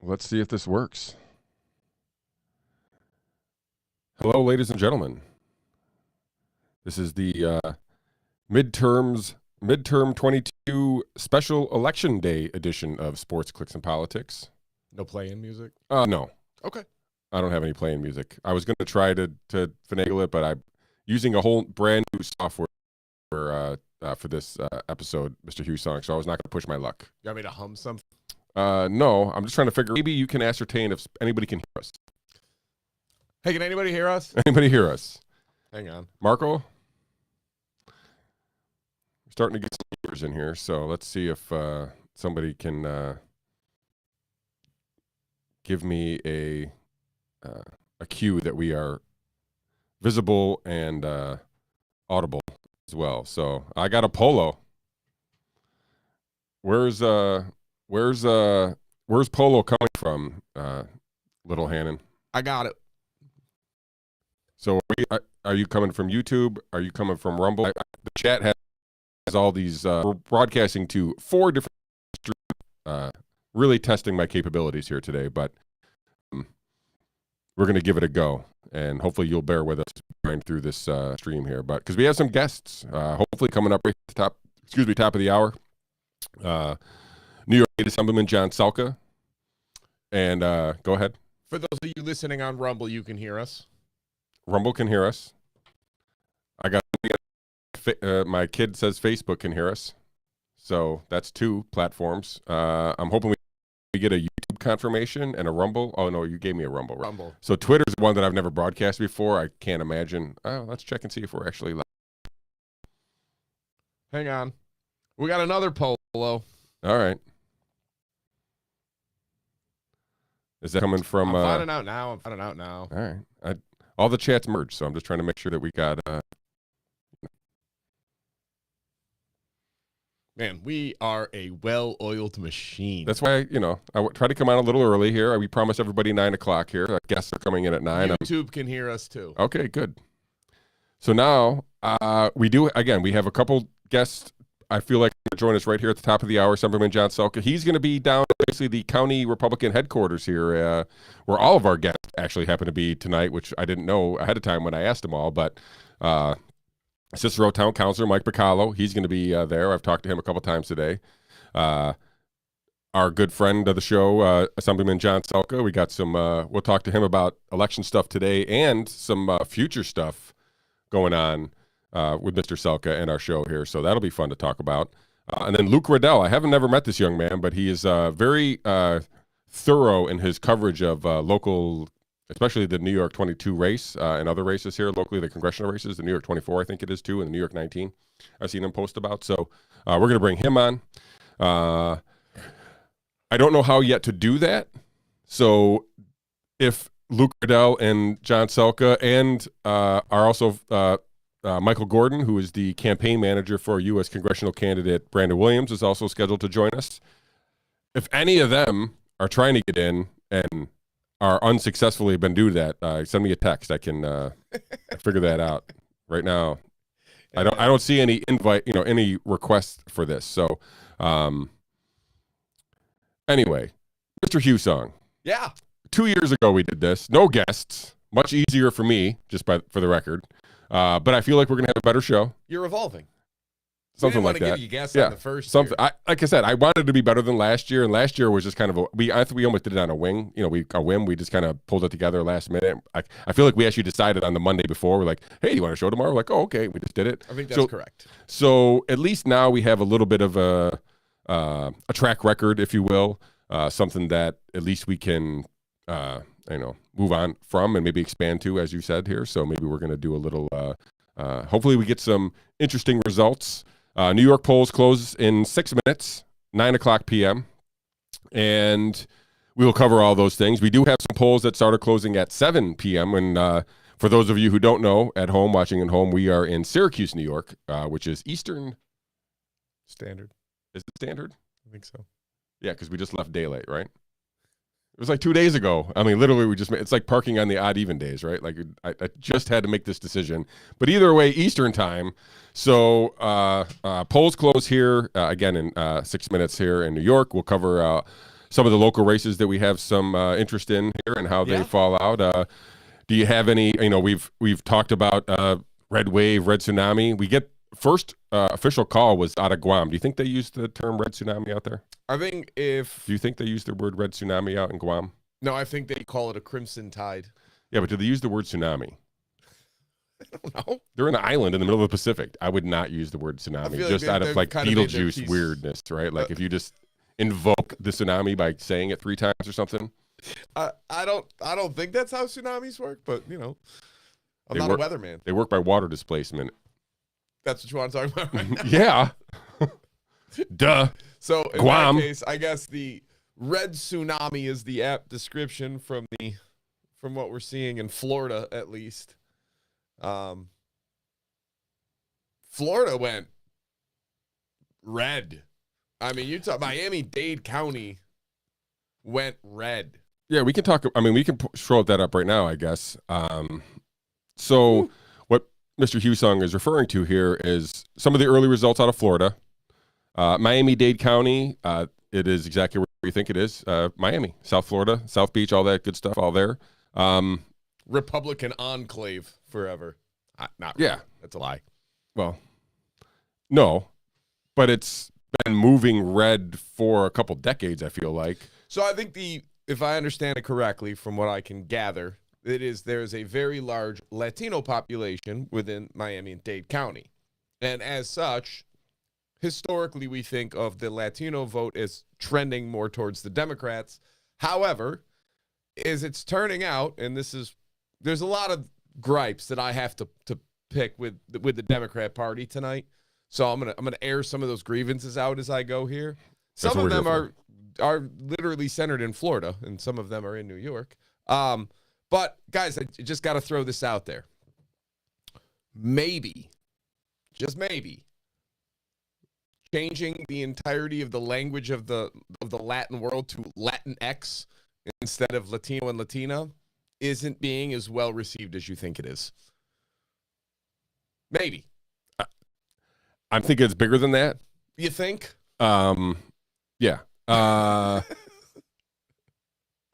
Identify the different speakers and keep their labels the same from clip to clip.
Speaker 1: Let's see if this works. Hello, ladies and gentlemen. This is the midterm 22 special election day edition of Sports, Clicks, and Politics.
Speaker 2: No play-in music?
Speaker 1: No.
Speaker 2: Okay.
Speaker 1: I don't have any playing music. I was going to try to finagle it, but I'm using a whole brand new software for this episode, Mr. Hussong, so I was not going to push my luck.
Speaker 2: You want me to hum something?
Speaker 1: No, I'm just trying to figure, maybe you can ascertain if anybody can hear us.
Speaker 2: Hey, can anybody hear us?
Speaker 1: Anybody hear us?
Speaker 2: Hang on.
Speaker 1: Marco? We're starting to get some ears in here, so let's see if somebody can give me a cue that we are visible and audible as well. So I got a polo. Where's Polo coming from, little Hannon?
Speaker 2: I got it.
Speaker 1: So are you coming from YouTube? Are you coming from Rumble? The chat has all these. We're broadcasting to 4 different streams, really testing my capabilities here today, but we're going to give it a go, and hopefully you'll bear with us going through this stream here. But because we have some guests, hopefully coming up right at the top of the hour. New York State Assemblyman John Selka, and go ahead.
Speaker 2: For those of you listening on Rumble, you can hear us.
Speaker 1: Rumble can hear us. I got my kid says Facebook can hear us, so that's 2 platforms. I'm hoping we get a YouTube confirmation and a Rumble. Oh no, you gave me a Rumble. Right?
Speaker 2: Rumble.
Speaker 1: So Twitter's one that I've never broadcast before. I can't imagine. Oh, let's check and see if we're actually live.
Speaker 2: Hang on. We got another polo.
Speaker 1: All right. Is that coming from?
Speaker 2: I'm finding out now.
Speaker 1: All right. All the chats merged, so I'm just trying to make sure that we got.
Speaker 2: Man, we are a well-oiled machine.
Speaker 1: That's why I try to come on a little early here. We promised everybody 9 o'clock here. Guests are coming in at 9.
Speaker 2: YouTube can hear us too.
Speaker 1: Okay, good. So now we have a couple guests. I feel like they're join us right here at the top of the hour. Assemblyman John Selka. He's going to be down at basically the county Republican headquarters here, where all of our guests actually happen to be tonight, which I didn't know ahead of time when I asked them all. But Cicero Town Councilor Mike Bacallo, he's going to be there. I've talked to him a couple times today. Our good friend of the show, Assemblyman John Selka. We got some. We'll talk to him about election stuff today and some future stuff going on with Mr. Selka and our show here. So that'll be fun to talk about. And then Luke Riddell. I haven't never met this young man, but he is very thorough in his coverage of local, especially the New York 22 race and other races here locally, the congressional races, the New York 24, I think it is too, and the New York 19. I've seen him post about. So we're going to bring him on. I don't know how yet to do that. So if Luke Riddell and John Selka and are also Michael Gordon, who is the campaign manager for U.S. congressional candidate Brandon Williams, is also scheduled to join us. If any of them are trying to get in and are unsuccessfully been do that, send me a text. I can figure that out right now. I don't see any invite, any requests for this. So anyway, Mr. Hussong.
Speaker 2: Yeah.
Speaker 1: 2 years ago we did this. No guests. Much easier for me, for the record. But I feel like we're going to have a better show.
Speaker 2: You're evolving.
Speaker 1: Something like that.
Speaker 2: Give you guests on the first
Speaker 1: year.
Speaker 2: Like
Speaker 1: I said, I wanted to be better than last year, and last year was just kind of I think we almost did it on a wing. A whim. We just kind of pulled it together last minute. I feel like we actually decided on the Monday before. We're like, hey, you want to show tomorrow? We're like, oh, okay. We just did it.
Speaker 2: I think that's correct.
Speaker 1: So at least now we have a little bit of a track record, if you will, something that at least we can move on from and maybe expand to, as you said here. So maybe we're going to do a little. Hopefully, we get some interesting results. New York polls close in 6 minutes, 9 o'clock p.m., and we will cover all those things. We do have some polls that started closing at 7 p.m., and for those of you who don't know, at home, watching at home, we are in Syracuse, New York, which is Eastern
Speaker 2: Standard.
Speaker 1: Is it Standard?
Speaker 2: I think so.
Speaker 1: Yeah, because we just left daylight, right? It was like 2 days ago. I mean, literally, it's like parking on the odd even days, right? Like I just had to make this decision. But either way, Eastern time. So polls close here again in 6 minutes here in New York. We'll cover some of the local races that we have some interest in here and how they fall out. Do you have any? We've talked about red wave, red tsunami. We get first official call was out of Guam. Do you think they used the term red tsunami out there?
Speaker 2: I think
Speaker 1: Do you think they used the word red tsunami out in Guam?
Speaker 2: No, I think they call it a crimson tide.
Speaker 1: Yeah, but do they use the word tsunami?
Speaker 2: I don't know.
Speaker 1: They're an island in the middle of the Pacific. I would not use the word tsunami just out of like Beetlejuice weirdness, right? Like if you just invoke the tsunami by saying it 3 times or something.
Speaker 2: I don't think that's how tsunamis work, but I'm not a weatherman.
Speaker 1: They work by water displacement.
Speaker 2: That's what you want to talk about right now?
Speaker 1: Yeah. Duh.
Speaker 2: So in
Speaker 1: Guam.
Speaker 2: that case, I guess the red tsunami is the apt description from what we're seeing in Florida, at least. Florida went red. I mean, you talk Miami-Dade County went red.
Speaker 1: Yeah, we can talk. I mean, we can throw that up right now, I guess. So what Mr. Hussong is referring to here is some of the early results out of Florida. Miami-Dade County, it is exactly where you think it is. Miami, South Florida, South Beach, all that good stuff, all there.
Speaker 2: Republican enclave forever. Not really.
Speaker 1: Yeah.
Speaker 2: That's a lie.
Speaker 1: Well, no, but it's been moving red for a couple decades, I feel like.
Speaker 2: So I think if I understand it correctly from what I can gather, there's a very large Latino population within Miami and Dade County. And as such, historically, we think of the Latino vote as trending more towards the Democrats. However, as it's turning out, and there's a lot of gripes that I have to pick with the Democrat Party tonight. So I'm gonna air some of those grievances out as I go here. Some of them are literally centered in Florida, and some of them are in New York. But guys, I just got to throw this out there. Maybe, just maybe, changing the entirety of the language of the Latin world to Latinx instead of Latino and Latina isn't being as well received as you think it is. Maybe.
Speaker 1: I'm thinking it's bigger than that.
Speaker 2: You think?
Speaker 1: Yeah.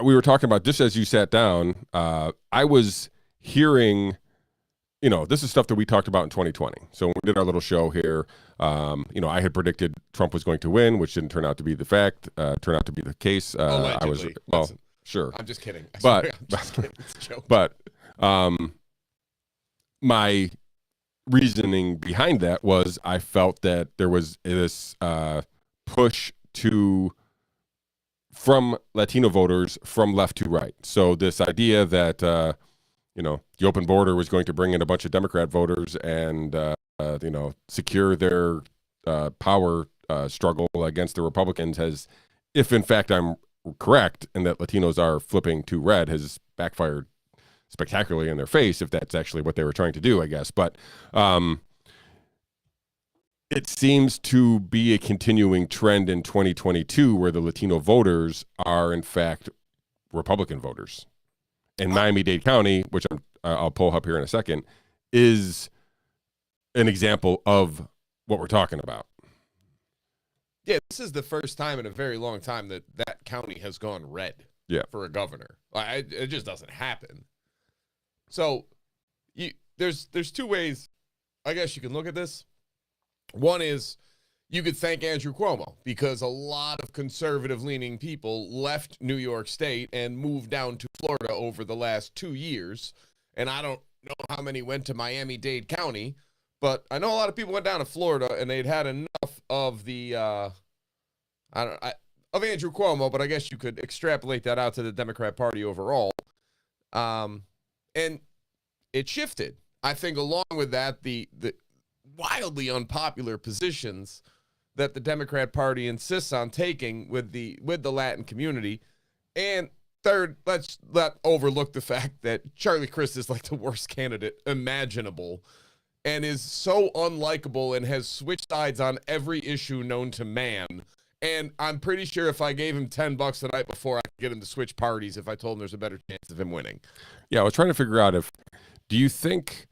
Speaker 1: We were talking about just as you sat down. I was hearing, this is stuff that we talked about in 2020. So when we did our little show here, I had predicted Trump was going to win, which didn't turn out to be the fact. Turned out to be the case.
Speaker 2: Allegedly.
Speaker 1: Sure.
Speaker 2: I'm just kidding.
Speaker 1: But
Speaker 2: I'm just kidding. It's a joke.
Speaker 1: But my reasoning behind that was I felt that there was this push from Latino voters from left to right. So this idea that the open border was going to bring in a bunch of Democrat voters and secure their power struggle against the Republicans has, if in fact I'm correct and that Latinos are flipping to red, has backfired spectacularly in their face, if that's actually what they were trying to do, I guess. But it seems to be a continuing trend in 2022 where the Latino voters are, in fact, Republican voters. And Miami-Dade County, which I'll pull up here in a second, is an example of what we're talking about.
Speaker 2: Yeah, this is the first time in a very long time that county has gone red for a governor. It just doesn't happen. So there's 2 ways I guess you can look at this. One is you could thank Andrew Cuomo because a lot of conservative-leaning people left New York State and moved down to Florida over the last 2 years. And I don't know how many went to Miami-Dade County, but I know a lot of people went down to Florida and they'd had enough of of Andrew Cuomo, but I guess you could extrapolate that out to the Democrat Party overall. And it shifted. I think along with that, the wildly unpopular positions that the Democrat Party insists on taking with the Latin community. And third, let's not overlook the fact that Charlie Crist is like the worst candidate imaginable and is so unlikable and has switched sides on every issue known to man. And I'm pretty sure if I gave him $10 the night before, I could get him to switch parties if I told him there's a better chance of him winning.
Speaker 1: Yeah, I was trying to figure out do you think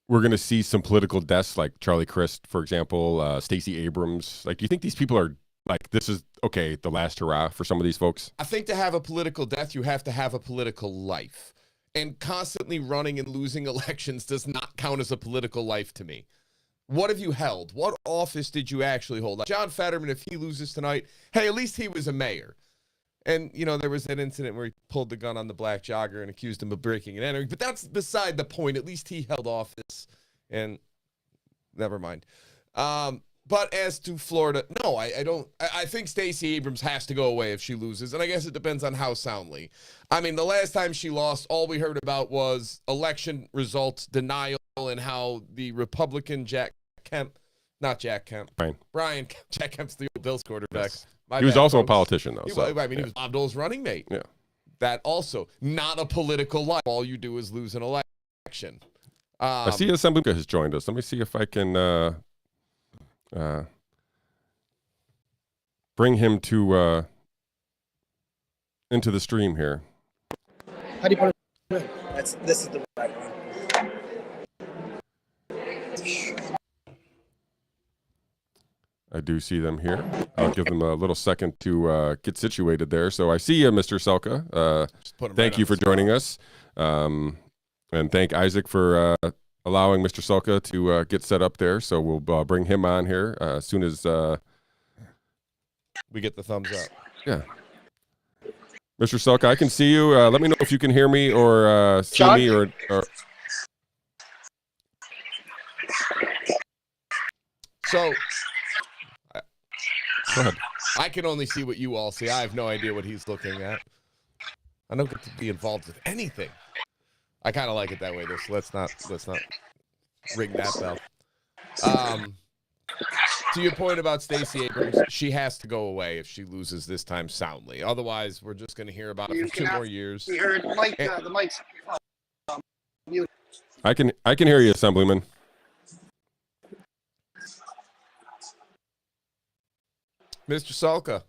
Speaker 1: we're going to see some political deaths like Charlie Crist, for example, Stacey Abrams? Like, do you think these people are like this is okay, the last hurrah for some of these folks?
Speaker 2: I think to have a political death, you have to have a political life. And constantly running and losing elections does not count as a political life to me. What have you held? What office did you actually hold? Like John Fetterman, if he loses tonight, hey, at least he was a mayor. And, you know, there was that incident where he pulled the gun on the black jogger and accused him of breaking and entering. But that's beside the point. At least he held office. And never mind. But as to Florida, no, I don't. I think Stacey Abrams has to go away if she loses. And I guess it depends on how soundly. I mean, the last time she lost, all we heard about was election results denial and how the Republican Jack Kemp, not Jack Kemp, Brian Kemp, Jack Kemp's the old Bills quarterback.
Speaker 1: Yes. He was also a politician, though.
Speaker 2: He was Bob Dole's running mate.
Speaker 1: Yeah.
Speaker 2: That also, not a political life. All you do is lose an election.
Speaker 1: I see Assemblyman has joined us. Let me see if I can bring him to into the stream here.
Speaker 3: How do you put it in? This is the right one.
Speaker 1: I do see them here. I'll give them a little second to get situated there. So I see you, Mr. Selka. Thank you for joining us. And thank Isaac for allowing Mr. Selka to get set up there. So we'll bring him on here as soon as
Speaker 2: we get the thumbs up.
Speaker 1: Yeah. Mr. Selka, I can see you. Let me know if you can hear me or see
Speaker 3: Shawn?
Speaker 1: me or
Speaker 2: So
Speaker 1: go ahead.
Speaker 2: I can only see what you all see. I have no idea what he's looking at. I don't get to be involved with anything. I kind of like it that way, though. So let's not ring that bell. To your point about Stacey Abrams, she has to go away if she loses this time soundly. Otherwise, we're just going to hear about it for 2 more years.
Speaker 3: We heard the mic's mute.
Speaker 1: I can hear you, Assemblyman.
Speaker 2: Mr. Salka.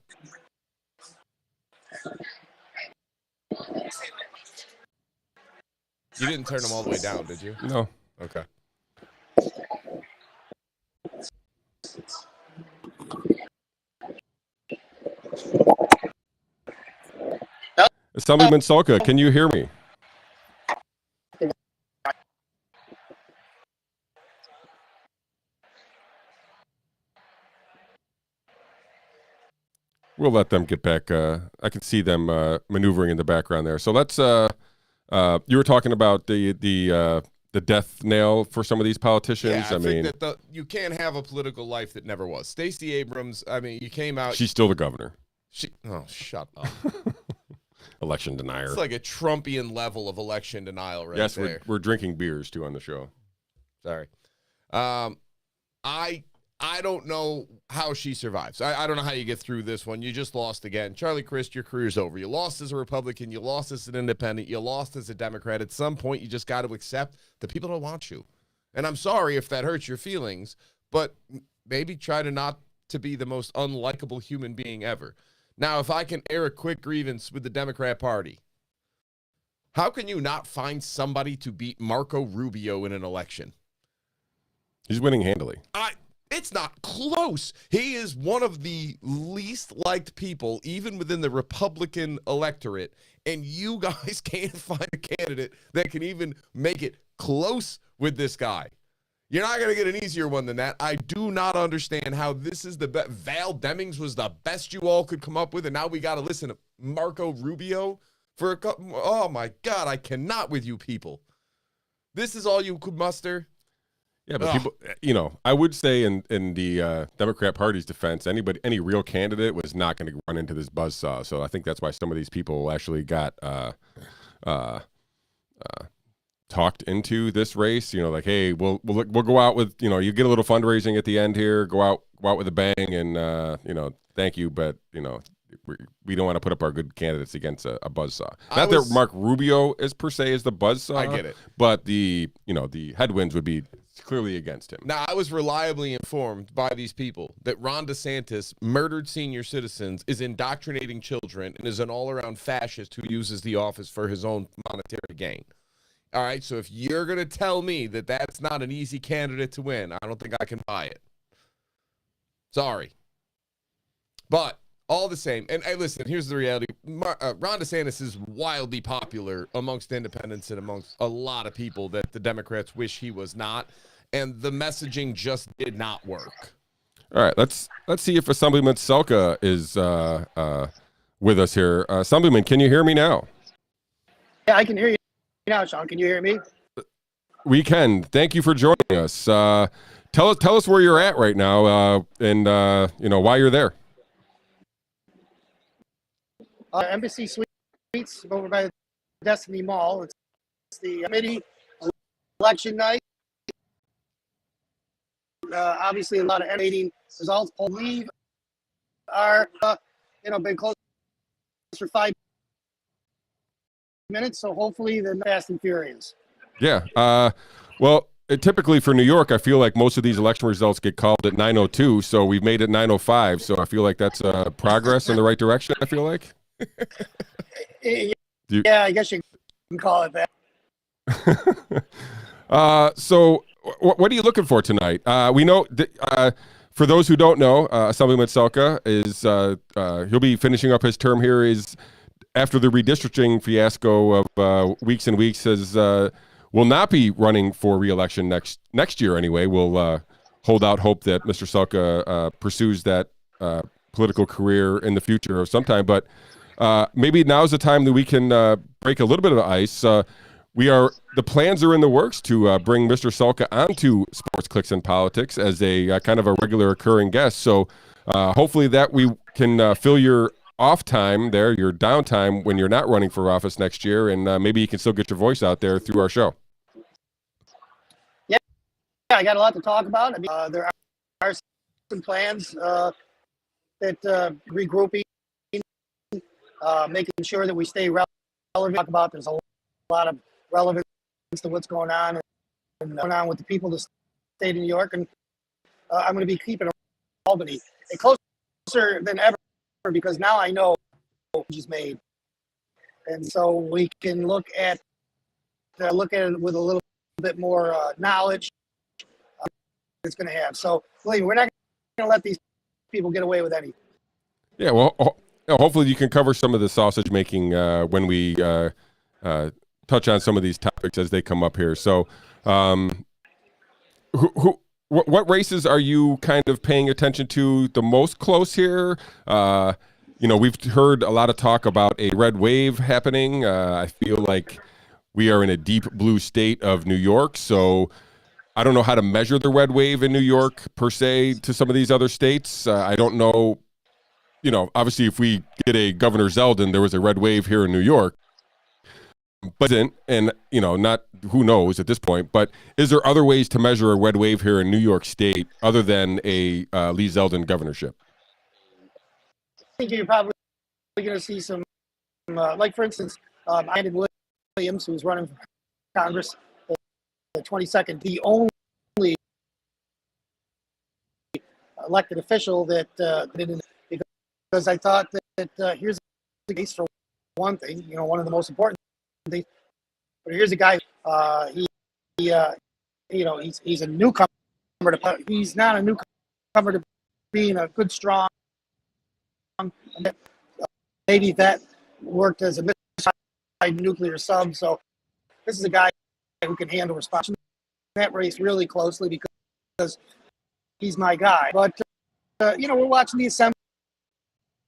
Speaker 2: You didn't turn them all the way down, did you?
Speaker 1: No.
Speaker 2: Okay.
Speaker 1: Assemblyman Salka, can you hear me? We'll let them get back. I can see them maneuvering in the background there. So let's. You were talking about the death nail for some of these politicians.
Speaker 2: Yeah, I
Speaker 1: mean,
Speaker 2: think that you can't have a political life that never was. Stacey Abrams. I mean, you came out.
Speaker 1: She's still the governor.
Speaker 2: Oh, shut up.
Speaker 1: Election denier.
Speaker 2: It's like a Trumpian level of election denial, right?
Speaker 1: Yes,
Speaker 2: there.
Speaker 1: we're drinking beers too on the show.
Speaker 2: Sorry. I don't know how she survives. I don't know how you get through this one. You just lost again. Charlie Crist, your career's over. You lost as a Republican. You lost as an independent. You lost as a Democrat. At some point, you just got to accept that people don't want you. And I'm sorry if that hurts your feelings, but maybe try to not to be the most unlikable human being ever. Now, if I can air a quick grievance with the Democrat Party, how can you not find somebody to beat Marco Rubio in an election?
Speaker 1: He's winning handily.
Speaker 2: It's not close. He is one of the least liked people, even within the Republican electorate, and you guys can't find a candidate that can even make it close with this guy. You're not going to get an easier one than that. I do not understand how this is the best. Val Demings was the best you all could come up with, and now we got to listen to Marco Rubio for a couple. Oh, my God, I cannot with you people. This is all you could muster.
Speaker 1: Yeah, but people, I would say in the Democrat Party's defense, any real candidate was not going to run into this buzzsaw. So I think that's why some of these people actually got talked into this race. Like, hey, we'll go out with, you get a little fundraising at the end here, go out with a bang, and thank you, but we don't want to put up our good candidates against a buzzsaw. Not that Mark Rubio is per se is the buzzsaw.
Speaker 2: I get it,
Speaker 1: but the headwinds would be clearly against him.
Speaker 2: Now, I was reliably informed by these people that Ron DeSantis murdered senior citizens, is indoctrinating children, and is an all-around fascist who uses the office for his own monetary gain. All right, so if you're going to tell me that that's not an easy candidate to win, I don't think I can buy it. Sorry. But all the same, and hey, listen, here's the reality. Ron DeSantis is wildly popular amongst independents and amongst a lot of people that the Democrats wish he was not. And the messaging just did not work.
Speaker 1: All right, let's see if Assemblyman Selka is with us here. Assemblyman, can you hear me now?
Speaker 3: Yeah, I can hear you now, Shawn. Can you hear me?
Speaker 1: We can. Thank you for joining us. Tell us where you're at right now, and why you're there.
Speaker 3: Embassy Suites over by the Destiny Mall. It's the committee election night. Obviously, a lot of emanating results. Believe are been closed for 5 minutes, so hopefully the fast and furious.
Speaker 1: Yeah. Well, typically for New York, I feel like most of these election results get called at 9:02, so we've made it 9:05. So I feel like that's progress in the right direction. I feel like.
Speaker 3: Yeah, I guess you can call it that.
Speaker 1: So what are you looking for tonight? We know for those who don't know, Assemblyman Selka is he'll be finishing up his term here. Is after the redistricting fiasco of weeks and weeks, will not be running for re-election next year anyway. We'll hold out hope that Mr. Selka pursues that political career in the future of some time. But maybe now's the time that we can break a little bit of ice. The plans are in the works to bring Mr. Selka onto Sports Clicks and Politics as a kind of a regular occurring guest. So hopefully that we can fill your off time there, your downtime when you're not running for office next year, and maybe you can still get your voice out there through our show.
Speaker 3: Yeah, I got a lot to talk about. I mean, there are some plans that regrouping, making sure that we stay relevant. Talk about there's a lot of relevance to what's going on and going on with the people of the state of New York, and I'm going to be keeping Albany closer than ever because now I know what was made, and so we can look at it with a little bit more knowledge it's going to have. So we're not going to let these people get away with anything.
Speaker 1: Yeah, well, hopefully you can cover some of the sausage making when we touch on some of these topics as they come up here. So, what races are you kind of paying attention to the most close here? We've heard a lot of talk about a red wave happening. I feel like we are in a deep blue state of New York, so I don't know how to measure the red wave in New York per se to some of these other states. I don't know. Obviously, if we get a Governor Zeldin, there was a red wave here in New York. But not who knows at this point. But is there other ways to measure a red wave here in New York State other than a Lee Zeldin governorship?
Speaker 3: I think you're probably going to see some, like for instance, Hannon Williams, who's running for Congress, the 22nd, the only elected official that didn't, because I thought that here's the case for one thing, one of the most important things. But here's a guy, he's a newcomer he's not a newcomer to being a good, strong Navy vet, worked as a missile nuclear sub. So this is a guy who can handle response in that race really closely because he's my guy. But we're watching the assembly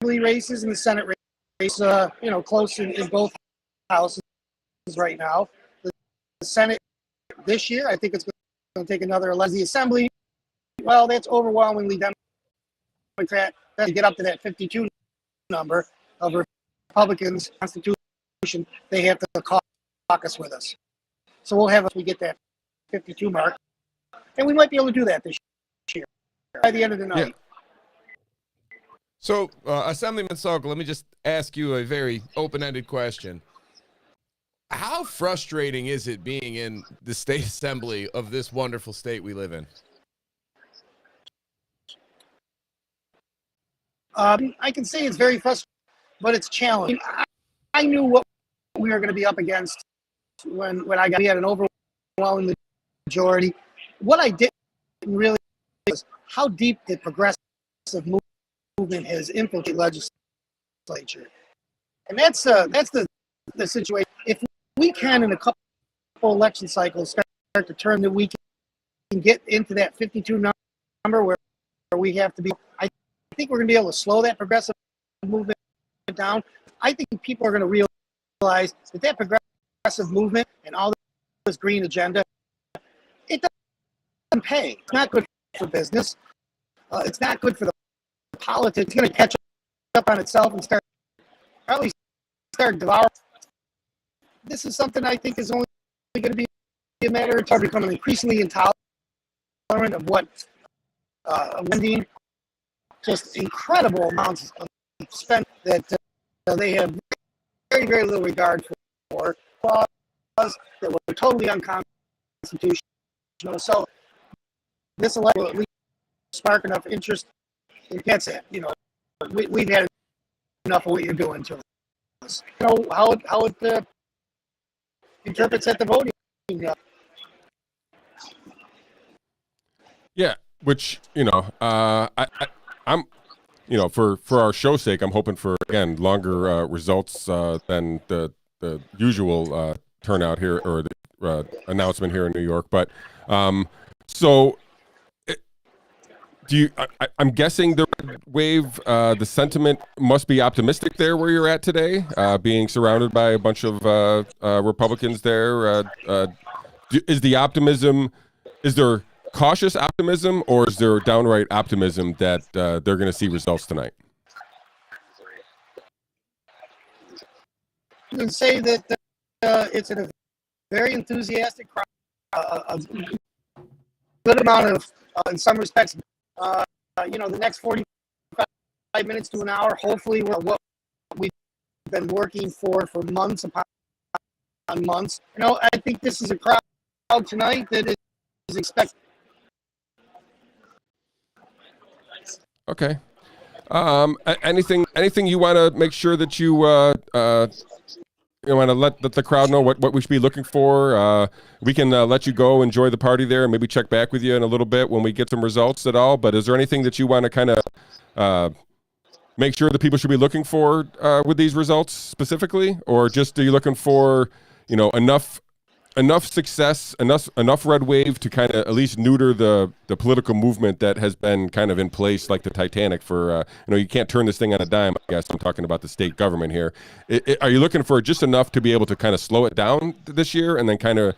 Speaker 3: races and the Senate race, close in both houses right now. The Senate this year, I think it's going to take another 11. The Assembly, well, that's overwhelmingly Democrat. To get up to that 52 number of Republicans Constitution, they have to caucus with us. So we'll have, if we get that 52 mark, and we might be able to do that this year by the end of the night.
Speaker 2: Yeah. So, Assemblyman Selka, let me just ask you a very open-ended question. How frustrating is it being in the state assembly of this wonderful state we live in?
Speaker 3: I can say it's very frustrating, but it's challenging. I knew what we were going to be up against when we had an overwhelming majority. What I didn't really was how deep the progressive movement has infiltrated legislature, and that's the situation. If we can, in a couple election cycles, start to turn that we can get into that 52 number where we have to be. I think we're going to be able to slow that progressive movement down. I think people are going to realize that progressive movement and all this green agenda, it doesn't pay. It's not good for business. It's not good for the politics. It's going to catch up on itself and start devouring. This is something I think is only going to be a matter of time, becoming increasingly intolerant of what lending, just incredible amounts of spend that they have very, very little regard for laws that were totally unconstitutional. So this election will at least spark enough interest. That's it. We've had enough of what you're doing to us. How it interprets at the voting.
Speaker 1: Yeah, which I'm for our show's sake, I'm hoping for again longer results than the usual turnout here or the announcement here in New York. But so I'm guessing the red wave, the sentiment must be optimistic there where you're at today, being surrounded by a bunch of Republicans there. Is the optimism? Is there cautious optimism, or is there downright optimism that they're going to see results tonight?
Speaker 3: You can say that it's a very enthusiastic crowd, a good amount of, in some respects, the next 45 minutes to an hour, hopefully, we're what we've been working for months upon months. I think this is a crowd tonight that is expected.
Speaker 1: Okay. Anything you want to make sure that you want to let the crowd know what we should be looking for? We can let you go enjoy the party there and maybe check back with you in a little bit when we get some results at all. But is there anything that you want to kind of make sure that people should be looking for with these results specifically, or just are you looking for enough success, enough red wave to kind of at least neuter the political movement that has been kind of in place like the Titanic for, you can't turn this thing on a dime, I guess. I'm talking about the state government here. Are you looking for just enough to be able to kind of slow it down this year and then kind of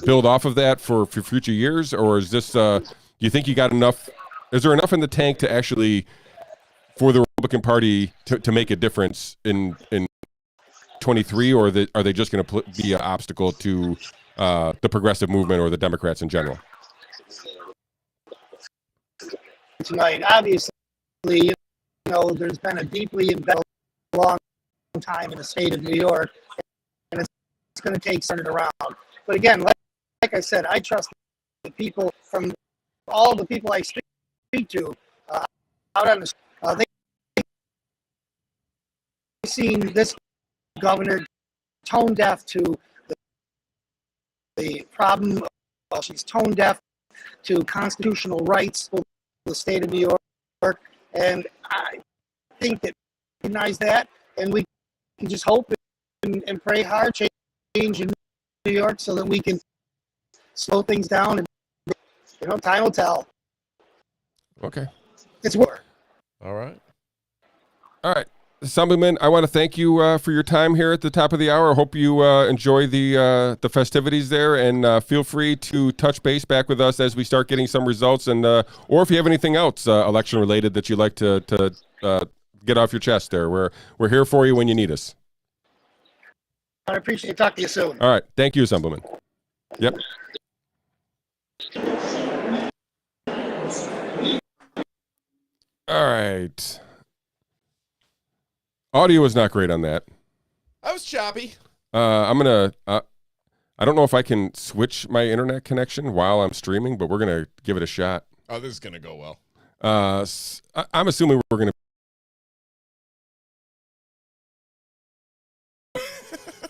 Speaker 1: build off of that for future years? Or is this, do you think you got enough, is there enough in the tank to actually, for the Republican Party to make a difference in 23, or are they just going to be an obstacle to the progressive movement or the Democrats in general?
Speaker 3: Tonight, obviously, there's been a deeply embedded long time in the state of New York, and it's going to take turning around. But again, like I said, I trust the people from all the people I speak to out on the they've seen this governor tone deaf to the problem. She's tone deaf to constitutional rights for the state of New York, and I think that we recognize that, and we can just hope and pray hard change in New York so that we can slow things down, and time will tell.
Speaker 1: Okay,
Speaker 3: it's war.
Speaker 2: All right.
Speaker 1: Assemblyman, I want to thank you for your time here at the top of the hour. I hope you enjoy the festivities there, and feel free to touch base back with us as we start getting some results, and or if you have anything else election related that you'd like to get off your chest there. We're here for you when you need us.
Speaker 3: I appreciate talking to you soon.
Speaker 1: All right. Thank you, Assemblyman. Yep. All right. Audio is not great on that.
Speaker 2: I was choppy.
Speaker 1: I'm going to, I don't know if I can switch my internet connection while I'm streaming, but we're going to give it a shot.
Speaker 2: Oh, this is going to go well.
Speaker 1: I'm assuming we're going to.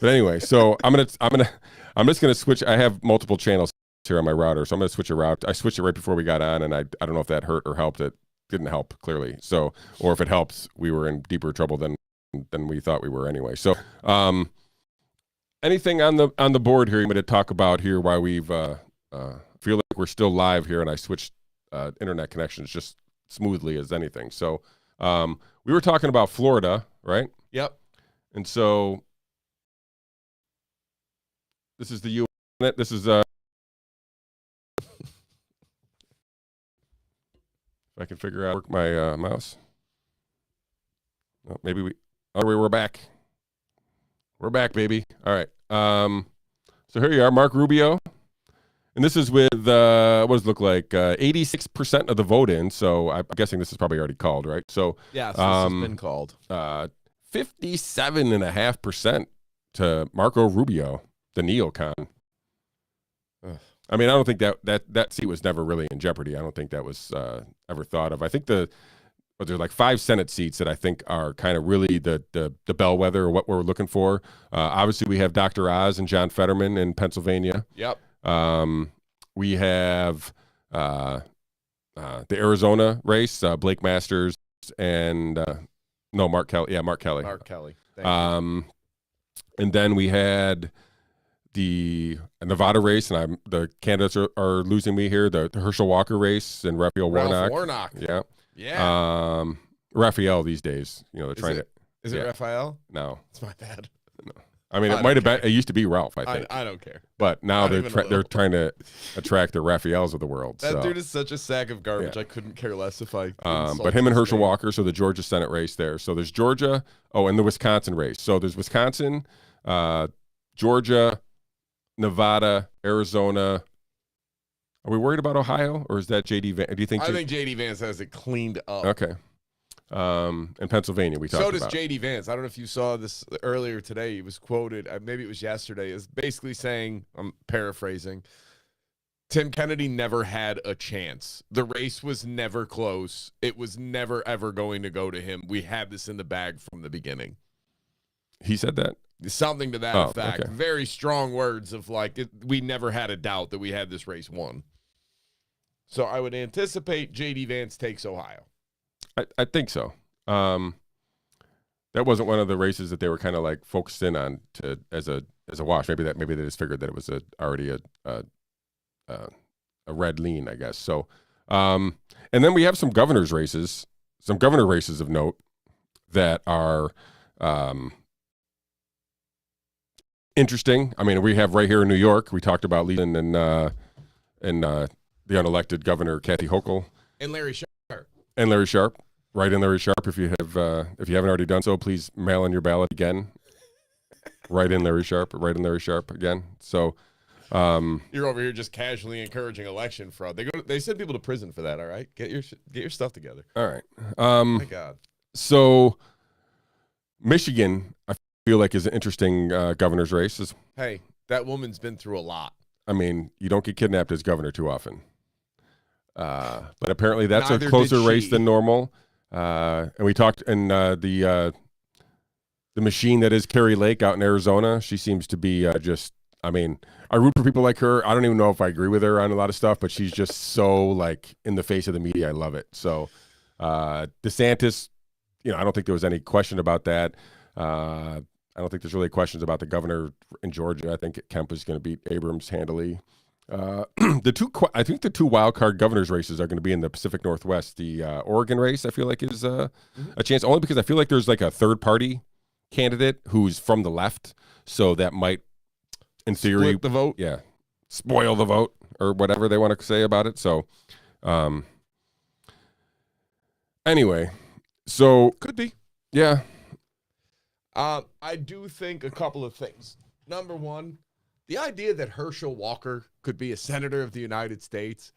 Speaker 1: But anyway, so I'm just going to switch. I have multiple channels here on my router, so I'm going to switch a route. I switched it right before we got on, and I don't know if that hurt or helped it. didn't help clearly. So, or if it helps, we were in deeper trouble than we thought we were anyway. So, anything on the board here you want to talk about here? Why we've feel like we're still live here, and I switched internet connections just smoothly as anything. So, we were talking about Florida, right?
Speaker 2: Yep.
Speaker 1: And so, this is the U. This is if I can figure out work my mouse. Oh, maybe we're back. We're back, baby. All right. So here you are, Mark Rubio. And this is with, what does it look like? 86% of the vote in. So I'm guessing this is probably already called, right? So
Speaker 2: yes, this has been called.
Speaker 1: 57.5% to Marco Rubio, the neocon. I mean, I don't think that seat was never really in jeopardy. I don't think that was ever thought of. I think there's like 5 Senate seats that I think are kind of really the bellwether, or what we're looking for. Obviously, we have Dr. Oz and John Fetterman in Pennsylvania.
Speaker 2: Yep.
Speaker 1: We have the Arizona race, Blake Masters and Mark Kelly. Yeah, Mark Kelly.
Speaker 2: Mark Kelly. Thank you.
Speaker 1: And then we had the Nevada race, and the candidates are losing me here. The Herschel Walker race and Raphael Warnock.
Speaker 2: Yeah.
Speaker 1: Yeah. Raphael these days, they're trying to.
Speaker 2: Is it Raphael?
Speaker 1: No,
Speaker 2: it's my bad.
Speaker 1: No. I mean, it might have been. It used to be Ralph, I think.
Speaker 2: I don't care.
Speaker 1: But now they're trying to attract the Raphaels of the world.
Speaker 2: That dude is such a sack of garbage. Yeah. I couldn't care less if I.
Speaker 1: But him and Herschel Walker, so the Georgia Senate race there. So there's Georgia. Oh, and the Wisconsin race. So there's Wisconsin, Georgia, Nevada, Arizona. Are we worried about Ohio, or is that J.D. Vance? Do you think?
Speaker 2: I think J.D. Vance has it cleaned up.
Speaker 1: Okay. And Pennsylvania, we talked about.
Speaker 2: So does J.D. Vance. I don't know if you saw this earlier today. He was quoted, maybe it was yesterday, as basically saying, I'm paraphrasing, Tim Kennedy never had a chance. The race was never close. It was never, ever going to go to him. We had this in the bag from the beginning.
Speaker 1: He said that?
Speaker 2: Something to that effect. Okay. Very strong words of we never had a doubt that we had this race won. So I would anticipate J.D. Vance takes Ohio.
Speaker 1: I think so. That wasn't one of the races that they were kind of focused in on as a wash. Maybe they just figured that it was already a red lean, I guess. So, and then we have some governor races of note that are interesting. I mean, we have right here in New York. We talked about Leland and the unelected governor Kathy Hochul
Speaker 2: and Larry
Speaker 1: Sharp. Write in Larry Sharp if you haven't already done so. Please mail in your ballot again. Write in Larry Sharp again. So
Speaker 2: you're over here just casually encouraging election fraud. They send people to prison for that. All right, get your stuff together.
Speaker 1: All right.
Speaker 2: My God.
Speaker 1: So Michigan, I feel like, is an interesting governor's race.
Speaker 2: Hey, that woman's been through a lot.
Speaker 1: I mean, you don't get kidnapped as governor too often. But apparently that's
Speaker 2: Neither
Speaker 1: a closer race than normal. And we talked in the machine that is Carrie Lake out in Arizona. She seems to be I root for people like her. I don't even know if I agree with her on a lot of stuff, but she's just so in the face of the media. I love it. So DeSantis, I don't think there was any question about that. I don't think there's really questions about the governor in Georgia. I think Kemp is going to beat Abrams handily. I think the two wild card governors races are going to be in the Pacific Northwest. The Oregon race, I feel like, is a chance, only because I feel like there's a third party candidate who's from the left, so that might, in theory,
Speaker 2: split the vote.
Speaker 1: Yeah, spoil the vote or whatever they want to say about it. So, anyway, so
Speaker 2: could be,
Speaker 1: yeah.
Speaker 2: I do think a couple of things. Number one, the idea that Herschel Walker could be a senator of the United States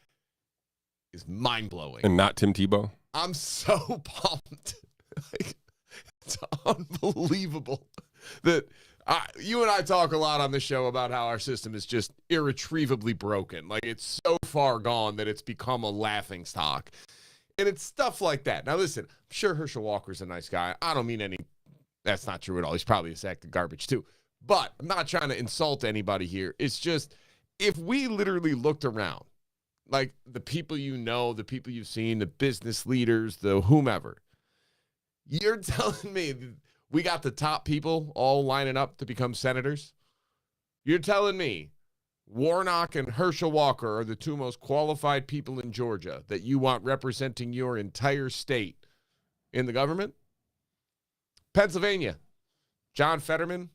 Speaker 2: is mind-blowing.
Speaker 1: And not Tim Tebow?
Speaker 2: I'm so pumped. It's unbelievable that you and I talk a lot on the show about how our system is just irretrievably broken. It's so far gone that it's become a laughing stock. And it's stuff like that. Now, listen, I'm sure Herschel Walker's a nice guy. I don't mean that's not true at all. He's probably a sack of garbage, too. But I'm not trying to insult anybody here. It's just, if we literally looked around, like the people you know, the people you've seen, the business leaders, the whomever. You're telling me we got the top people all lining up to become senators? You're telling me Warnock and Herschel Walker are the two most qualified people in Georgia that you want representing your entire state in the government? Pennsylvania, John Fetterman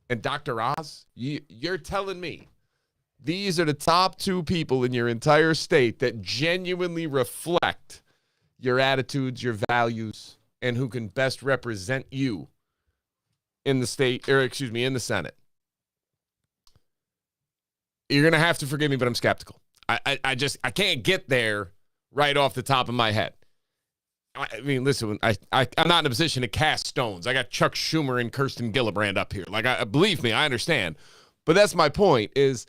Speaker 2: and Dr. Oz? You're telling me these are the top two people in your entire state that genuinely reflect your attitudes, your values, and who can best represent you in the state, or excuse me, in the Senate? You're going to have to forgive me, but I'm skeptical. I can't get there right off the top of my head. I mean, listen, I'm not in a position to cast stones. I got Chuck Schumer and Kirsten Gillibrand up here. Like, believe me, I understand. But that's my point, is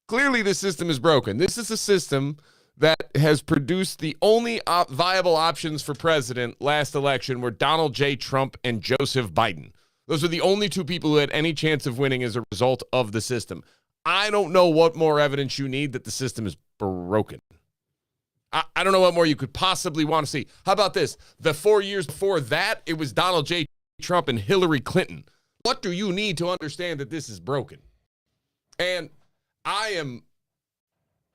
Speaker 2: clearly the system is broken. This is a system that has produced the only viable options for president last election were Donald J. Trump and Joseph Biden. Those are the only two people who had any chance of winning as a result of the system. I don't know what more evidence you need that the system is broken. I don't know what more you could possibly want to see. How about this? The 4 years before that, it was Donald J. Trump and Hillary Clinton. What do you need to understand that this is broken? And I am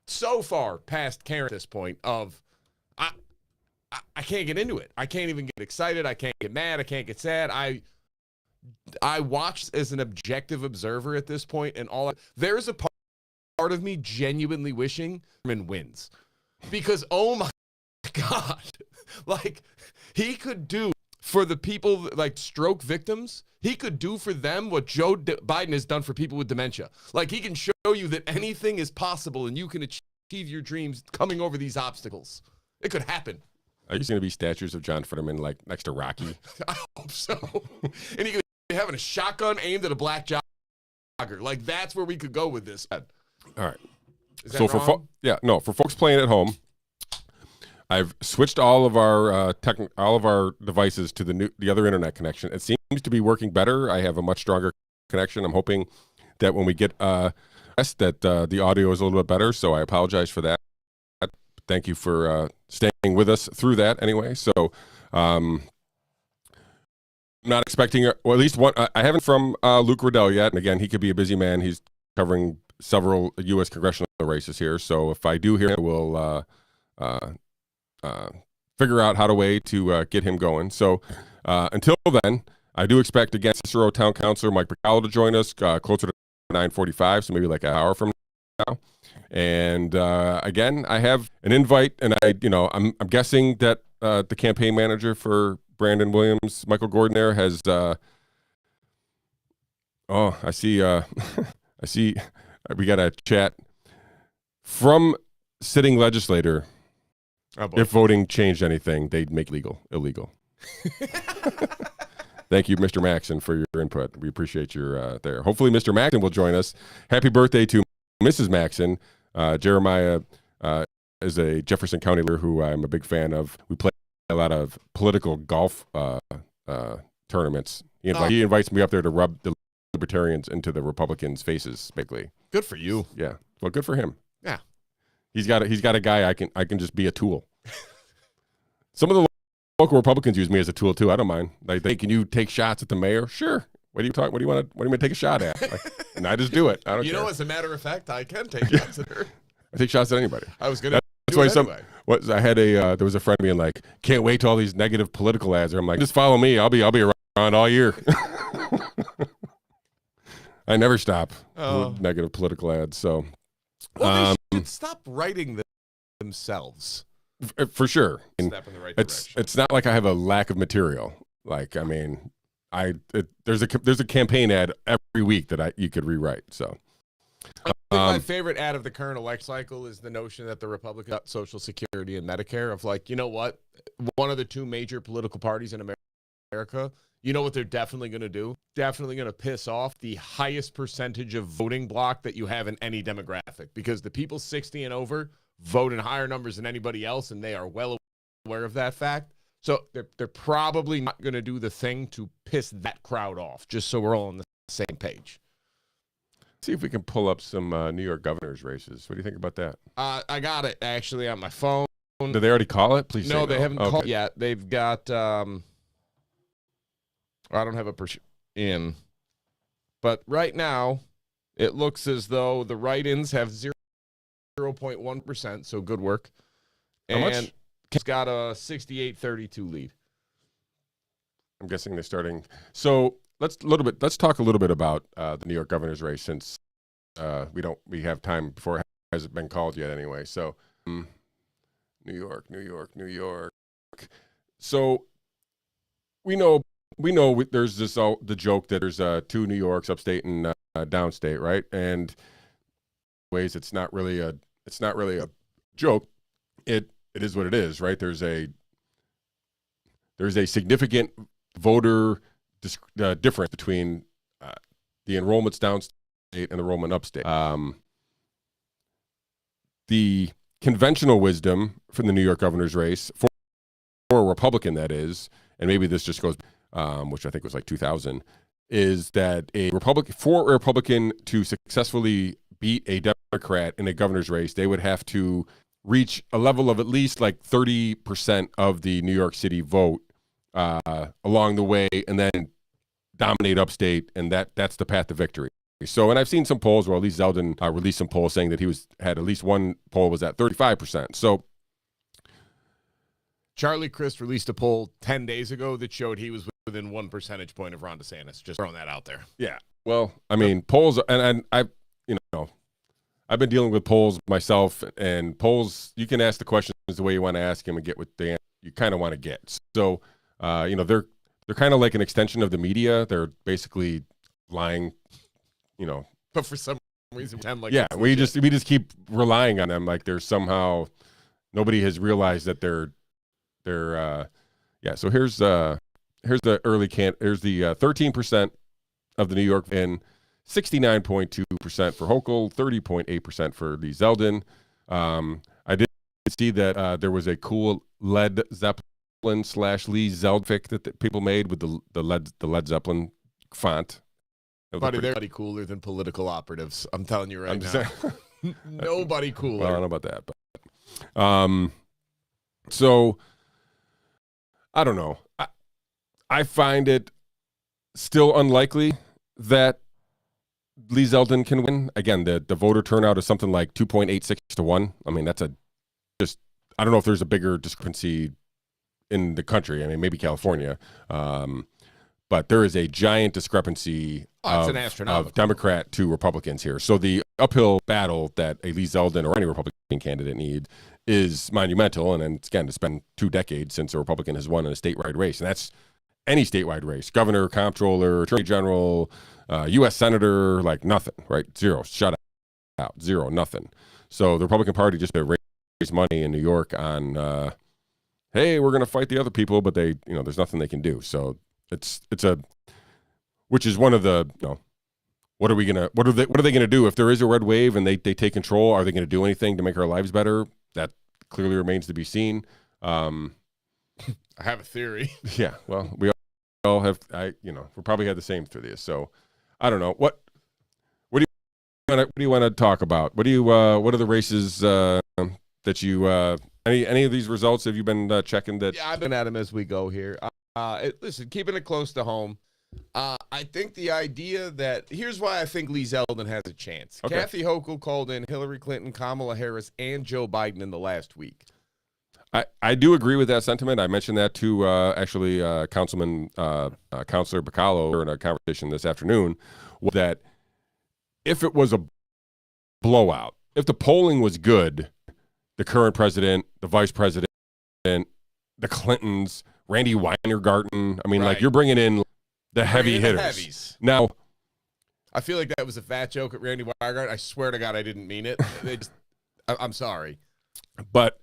Speaker 2: so far past Karen at this point of I can't get into it. I can't even get excited. I can't get mad. I can't get sad. I watched as an objective observer at this point, and there's a part of me genuinely wishing Herman wins, because oh my God, like he could do for the people like stroke victims. He could do for them what Joe Biden has done for people with dementia. Like, he can show you that anything is possible and you can achieve your dreams coming over these obstacles. It could happen.
Speaker 1: Are you going to be statues of John Fetterman like next to Rocky?
Speaker 2: I hope so. And he could be having a shotgun aimed at a black jogger. Like, that's where we could go with this.
Speaker 1: All right.
Speaker 2: Is that wrong?
Speaker 1: For folks playing at home, I've switched all of our devices to the other internet connection. It seems to be working better. I have a much stronger connection. I'm hoping that when we get the audio is a little bit better. So I apologize for that. Thank you for staying with us through that anyway. So I'm not expecting, or at least one. I haven't from Luke Riddell yet. And again, he could be a busy man. He's covering several U.S. congressional races here. So if I do hear him, we'll figure out how to get him going. So until then, I do expect, again, Cicero Town Councilor Mike Bacallo to join us closer to 9:45, so maybe like an hour from now. And again, I have an invite, and I'm guessing that the campaign manager for Brandon Williams, Michael Gordon, there has. I see. I see. We got a chat from sitting legislator.
Speaker 2: Oh,
Speaker 1: if voting changed anything, they'd make illegal. Thank you, Mr. Maxon, for your input. We appreciate your there. Hopefully, Mr. Maxon will join us. Happy birthday to Mrs. Maxon. Jeremiah is a Jefferson County lawyer who I'm a big fan of. We play a lot of political golf tournaments. He invites me up there to rub the libertarians into the Republicans' faces, basically.
Speaker 2: Good for you.
Speaker 1: Yeah. Well, good for him.
Speaker 2: Yeah.
Speaker 1: He's got a guy I can just be a tool. Some of the local Republicans use me as a tool too. I don't mind. Like, can you take shots at the mayor? Sure. What do you want to take a shot at? And I just do it. I don't care.
Speaker 2: You know, as a matter of fact, I can take shots at her.
Speaker 1: I take shots at anybody.
Speaker 2: I was gonna.
Speaker 1: That's why anyway. I had there was a friend being like, can't wait till all these negative political ads. I'm like, just follow me. I'll be around all year. I never stop with negative political ads. So,
Speaker 2: well, they should stop writing themselves.
Speaker 1: For sure.
Speaker 2: Step in the right direction.
Speaker 1: It's not like I have a lack of material. Like, I mean, there's a campaign ad every week that you could rewrite. So,
Speaker 2: I think my favorite ad of the current election cycle is the notion that the Republicans got Social Security and Medicare. Of like, you know what, one of the two major political parties in America. You know what they're definitely going to do? Definitely going to piss off the highest percentage of voting bloc that you have in any demographic, because the people 60 and over vote in higher numbers than anybody else, and they are well aware of that fact. So they're probably not going to do the thing to piss that crowd off, just so we're all on the same page.
Speaker 1: See if we can pull up some New York governor's races. What do you think about that?
Speaker 2: I got it actually on my phone.
Speaker 1: Did they already call it? Please
Speaker 2: No,
Speaker 1: say
Speaker 2: they haven't
Speaker 1: Okay.
Speaker 2: called yet. They've got. I don't have a in, but right now it looks as though the write-ins have 0.1%. So good work.
Speaker 1: How much?
Speaker 2: And it's got a 68-32 lead.
Speaker 1: I'm guessing they're starting. So let's talk a little bit about the New York governor's race, since we have time before it hasn't been called yet anyway. So New York. So we know there's the joke that there's two New Yorks, upstate and downstate, right? And ways it's not really a joke. It is what it is, right? There's a significant voter difference between the enrollments downstate and the enrollment upstate. The conventional wisdom from the New York governor's race for a Republican, that is, and maybe this just goes, which I think was like 2000, is that for a Republican to successfully beat a Democrat in a governor's race, they would have to reach a level of at least like 30% of the New York City vote along the way, and then dominate upstate, and that's the path to victory. So, and I've seen some polls where at least Zeldin released some polls saying that he had at least one poll was at 35%. So
Speaker 2: Charlie Crist released a poll 10 days ago that showed he was within 1 percentage point of Ron DeSantis. Just throwing that out there.
Speaker 1: yeah, well, I mean, polls, and I've been dealing with polls myself, and polls, you can ask the questions the way you want to ask them and get what the answer you kind of want to get. So, they're kind of like an extension of the media. They're basically lying,
Speaker 2: But for some reason,
Speaker 1: we just keep relying on them like there's somehow nobody has realized that they're So here's the early here's the 13% of the New York and 69.2% for Hochul, 30.8% for the Zeldin. I did see that there was a cool Led Zeppelin / Lee Zeldfic that people made with the Led Zeppelin font.
Speaker 2: Buddy, they're nobody cooler than political operatives. I'm telling you right now. Nobody cooler.
Speaker 1: Well, I don't know about that, but so I don't know. I find it still unlikely that Lee Zeldin can win. Again, the voter turnout is something like 2.86 to 1. I mean, I don't know if there's a bigger discrepancy in the country. I mean, maybe California. But there is a giant discrepancy of Democrat to Republicans here. So the uphill battle that a Lee Zeldin or any Republican candidate need is monumental. And then, again, it's been 2 decades since a Republican has won in a statewide race. And that's any statewide race, governor, comptroller, attorney general, U.S. senator, like nothing, right? Zero, shut out, zero, nothing. So the Republican Party just raise money in New York on, hey, we're going to fight the other people, but there's nothing they can do. So which is one of the, what are they going to do if there is a red wave and they take control? Are they going to do anything to make our lives better? That clearly remains to be seen. I
Speaker 2: have a theory.
Speaker 1: Yeah, well, we all have. We probably had the same through this. So I don't know what do you want to talk about? What are the races that you any of these results have you been checking? That
Speaker 2: yeah, I've been at them as we go here. Listen, keeping it close to home. I think the idea that here's why I think Lee Zeldin has a chance.
Speaker 1: Okay.
Speaker 2: Kathy Hochul called in Hillary Clinton, Kamala Harris, and Joe Biden in the last week.
Speaker 1: I do agree with that sentiment. I mentioned that to Councilor Bacallo in a conversation this afternoon, that if it was a blowout, if the polling was good, the current president, the vice president, the Clintons, Randy Weingarten, I mean,
Speaker 2: right.
Speaker 1: like you're bringing in the heavy hitters.
Speaker 2: Heavies.
Speaker 1: Now,
Speaker 2: I feel like that was a fat joke at Randy Weingarten. I swear to God, I didn't mean it. I'm sorry.
Speaker 1: But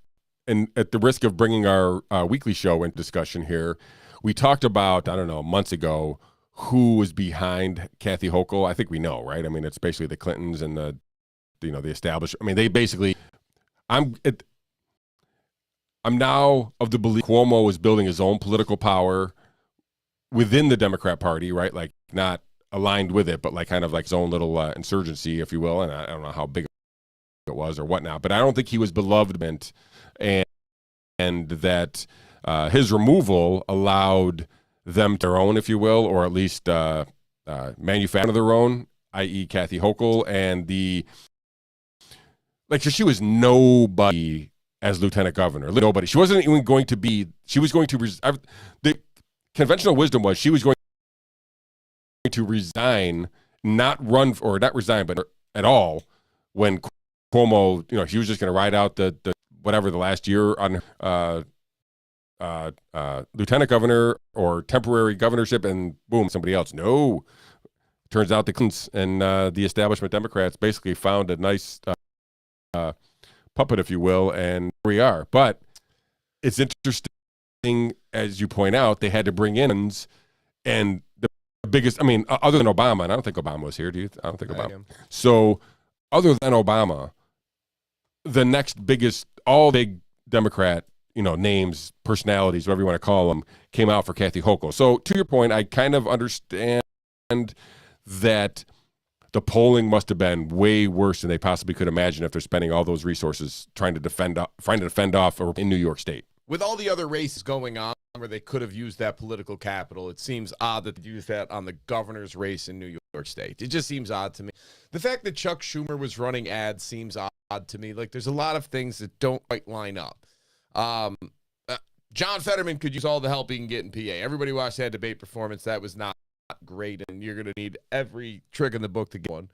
Speaker 1: and at the risk of bringing our weekly show into discussion here, we talked about, I don't know, months ago, who was behind Kathy Hochul. I think we know, right? I mean, it's basically the Clintons and the established. I mean, they basically. I'm now of the belief Cuomo is building his own political power within the Democrat Party, right? Like not aligned with it, but like kind of like his own little insurgency, if you will. And I don't know how big it was or whatnot, but I don't think he was beloved, and that his removal allowed them their own, if you will, or at least manufacture their own, i.e. Kathy Hochul, and she was nobody as lieutenant governor. Nobody. She wasn't even going to be. She was going to. The conventional wisdom was she was going to resign, not resign, but at all when Cuomo. He was just going to ride out the whatever the last year on lieutenant governor or temporary governorship, and boom, somebody else. No, turns out the Clintons and the establishment Democrats basically found a nice puppet, if you will, and here we are. But it's interesting, as you point out, they had to bring in, and the biggest, other than Obama, and I don't think Obama was here, do you? I don't think Obama. So, other than Obama, the next biggest, all big Democrat, names, personalities, whatever you want to call them, came out for Kathy Hochul. So, to your point, I kind of understand that the polling must have been way worse than they possibly could imagine if they're spending all those resources trying to defend off in New York State.
Speaker 2: With all the other races going on where they could have used that political capital, it seems odd that they used that on the governor's race in New York State. It just seems odd to me. The fact that Chuck Schumer was running ads seems odd to me. Like, there's a lot of things that don't quite line up. John Fetterman could use all the help he can get in PA. Everybody watched that debate performance. That was not great, and you're going to need every trick in the book to get one.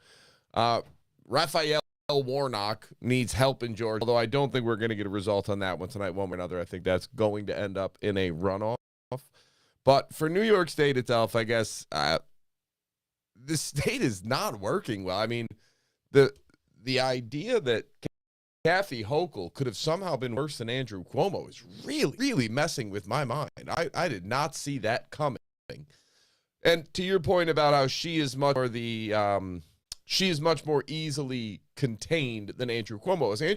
Speaker 2: Raphael Warnock needs help in Georgia, although I don't think we're going to get a result on that one tonight, one way or another. I think that's going to end up in a runoff. But for New York State itself, I guess the state is not working well. I mean, the idea that Kathy Hochul could have somehow been worse than Andrew Cuomo is really, really messing with my mind. I did not see that coming. And to your point about how she is much more easily contained than Andrew Cuomo is. Andrew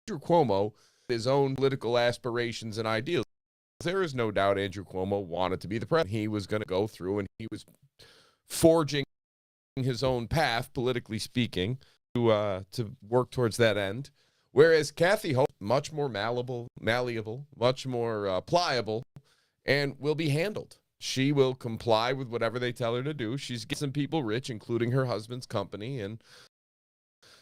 Speaker 2: Cuomo, his own political aspirations and ideals. There is no doubt Andrew Cuomo wanted to be the president. He was going to go through, and he was forging his own path, politically speaking, to work towards that end. Whereas Kathy Hochul, much more malleable, much more pliable, and will be handled. She will comply with whatever they tell her to do. She's getting some people rich, including her husband's company, and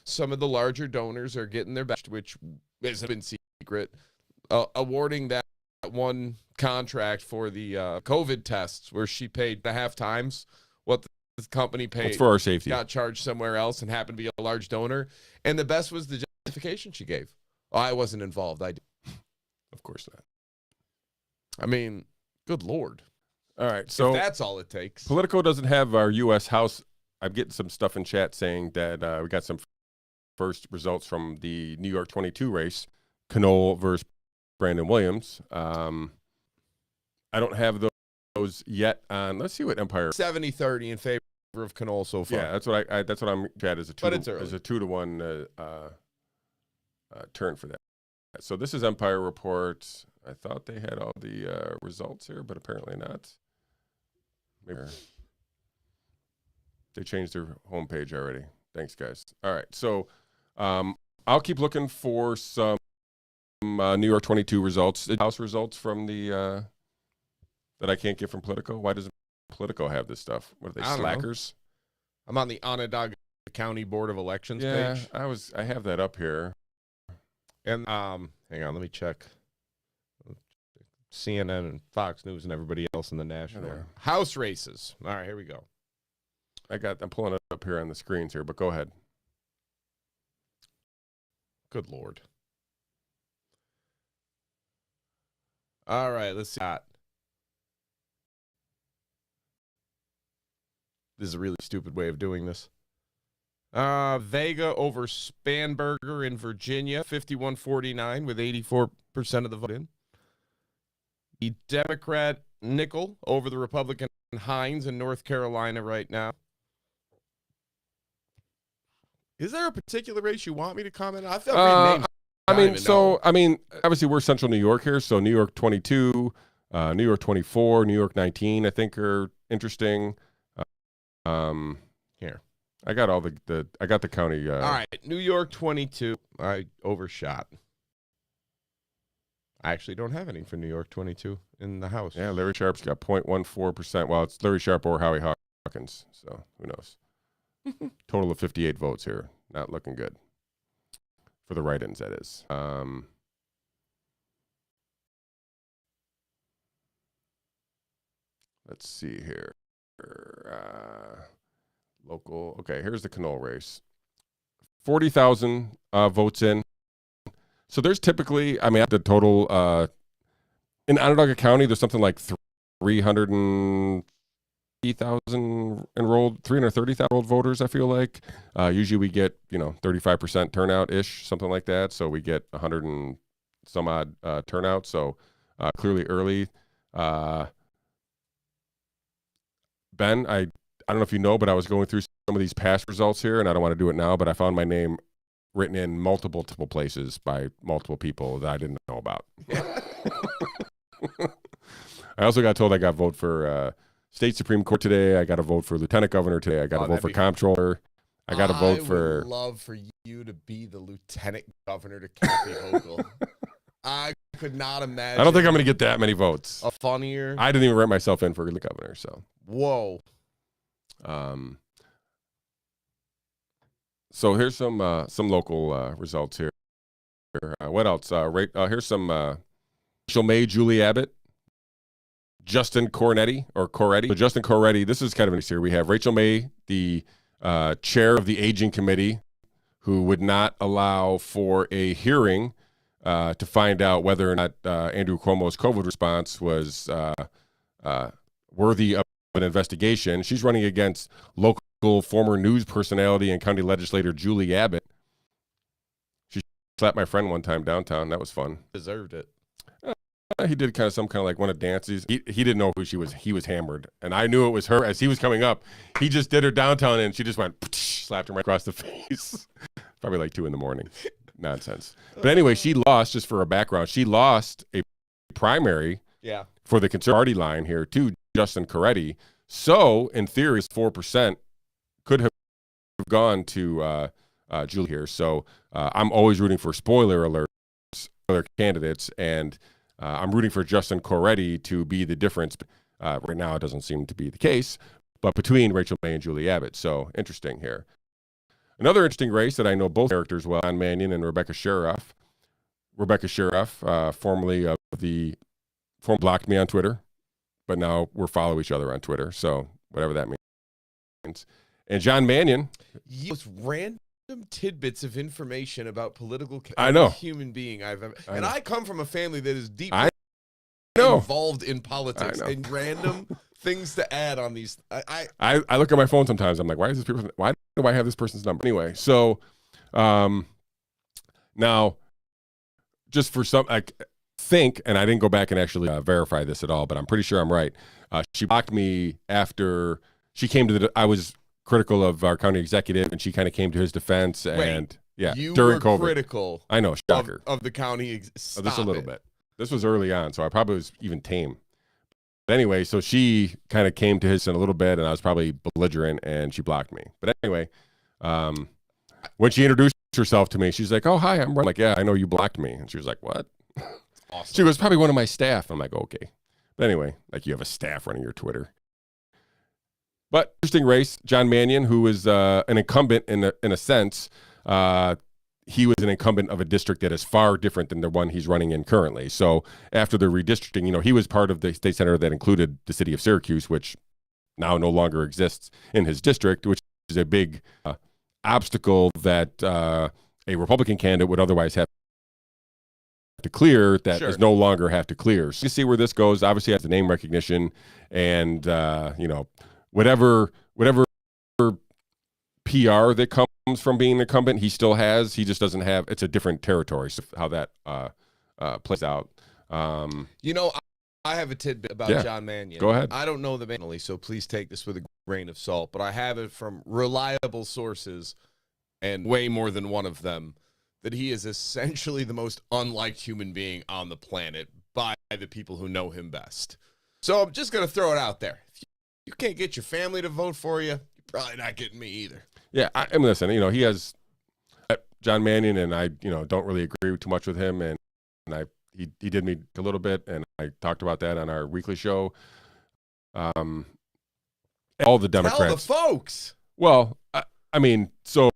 Speaker 2: some of the larger donors are getting their best, which hasn't been secret, awarding that one contract for the COVID tests where she paid 1/2 times what the company paid.
Speaker 1: It's for our safety.
Speaker 2: Got charged somewhere else and happened to be a large donor. And the best was the justification she gave. Oh, I wasn't involved. I did.
Speaker 1: Of course not.
Speaker 2: I mean, good Lord.
Speaker 1: All right, so
Speaker 2: if that's all it takes.
Speaker 1: Politico doesn't have our U.S. House. I'm getting some stuff in chat saying that we got some first results from the New York 22 race, Conole versus Brandon Williams. I don't have those yet on. Let's see what Empire
Speaker 2: 70-30 in favor of Conole so far.
Speaker 1: Yeah, that's what that's what I'm chat as a
Speaker 2: 2-to-1
Speaker 1: turn for that. So this is Empire Report. I thought they had all the results here, but apparently not. Maybe they changed their homepage already. Thanks, guys. All right, so I'll keep looking for some New York 22 results, House results from the that I can't get from Politico. Why doesn't Politico have this stuff? What are they, slackers?
Speaker 2: I'm on the Onondaga County Board of Elections page.
Speaker 1: I have that up here.
Speaker 2: And hang on, let me check. CNN and Fox News and everybody else in the national House races. All right, here we go.
Speaker 1: I'm pulling it up here on the screens here, but go ahead.
Speaker 2: Good Lord. All right, let's see. This is a really stupid way of doing this. Vega over Spanberger in Virginia, 51-49 with 84% of the vote in. The Democrat Nickel over the Republican Hines in North Carolina right now. Is there a particular race you want me to comment on? I feel like
Speaker 1: obviously we're Central New York here, so New York 22, New York 24, New York 19, I think are interesting.
Speaker 2: Here.
Speaker 1: I got all I got the county.
Speaker 2: All right, New York 22. I overshot. I actually don't have any for New York 22 in the house.
Speaker 1: Yeah, Larry Sharp's got 0.14%. Well, it's Larry Sharp or Howie Hawkins, so who knows? Total of 58 votes here. Not looking good. For the write-ins, that is. Let's see here. Local. Okay, here's the Conole race. 40,000 votes in. So there's typically, I mean, the total in Onondaga County, there's something like 330,000 enrolled, 330,000 enrolled voters, I feel like. Usually we get, 35% turnout-ish, something like that. So we get 100 and some odd turnout. So clearly early. Ben, I don't know if you know, but I was going through some of these past results here, and I don't want to do it now, but I found my name written in multiple places by multiple people that I didn't know about. I also got told I got to vote for state Supreme Court today. I got to vote for lieutenant governor today. I got to vote for comptroller. I got to vote for. I would
Speaker 2: love for you to be the lieutenant governor to Kathy Hochul. I could not imagine.
Speaker 1: I don't think I'm going to get that many votes.
Speaker 2: A funnier.
Speaker 1: I didn't even write myself in for the governor. So.
Speaker 2: Whoa.
Speaker 1: So here's some local results here. What else? Here's some Rachel May, Julie Abbott, Justin Coretti. So Justin Coretti, this is kind of an issue here. We have Rachel May, the chair of the aging committee, who would not allow for a hearing to find out whether or not Andrew Cuomo's COVID response was worthy of an investigation. She's running against local former news personality and county legislator Julie Abbott. She slapped my friend one time downtown. That was fun.
Speaker 2: Deserved it.
Speaker 1: He did some kind of like one of dances. He didn't know who she was. He was hammered, and I knew it was her as he was coming up. He just did her downtown, and she just went slapped him right across the face. Probably like 2 a.m. Nonsense. But anyway, she lost. Just for a background, she lost a primary.
Speaker 2: Yeah.
Speaker 1: For the Conservative Party line here to Justin Coretti. So in theory, 4% could have gone to Julie here. So I'm always rooting for spoiler alerts, other candidates, and I'm rooting for Justin Coretti to be the difference. Right now, it doesn't seem to be the case, but between Rachel May and Julie Abbott. So interesting here. Another interesting race that I know both characters well, John Mannion and Rebecca Sheriff. Rebecca Sheriff, formerly of the blocked me on Twitter, but now we're follow each other on Twitter. So whatever that means. And John Mannion.
Speaker 2: Most random tidbits of information about political human being I've ever. And I come from a family that is deeply involved in politics and random things to add on these.
Speaker 1: I look at my phone sometimes. I'm like, why do I have this person's number? Anyway, so now just for some, and I didn't go back and actually verify this at all, but I'm pretty sure I'm right. She blocked me after she came to I was critical of our county executive, and she kind of came to his defense. And during COVID,
Speaker 2: critical.
Speaker 1: I know, shocker
Speaker 2: of the county.
Speaker 1: This a little bit. This was early on, so I probably was even tame. But anyway, so she kind of came to his in a little bit, and I was probably belligerent, and she blocked me. But anyway, when she introduced herself to me, she's like, "Oh, hi, I'm like, yeah, I know you blocked me," and she was like, "What?" Awesome. She was probably one of my staff. I'm like, okay. But anyway, like you have a staff running your Twitter. But interesting race. John Mannion, who was an incumbent in a sense, he was an incumbent of a district that is far different than the one he's running in currently. So after the redistricting, he was part of the state senator that included the city of Syracuse, which now no longer exists in his district, which is a big obstacle that a Republican candidate would otherwise have to clear that is no longer have to clear. So you see where this goes. Obviously, has the name recognition, and whatever PR that comes from being an incumbent, he still has. He just doesn't have. It's a different territory. So how that plays out.
Speaker 2: I have a tidbit about John Mannion.
Speaker 1: Go ahead.
Speaker 2: I don't know the man, so please take this with a grain of salt. But I have it from reliable sources, and way more than one of them, that he is essentially the most unliked human being on the planet by the people who know him best. So I'm just going to throw it out there. If you can't get your family to vote for you, you Probably not getting me either.
Speaker 1: Yeah, I mean, listen, he has John Mannion, and I, don't really agree too much with him, and he did me a little bit, and I talked about that on our weekly show. All the Democrats.
Speaker 2: Tell the folks.
Speaker 1: Well, I mean, so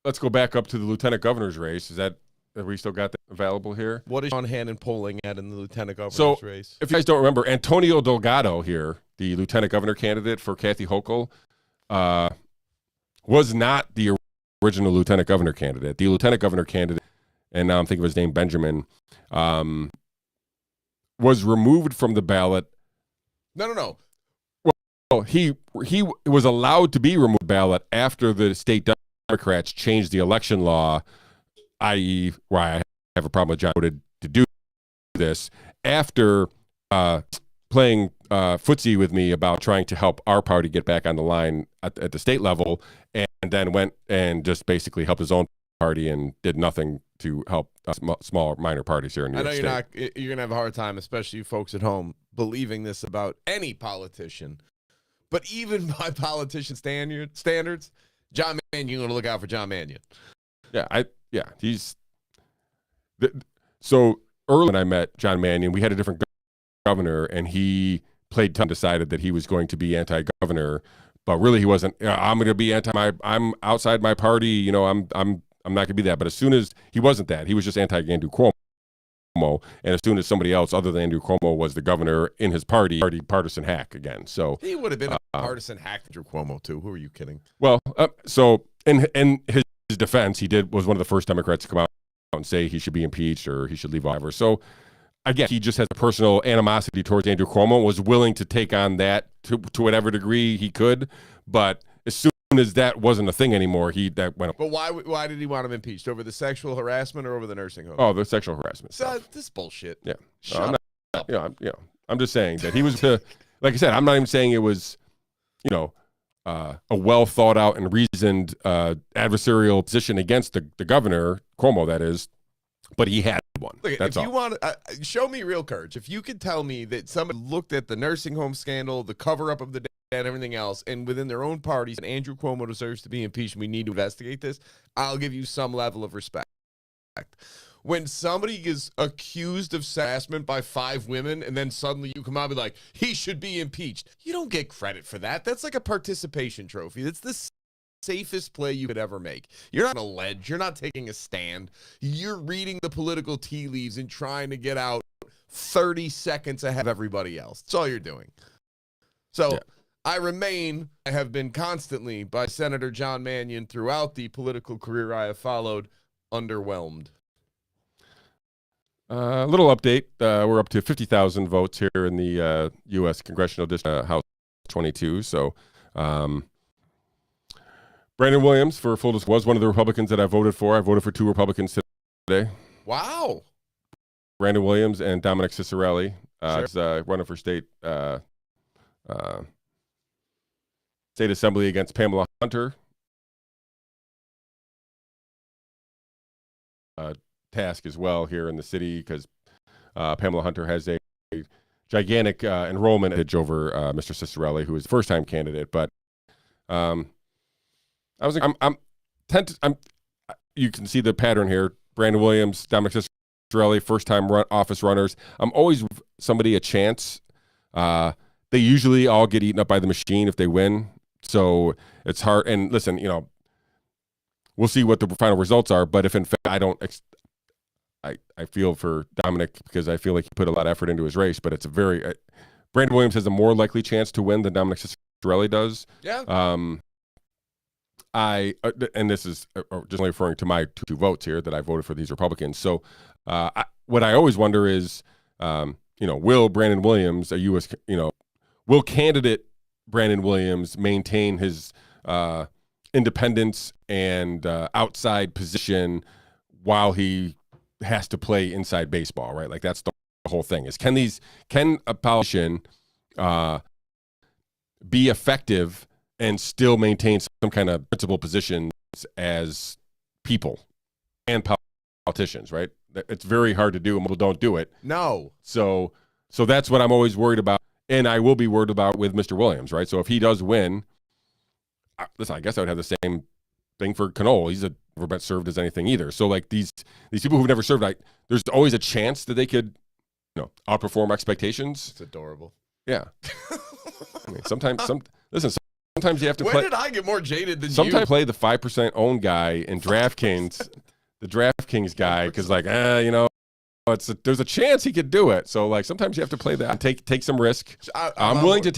Speaker 1: let's go back up to the lieutenant governor's race. Have we still got that available here?
Speaker 2: What is Shawn Hannon polling at in the lieutenant governor's race?
Speaker 1: If you guys don't remember, Antonio Delgado here, the lieutenant governor candidate for Kathy Hochul, was not the original lieutenant governor candidate. The lieutenant governor candidate, and now I'm thinking of his name, Benjamin, was removed from the ballot.
Speaker 2: No.
Speaker 1: Well, he was allowed to be removed from the ballot after the state Democrats changed the election law, i.e., why I have a problem with John voted to do this, after playing footsie with me about trying to help our party get back on the line at the state level, and then went and just basically helped his own party and did nothing to help small minor parties here in New York State.
Speaker 2: I know you're gonna have a hard time, especially you folks at home, believing this about any politician. But even by politician standards, John Mannion, you're gonna look out for John Mannion.
Speaker 1: He's so early when I met John Mannion, we had a different governor, and he played tough, decided that he was going to be anti-governor, but really he wasn't. I'm going to be I'm outside my party. I'm not going to be that. But as soon as he wasn't that, he was just anti-Andrew Cuomo. And as soon as somebody else other than Andrew Cuomo was the governor in his party partisan hack again. So
Speaker 2: he would have been a partisan hack, Andrew Cuomo too. Who are you kidding?
Speaker 1: Well, so in his defense, was one of the first Democrats to come out and say he should be impeached or he should leave office. So again, he just has a personal animosity towards Andrew Cuomo, was willing to take on that to whatever degree he could. But as soon as that wasn't a thing anymore, that went up.
Speaker 2: But why did he want him impeached? Over the sexual harassment or over the nursing home?
Speaker 1: Oh, the sexual harassment.
Speaker 2: So this bullshit.
Speaker 1: Yeah. I'm just saying that he was like I said, I'm not even saying it was, a well thought out and reasoned adversarial position against the governor, Cuomo, that is, but he had one.
Speaker 2: Look,
Speaker 1: that's
Speaker 2: if
Speaker 1: all.
Speaker 2: you want to show me real courage, if you could tell me that somebody looked at the nursing home scandal, the cover up of the debt, and everything else, and within their own parties, and Andrew Cuomo deserves to be impeached, and we need to investigate this, I'll give you some level of respect. When somebody is accused of harassment by 5 women, and then suddenly you come out and be like, he should be impeached, you don't get credit for that. That's like a participation trophy. That's the safest play you could ever make. You're not on a ledge. You're not taking a stand. You're reading the political tea leaves and trying to get out 30 seconds ahead of everybody else. That's all you're doing. So I have been constantly by Senator John Mannion throughout the political career I have followed, underwhelmed.
Speaker 1: A little update. We're up to 50,000 votes here in the U.S. Congressional District, House 22. So Brandon Williams, for full disclosure, was one of the Republicans that I voted for. I voted for 2 Republicans today.
Speaker 2: Wow.
Speaker 1: Brandon Williams and Dominic Cicerelli.
Speaker 2: Sure.
Speaker 1: Is running for state assembly against Pamela Hunter. Task as well here in the city, because Pamela Hunter has a gigantic enrollment edge over Mr. Cicerelli, who is a first-time candidate. But you can see the pattern here. Brandon Williams, Dominic Cicerelli, first-time office runners. I'm always somebody a chance. They usually all get eaten up by the machine if they win. So it's hard. And listen, we'll see what the final results are. But if in fact I feel for Dominic, because I feel like he put a lot of effort into his race, but it's Brandon Williams has a more likely chance to win than Dominic Cicerelli does.
Speaker 2: Yeah.
Speaker 1: And this is just only referring to my 2 votes here that I voted for these Republicans. So what I always wonder is, will Brandon Williams, will candidate Brandon Williams maintain his independence and outside position while he has to play inside baseball, right? Like that's the whole thing. Is can a politician be effective and still maintain some kind of principal positions as people and politicians, right? It's very hard to do, and people don't do it.
Speaker 2: No.
Speaker 1: So that's what I'm always worried about. And I will be worried about with Mr. Williams, right? So if he does win, listen, I guess I would have the same thing for Conole. He's never been served as anything either. So like these people who've never served, there's always a chance that they could, outperform expectations.
Speaker 2: It's adorable.
Speaker 1: Yeah. I mean, sometimes you have to
Speaker 2: When
Speaker 1: play.
Speaker 2: did I get more jaded than
Speaker 1: Sometimes
Speaker 2: you?
Speaker 1: play the 5% owned guy in DraftKings, the DraftKings guy, because there's a chance he could do it. So like sometimes you have to play that and take some risk. I'm willing to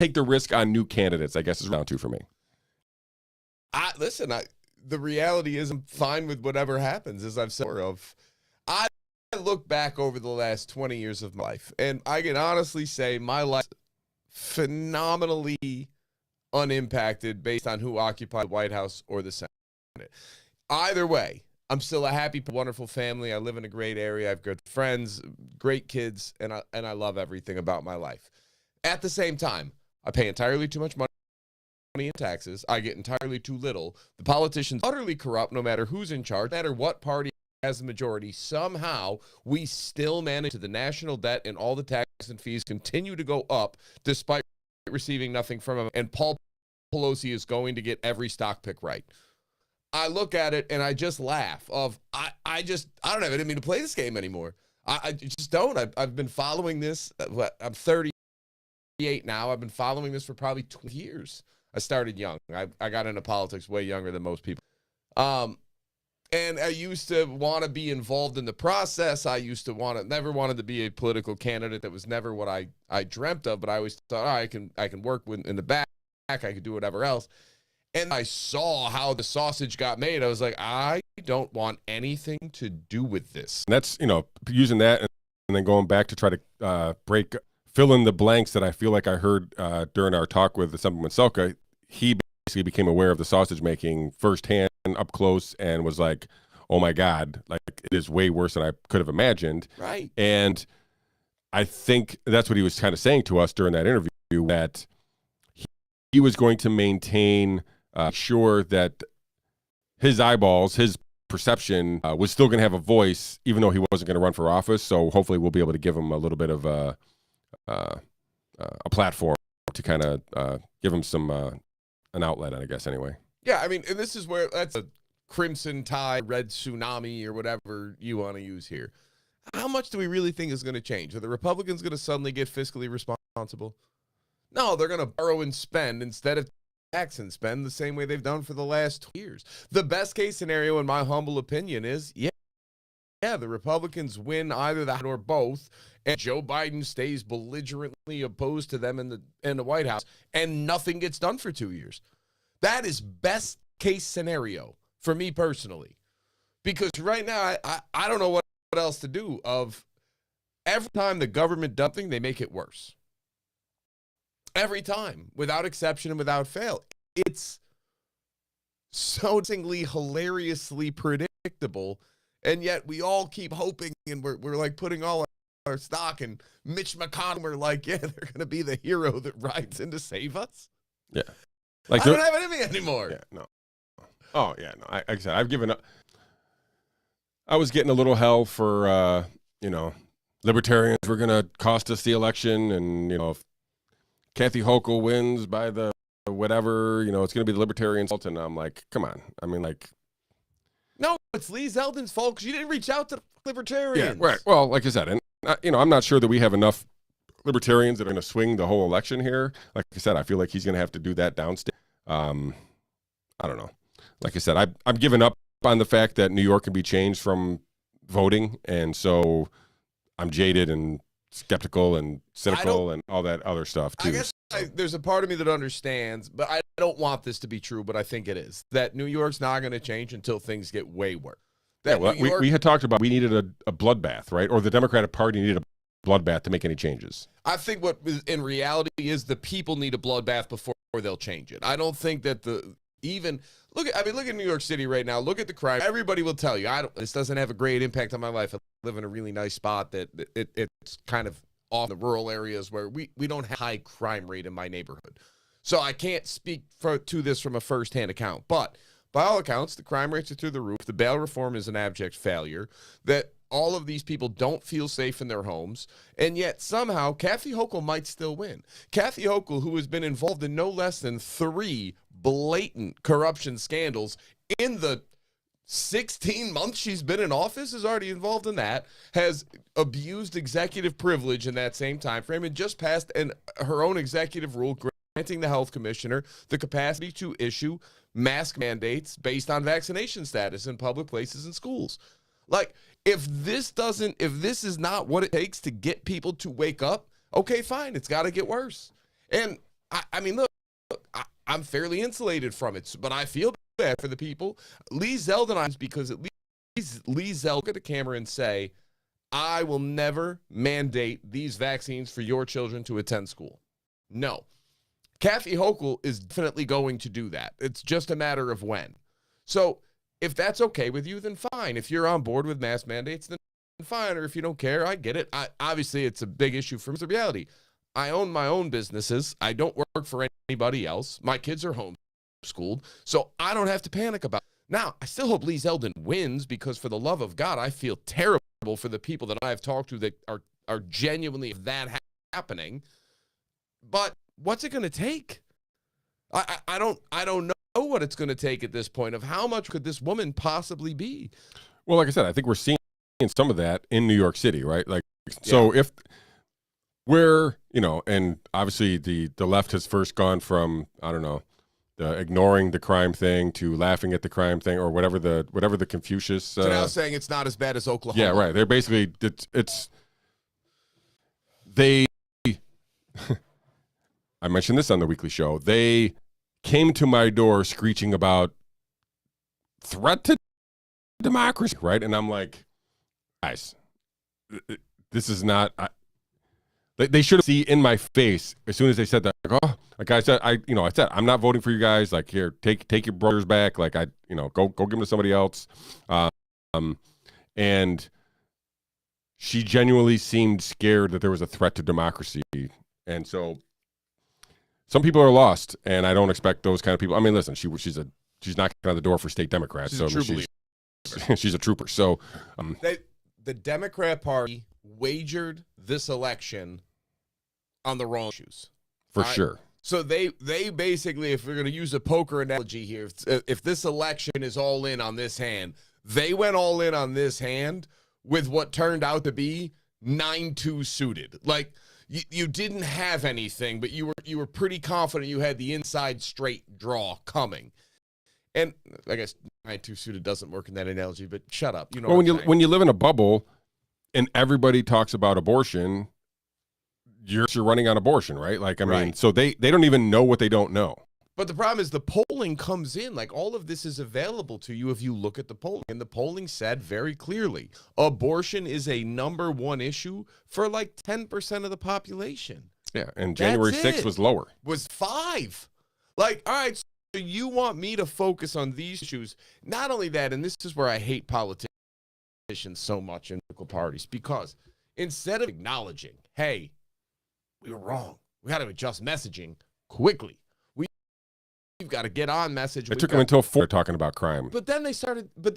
Speaker 1: take the risk on new candidates, I guess is round 2 for me.
Speaker 2: The reality is I'm fine with whatever happens, as I've said. I look back over the last 20 years of my life, and I can honestly say my life phenomenally unimpacted based on who occupied the White House or the Senate. Either way, I'm still a happy, wonderful family. I live in a great area. I have good friends, great kids, and I love everything about my life. At the same time, I pay entirely too much money in taxes. I get entirely too little. The politicians utterly corrupt no matter who's in charge, no matter what party has the majority. Somehow, we still manage to the national debt and all the taxes and fees continue to go up despite receiving nothing from them. And Paul Pelosi is going to get every stock pick right. I look at it and I just laugh I don't have it in me to play this game anymore. I just don't. I've been following this. I'm 38 now. I've been following this for probably 20 years. I started young. I got into politics way younger than most people. And I used to want to be involved in the process. I used to never wanted to be a political candidate. That was never what I dreamt of, but I always thought, I can work in the back. I could do whatever else. And I saw how the sausage got made. I was like, I don't want anything to do with this.
Speaker 1: And that's, using that and then going back to try to fill in the blanks that I feel like I heard during our talk with Assemblyman Selka. He basically became aware of the sausage making firsthand, up close, and was like, oh my God, like it is way worse than I could have imagined.
Speaker 2: Right.
Speaker 1: And I think that's what he was kind of saying to us during that interview, that he was going to maintain sure that his eyeballs, his perception was still going to have a voice, even though he wasn't going to run for office. So hopefully we'll be able to give him a little bit of a platform to kind of give him some an outlet, I guess, anyway.
Speaker 2: Yeah, I mean, and this is where that's a crimson tide, red tsunami, or whatever you want to use here. How much do we really think is going to change? Are the Republicans going to suddenly get fiscally responsible? No, they're going to borrow and spend instead of tax and spend the same way they've done for the last 2 years. The best case scenario, in my humble opinion, is, the Republicans win either that or both, and Joe Biden stays belligerently opposed to them in the White House, and nothing gets done for 2 years. That is best case scenario for me personally, because right now I don't know what else to do. Of every time the government does something, they make it worse. Every time, without exception and without fail. It's so hilariously predictable, and yet we all keep hoping, and we're like putting all our stock in Mitch McConnell. We're like, they're going to be the hero that rides in to save us.
Speaker 1: Yeah.
Speaker 2: Like, I don't have it in me anymore.
Speaker 1: Yeah, no. Oh, yeah, no. Like I said, I've given up. I was getting a little hell for, libertarians were going to cost us the election, and, if Kathy Hochul wins by the whatever, it's going to be the libertarian fault. And I'm like, come on. I mean, like.
Speaker 2: No, it's Lee Zeldin's fault because you didn't reach out to the libertarians.
Speaker 1: Yeah, right. Well, like I said, and, I'm not sure that we have enough libertarians that are going to swing the whole election here. Like I said, I feel like he's going to have to do that downstate. I don't know. Like I said, I'm giving up on the fact that New York can be changed from voting. And so I'm jaded and skeptical and cynical and all that other stuff too.
Speaker 2: I guess there's a part of me that understands, but I don't want this to be true, but I think it is, that New York's not going to change until things get way worse.
Speaker 1: We had talked about we needed a bloodbath, right? Or the Democratic Party needed a bloodbath to make any changes.
Speaker 2: I think what in reality is the people need a bloodbath before they'll change it. I don't think that look at New York City right now. Look at the crime. Everybody will tell you, this doesn't have a great impact on my life. I live in a really nice spot that it's kind of off the rural areas where we don't have a high crime rate in my neighborhood. So I can't speak to this from a firsthand account. But by all accounts, the crime rates are through the roof. The bail reform is an abject failure. That all of these people don't feel safe in their homes, and yet somehow Kathy Hochul might still win. Kathy Hochul, who has been involved in no less than 3 blatant corruption scandals in the 16 months she's been in office, is already involved in that, has abused executive privilege in that same time frame, and just passed her own executive rule granting the health commissioner the capacity to issue mask mandates based on vaccination status in public places and schools. Like, if this is not what it takes to get people to wake up, okay, fine, it's got to get worse. And I mean, look, I'm fairly insulated from it, but I feel bad for the people. Lee Zeldin, because at least Lee Zeldin look at the camera and say, I will never mandate these vaccines for your children to attend school. No. Kathy Hochul is definitely going to do that. It's just a matter of when. So if that's okay with you, then fine. If you're on board with mask mandates, then fine. Or if you don't care, I get it. Obviously, it's a big issue for me. It's the reality. I own my own businesses. I don't work for anybody else. My kids are homeschooled, so I don't have to panic about it. Now, I still hope Lee Zeldin wins, because for the love of God, I feel terrible for the people that I've talked to that are genuinely that happening. But what's it going to take? I don't know what it's going to take at this point. Of how much could this woman possibly be?
Speaker 1: Well, like I said, I think we're seeing some of that in New York City, right? Like, so if we're, and obviously the left has first gone from, I don't know, ignoring the crime thing to laughing at the crime thing, or whatever the Confucius.
Speaker 2: So now saying it's not as bad as Oklahoma.
Speaker 1: Yeah, right. They're basically they. I mentioned this on the weekly show. They came to my door screeching about threat to democracy, right? And I'm like, guys, this is not. They should have seen in my face as soon as they said that. Like, oh, like I said, I said I'm not voting for you guys. Like, here, take your brothers back. Like, go give them to somebody else. And she genuinely seemed scared that there was a threat to democracy, and so. Some people are lost, and I don't expect those kind of people. I mean, listen, she's knocking on the door for state Democrats, she's a trooper. So,
Speaker 2: the Democrat Party wagered this election on the wrong issues,
Speaker 1: for sure.
Speaker 2: So they basically, if we're going to use a poker analogy here, if this election is all in on this hand, they went all in on this hand with what turned out to be 9-2 suited. Like. You didn't have anything, but you were pretty confident you had the inside straight draw coming. And I guess 9-2 suited doesn't work in that analogy, but shut up.
Speaker 1: Well, when you live in a bubble and everybody talks about abortion, you're running on abortion, right? Like, I mean, so they don't even know what they don't know.
Speaker 2: But the problem is the polling comes in. Like, all of this is available to you if you look at the polling. And the polling said very clearly, abortion is a #1 issue for like 10% of the population.
Speaker 1: Yeah, and January 6th was lower.
Speaker 2: Was 5. Like, all right, so you want me to focus on these issues. Not only that, and this is where I hate politicians so much in political parties, because instead of acknowledging, hey, we were wrong, we got to adjust messaging quickly. We've got to get on message.
Speaker 1: It took them until 4 talking about crime.
Speaker 2: But then they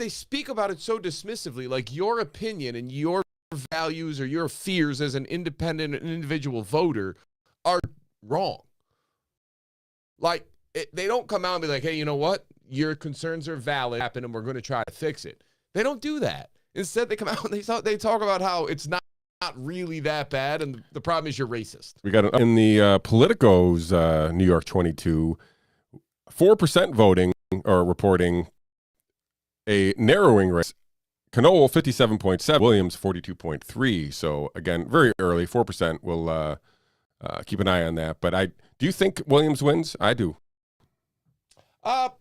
Speaker 2: speak about it so dismissively, like your opinion and your values or your fears as an independent and individual voter are wrong. Like, they don't come out and be like, hey, you know what? Your concerns are valid, and we're going to try to fix it. They don't do that. Instead, they come out and they talk about how it's not really that bad, and the problem is you're racist.
Speaker 1: We got in the Politico's New York 22, 4% voting or reporting a narrowing race. Conole 57.7, Williams 42.3. So again, very early, 4%. We'll keep an eye on that. But do you think Williams wins? I do.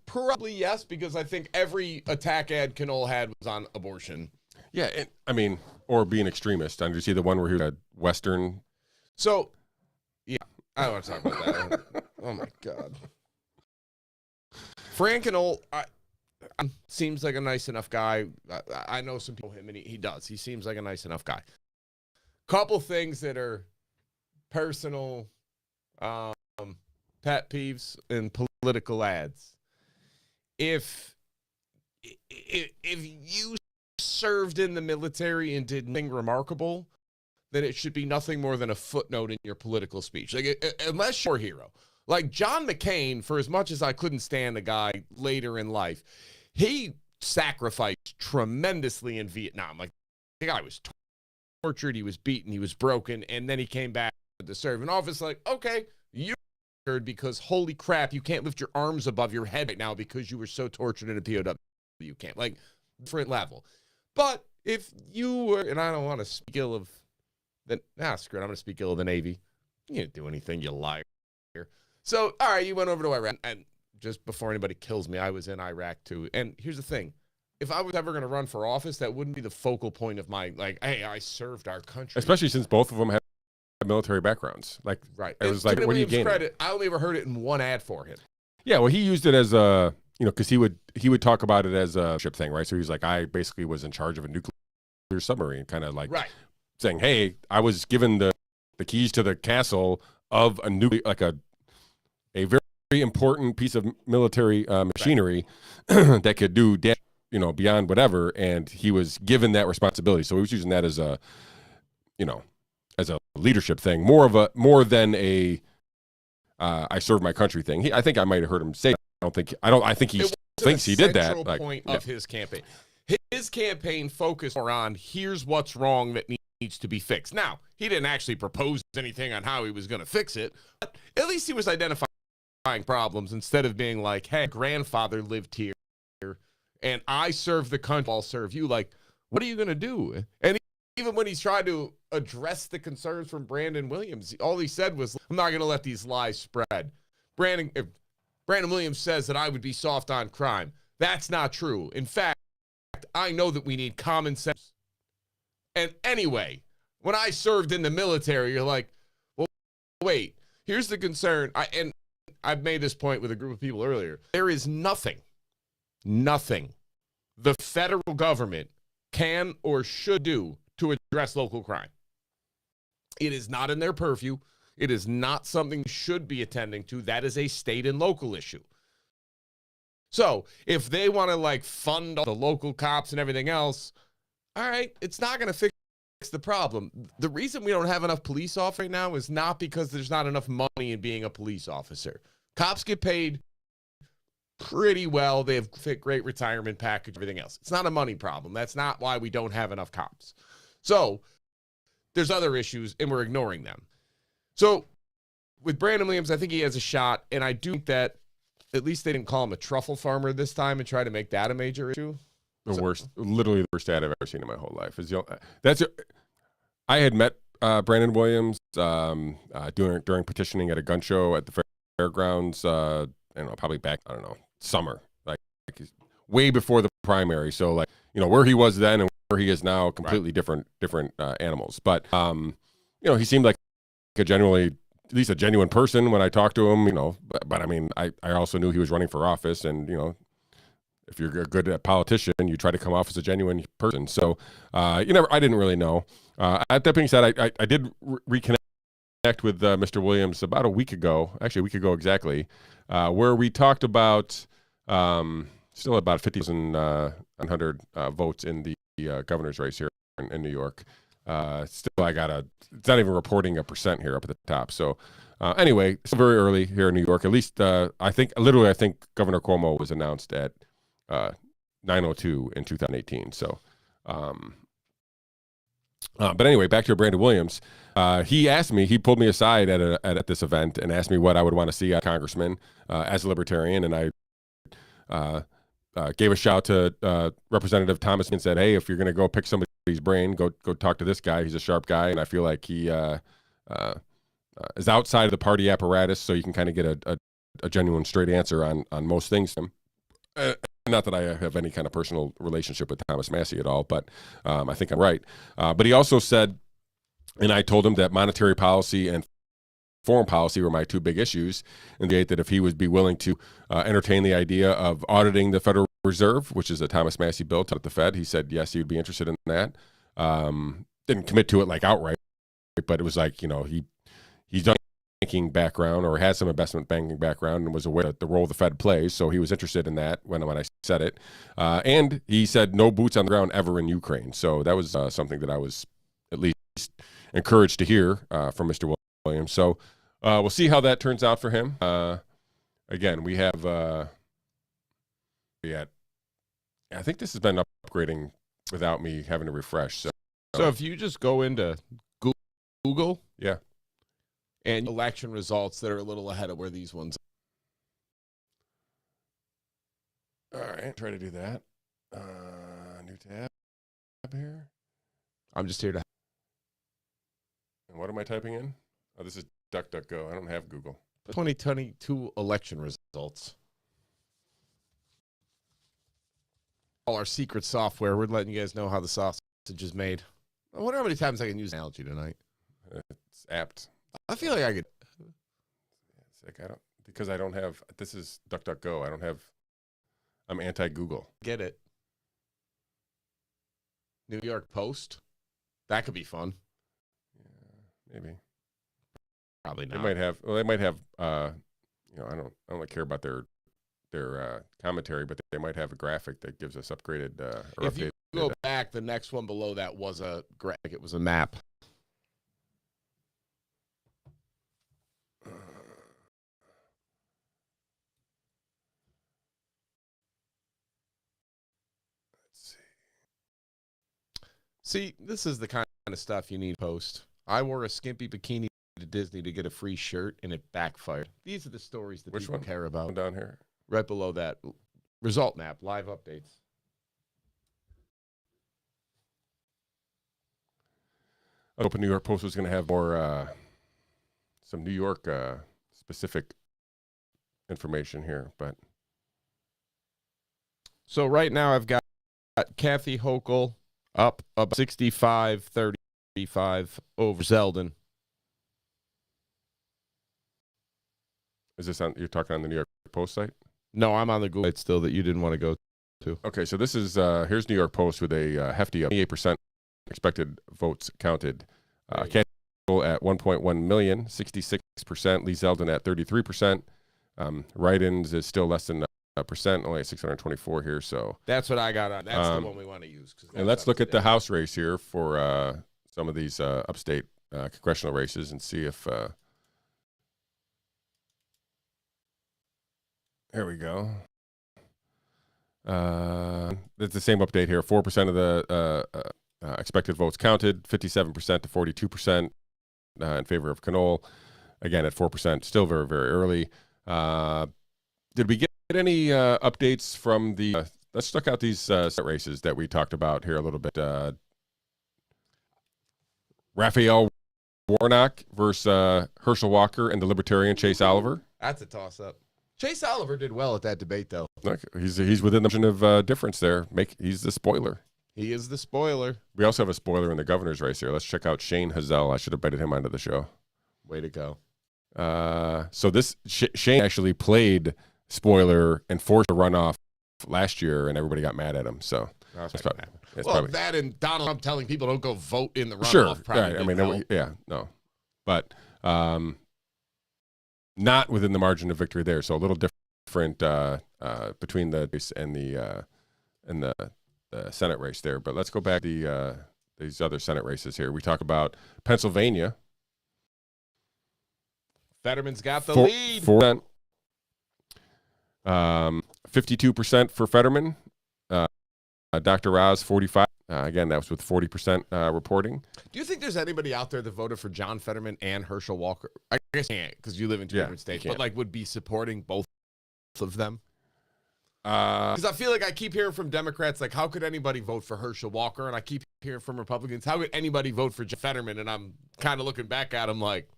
Speaker 2: Probably yes, because I think every attack ad Conole had was on abortion.
Speaker 1: Yeah, or being extremist. Did you see the one where he had Western?
Speaker 2: So, yeah, I don't want to talk about that. Oh my God. Frank Conole seems like a nice enough guy. I know some people him, and he does. He seems like a nice enough guy. Couple things that are personal pet peeves in political ads. If you served in the military and did nothing remarkable, then it should be nothing more than a footnote in your political speech. Like, unless you're a hero. Like John McCain, for as much as I couldn't stand the guy later in life, he sacrificed tremendously in Vietnam. Like, the guy was tortured, he was beaten, he was broken, and then he came back to serve in office. Like, okay, you because holy crap, you can't lift your arms above your head right now because you were so tortured in a POW. You can't. Like, different level. But if you were, and I don't want to speak ill of the, screw it, I'm going to speak ill of the Navy. You didn't do anything, you liar. So, all right, you went over to Iraq, and just before anybody kills me, I was in Iraq too. And here's the thing. If I was ever going to run for office, that wouldn't be the focal point of my, like, hey, I served our country.
Speaker 1: Especially since both of them have military backgrounds. Like,
Speaker 2: right.
Speaker 1: It was like, what are you gaining?
Speaker 2: Credit, I only ever heard it in one ad for him.
Speaker 1: Yeah, well, he used it as a, you know, because he would talk about it as a ship thing, right? So he was like, I basically was in charge of a nuclear submarine, kind of like saying, hey, I was given the keys to the castle of a nuclear, like a very important piece of military machinery that could do damage, you know, beyond whatever, and he was given that responsibility. So he was using that as a, you know, as a leadership thing, more than a I serve my country thing. I think I might have heard him say. I think he thinks he did that.
Speaker 2: Like, point of his campaign. His campaign focused more on here's what's wrong that needs to be fixed. Now, he didn't actually propose anything on how he was going to fix it, but at least he was identifying problems instead of being like, hey, grandfather lived here and I serve the country, I'll serve you. Like, what are you going to do? And even when he's trying to address the concerns from Brandon Williams, all he said was, I'm not going to let these lies spread. Brandon Williams says that I would be soft on crime. That's not true. In fact, I know that we need common sense. And anyway, when I served in the military, you're like, well, wait, here's the concern. I've made this point with a group of people earlier. There is nothing the federal government can or should do to address local crime. It is not in their purview. It is not something you should be attending to. That is a state and local issue. So if they want to like fund all the local cops and everything else, all right, it's not going to fix the problem. The reason we don't have enough police officers right now is not because there's not enough money in being a police officer. Cops get paid pretty well. They have great retirement package, everything else. It's not a money problem. That's not why we don't have enough cops. So there's other issues, and we're ignoring them. So with Brandon Williams, I think he has a shot, and I do think that at least they didn't call him a truffle farmer this time and try to make that a major issue.
Speaker 1: Literally the worst ad I've ever seen in my whole life. I had met Brandon Williams during petitioning at a gun show at the fairgrounds. I don't know, probably back, I don't know, summer, like way before the primary. So like, you know, where he was then and where he is now, completely different animals. But you know, he seemed like at least a genuine person when I talked to him. You know, but I mean, I also knew he was running for office, and you know, if you're a good politician, you try to come off as a genuine person. So I didn't really know. That being said, I did reconnect with Mr. Williams about a week ago exactly, where we talked about still about 50,100 votes in the governor's race here in New York. Still, it's not even reporting a percent here up at the top. So anyway, it's very early here in New York. At least I think Governor Cuomo was announced at 9:02 in 2018. So, but anyway, back to Brandon Williams. He pulled me aside at this event and asked me what I would want to see out of congressman as a libertarian. And I gave a shout to Representative Thomas and said, hey, if you're going to go pick somebody's brain, go talk to this guy. He's a sharp guy. And I feel like he is outside of the party apparatus, so you can kind of get a genuine straight answer on most things. Not that I have any kind of personal relationship with Thomas Massey at all, but I think I'm right. But he also said, and I told him that monetary policy and foreign policy were my two big issues, and that if he would be willing to entertain the idea of auditing the Federal Reserve, which is a Thomas Massey bill at the Fed, he said yes, he would be interested in that. Didn't commit to it like outright, but it was like, you know, he's done banking background or has some investment banking background and was aware of the role the Fed plays. So he was interested in that when I said it. And he said no boots on the ground ever in Ukraine. So that was something that I was at least encouraged to hear from Mr. Williams. So we'll see how that turns out for him. Again, we have I think this has been upgrading without me having to refresh. So
Speaker 2: if you just go into Google,
Speaker 1: yeah,
Speaker 2: and election results that are a little ahead of where these ones
Speaker 1: are. All right, try to do that. New tab here.
Speaker 2: I'm just here to.
Speaker 1: And what am I typing in? Oh, this is DuckDuckGo. I don't have Google.
Speaker 2: 2022 election results. All our secret software. We're letting you guys know how the sausage is made. I wonder how many times I can use an analogy tonight.
Speaker 1: It's apt.
Speaker 2: I feel like I could.
Speaker 1: It's like because I don't have. This is DuckDuckGo. I don't have. I'm anti-Google.
Speaker 2: Get it. New York Post. That could be fun.
Speaker 1: Yeah, maybe.
Speaker 2: Probably not.
Speaker 1: They might have. Well, they might have. I don't really care about their commentary, but they might have a graphic that gives us upgraded or
Speaker 2: if
Speaker 1: updated.
Speaker 2: You go back, the next one below that was a graphic. It was a map.
Speaker 1: Let's
Speaker 2: see, this is the kind of stuff you need post. I wore a skimpy bikini to Disney to get a free shirt, and it backfired. These are the stories that people care about.
Speaker 1: Down here?
Speaker 2: Right below that. Result map, live updates.
Speaker 1: I hope New York Post was going to have more, some New York specific information here, but.
Speaker 2: So right now I've got Kathy Hochul up 65-35 over Zeldin.
Speaker 1: Is this on? You're talking on the New York Post site?
Speaker 2: No, I'm on the Google site still that you didn't want to go to.
Speaker 1: Okay, so this is here's New York Post with a hefty 28% expected votes counted. Kathy Hochul at 1.1 million, 66%. Lee Zeldin at 33%. Write-ins is still less than a percent, only at 624 here. So
Speaker 2: that's what I got on. That's the one we want to use.
Speaker 1: And let's look at the House race here for some of these upstate congressional races and see if. Here we go. It's the same update here. 4% of the expected votes counted, 57% to 42% in favor of Conole. Again, at 4%, still very, very early. Did we get any updates from the let's check out these races that we talked about here a little bit. Raphael Warnock versus Herschel Walker and the Libertarian Chase Oliver.
Speaker 2: That's a toss-up. Chase Oliver did well at that debate, though.
Speaker 1: Look, he's within the margin of difference there. He's the spoiler.
Speaker 2: He is the spoiler.
Speaker 1: We also have a spoiler in the governor's race here. Let's check out Shane Hazel. I should have invited him onto the show.
Speaker 2: Way to go.
Speaker 1: So this Shane actually played spoiler and forced a runoff last year, and everybody got mad at him. So that's probably
Speaker 2: that and Donald Trump telling people don't go vote in the runoff.
Speaker 1: Sure,
Speaker 2: probably
Speaker 1: right. I mean, no, but not within the margin of victory there. So a little different between the race and the Senate race there. But let's go back to these other Senate races here. We talk about Pennsylvania.
Speaker 2: Fetterman's got the lead.
Speaker 1: 52% for Fetterman. Dr. Oz, 45%. Again, that was with 40% reporting.
Speaker 2: Do you think there's anybody out there that voted for John Fetterman and Herschel Walker? I guess you can't because you live in two different states, but like would be supporting both of them? Because I feel like I keep hearing from Democrats, like, how could anybody vote for Herschel Walker? And I keep hearing from Republicans, how could anybody vote for John Fetterman? And I'm kind of looking back at them like,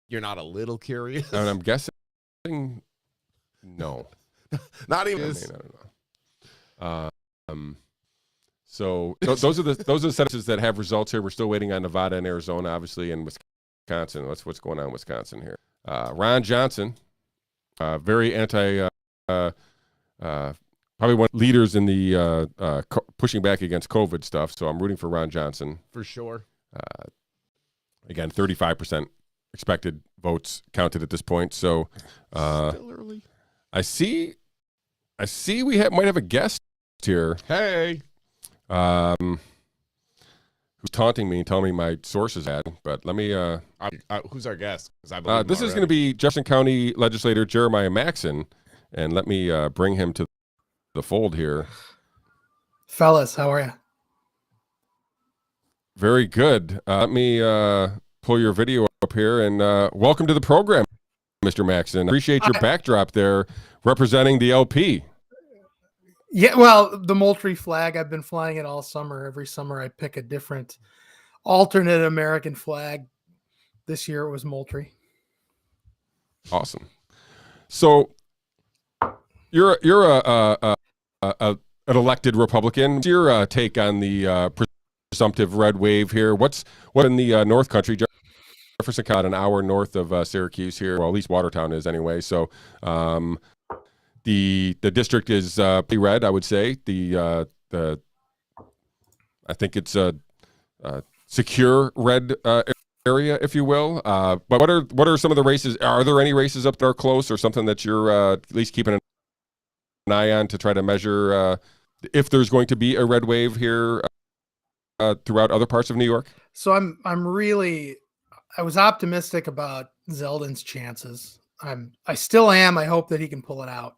Speaker 2: you're not a little curious?
Speaker 1: And I'm guessing no.
Speaker 2: Not even.
Speaker 1: I don't know. So those are the senators that have results here. We're still waiting on Nevada and Arizona, obviously, and Wisconsin. What's going on in Wisconsin here? Ron Johnson, very anti, probably one of the leaders in the pushing back against COVID stuff. So I'm rooting for Ron Johnson
Speaker 2: for sure.
Speaker 1: Again, 35% expected votes counted at this point. So
Speaker 2: Still early.
Speaker 1: I see we might have a guest here.
Speaker 2: Hey.
Speaker 1: Who's taunting me and telling me my source is bad, but let me
Speaker 2: Who's our guest? 'Cause I believe
Speaker 1: this is going to be Jefferson County legislator Jeremiah Maxson, and let me bring him to the fold here.
Speaker 4: Fellas, how are you?
Speaker 1: Very good. Let me pull your video up here, and welcome to the program, Mr. Maxson. Appreciate your backdrop there representing the LP.
Speaker 4: Yeah, well, the Moultrie flag, I've been flying it all summer. Every summer I pick a different alternate American flag. This year it was Moultrie.
Speaker 1: Awesome. So you're an elected Republican. What's your take on the presumptive red wave here? What in the North Country? Jefferson County, an hour north of Syracuse here, well, at least Watertown is anyway. So the district is pretty red, I would say. I think it's a secure red area, if you will. But what are some of the races? Are there any races up there close, or something that you're at least keeping an eye on to try to measure if there's going to be a red wave here throughout other parts of New York?
Speaker 4: So I was optimistic about Zeldin's chances. I still am. I hope that he can pull it out.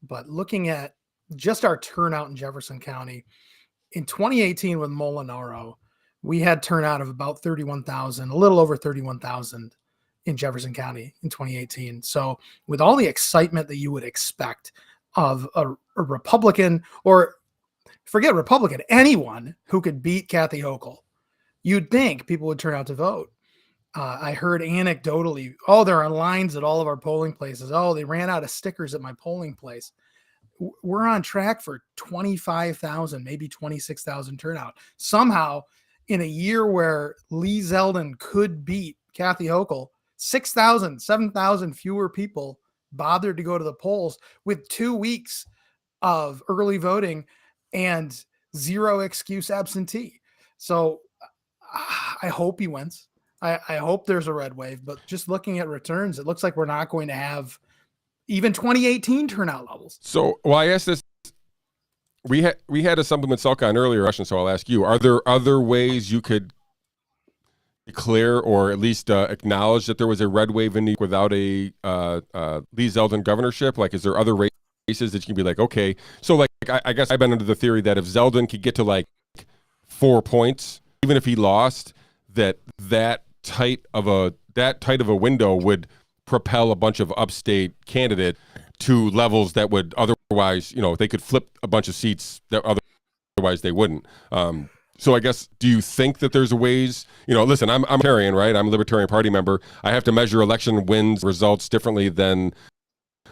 Speaker 4: But looking at just our turnout in Jefferson County in 2018 with Molinaro, we had turnout of about 31,000, a little over 31,000 in Jefferson County in 2018. So with all the excitement that you would expect of a Republican, or forget Republican, anyone who could beat Kathy Hochul, you'd think people would turn out to vote. I heard anecdotally, there are lines at all of our polling places. They ran out of stickers at my polling place. We're on track for 25,000, maybe 26,000 turnout. Somehow, in a year where Lee Zeldin could beat Kathy Hochul, 6,000, 7,000 fewer people bothered to go to the polls with 2 weeks of early voting and zero excuse absentee. So I hope he wins. I hope there's a red wave, but just looking at returns, it looks like we're not going to have even 2018 turnout levels.
Speaker 1: So, well, I asked this. We had a supplement Salk on earlier, so I'll ask you: are there other ways you could declare or at least acknowledge that there was a red wave in New York without a Lee Zeldin governorship? Like, is there other races that you can be like, okay, so like I guess I've been under the theory that if Zeldin could get to like 4 points, even if he lost, that tight of a window would propel a bunch of upstate candidates to levels that would otherwise, they could flip a bunch of seats that otherwise they wouldn't. So I guess, do you think that there's ways, listen, I'm libertarian, right? I'm a Libertarian Party member. I have to measure election wins results differently than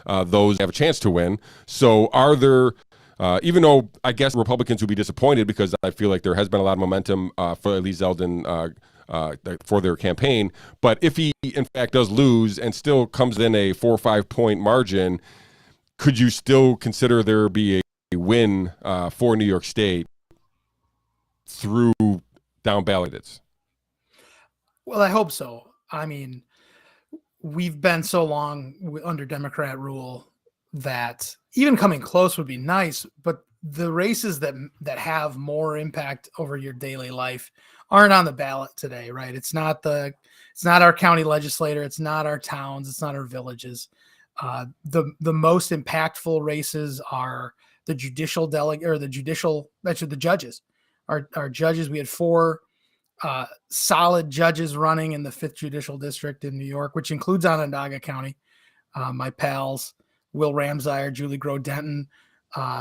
Speaker 1: those have a chance to win. So are there, even though I guess Republicans would be disappointed because I feel like there has been a lot of momentum for Lee Zeldin for their campaign. But if he, in fact, does lose and still comes in a 4 or 5 point margin, could you still consider there be a win for New York State through down ballots?
Speaker 4: Well, I hope so. I mean, we've been so long under Democrat rule that even coming close would be nice, but the races that have more impact over your daily life aren't on the ballot today, right? It's not our county legislator. It's not our towns. It's not our villages. The most impactful races are the judicial the judges. Our judges, we had 4 solid judges running in the 5th Judicial District in New York, which includes Onondaga County. My pals, Will Ramsire, Julie Groh-Denton,